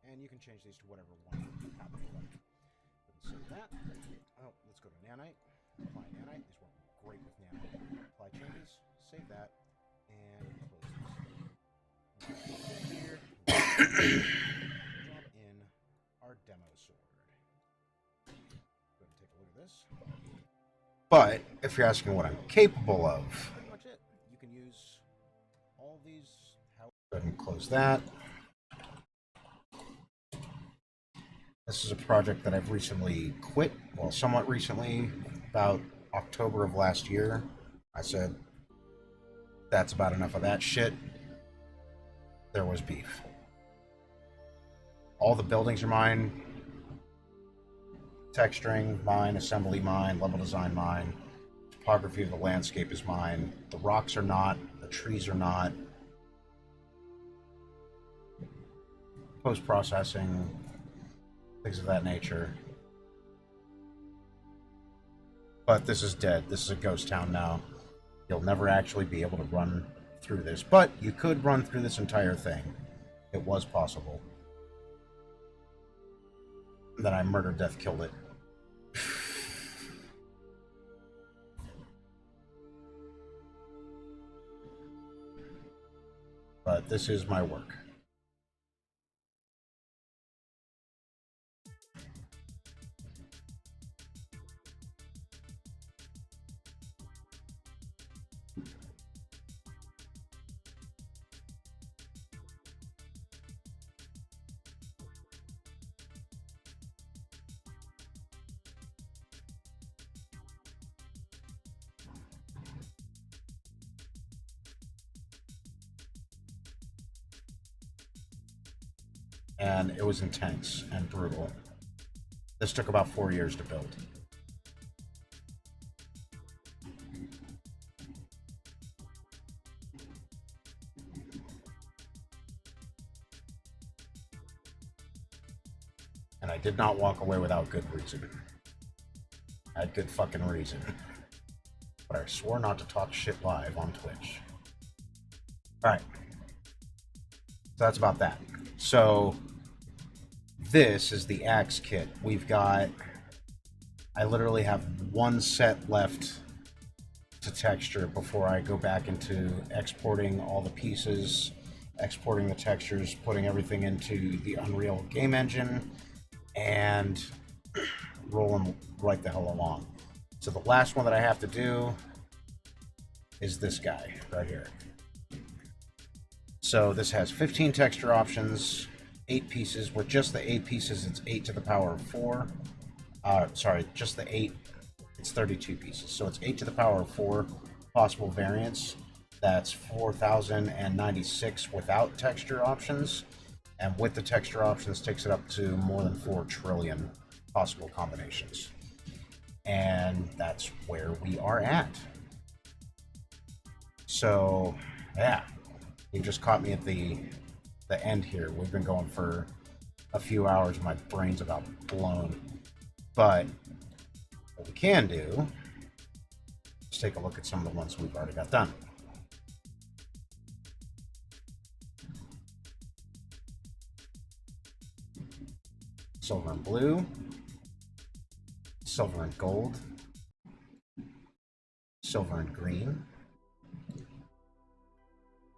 And you can change these to whatever one you happen to like. Save that. Oh, let's go to nanite. Apply nanite. These work great with nanite. Apply changes. Save that. And close this. Here. Drop in our demo sword. Go ahead and take a look at this. But if you're asking what I'm capable of, Pretty much it. You can use all these. How go ahead and close that. This is a project that I've recently quit. Well, somewhat recently, about October of last year. I said, that's about enough of that shit. There was beef. All the buildings are mine. Texturing, mine. Assembly, mine. Level design, mine. Topography of the landscape is mine. The rocks are not. The trees are not. Post-processing, things of that nature. But this is dead. This is a ghost town now. You'll never actually be able to run through this. But you could run through this entire thing. It was possible. Then I murdered, death, killed it. But this is my work. And it was intense and brutal. This took about 4 years to build. And I did not walk away without good reason. I had good fucking reason. But I swore not to talk shit live on Twitch. Alright. So that's about that. So this is the axe kit. We've got, I literally have one set left to texture before I go back into exporting all the pieces, exporting the textures, putting everything into the Unreal game engine, and rolling right the hell along. So the last one that I have to do is this guy right here. So this has 15 texture options, 8 pieces. With just the 8 pieces, it's 8 to the power of 4. Sorry, just the 8, it's 32 pieces. So it's 8 to the power of 4 possible variants. That's 4,096 without texture options. And with the texture options, takes it up to more than 4 trillion possible combinations. And that's where we are at. So, yeah. You just caught me at the end here. We've been going for a few hours, my brain's about blown. But what we can do is take a look at some of the ones we've already got done. Silver and blue, silver and gold, silver and green,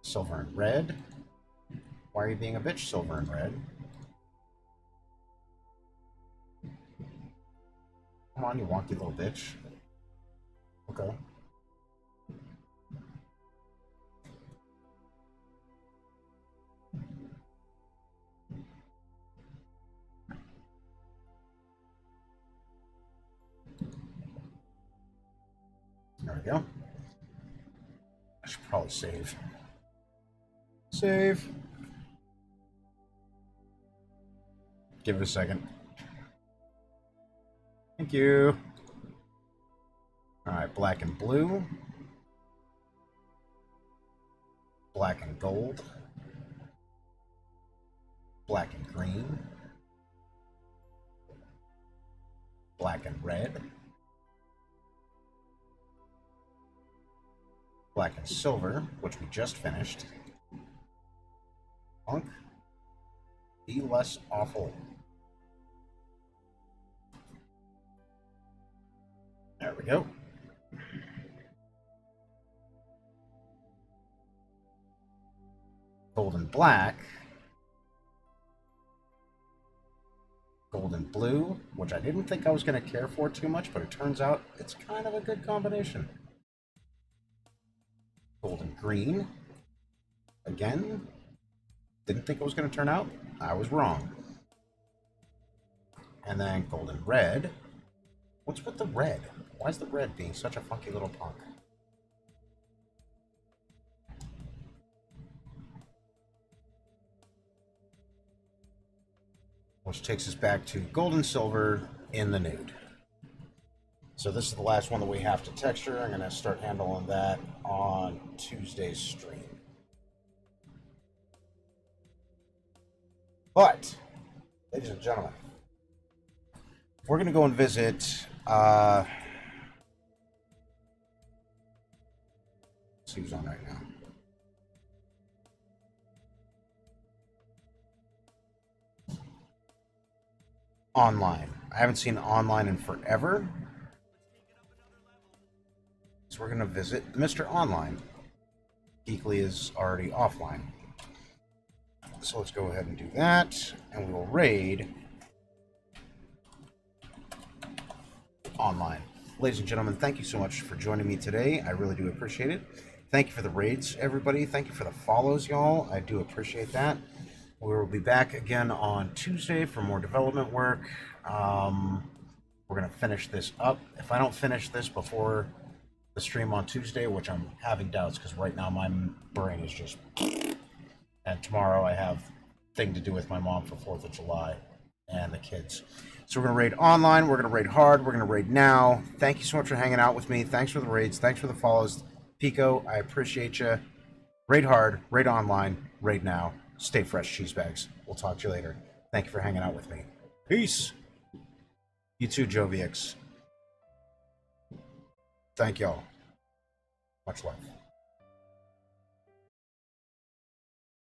silver and red. Why are you being a bitch, silver and red? Come on, you wonky little bitch. Okay. There we go. I should probably save. Save. Give it a second. Thank you. Alright, black and blue. Black and gold. Black and green. Black and red. Black and silver, which we just finished. Punk. Be less awful. There we go. Gold and black. Gold and blue, which I didn't think I was going to care for too much, but it turns out it's kind of a good combination. Gold and green. Again, didn't think it was going to turn out. I was wrong. And then gold and red. What's with the red? Why is the red being such a funky little punk? Which takes us back to gold and silver in the nude. So this is the last one that we have to texture. I'm going to start handling that on Tuesday's stream. But, ladies and gentlemen, we're going to go and visit, let's see who's on right now. Online. I haven't seen online in forever. So we're going to visit Mr. Online. Geekly is already offline. So let's go ahead and do that, and we will raid online. Ladies and gentlemen, thank you so much for joining me today. I really do appreciate it. Thank you for the raids, everybody. Thank you for the follows, y'all. I do appreciate that. We will be back again on Tuesday for more development work. We're going to finish this up. If I don't finish this before the stream on Tuesday, which I'm having doubts because right now my brain is just... And tomorrow I have a thing to do with my mom for 4th of July and the kids. So we're going to raid online. We're going to raid hard. We're going to raid now. Thank you so much for hanging out with me. Thanks for the raids. Thanks for the follows. Pico, I appreciate you. Raid hard. Raid online. Raid now. Stay fresh, cheese bags. We'll talk to you later. Thank you for hanging out with me. Peace. You too, Jovix. Thank y'all. Much love.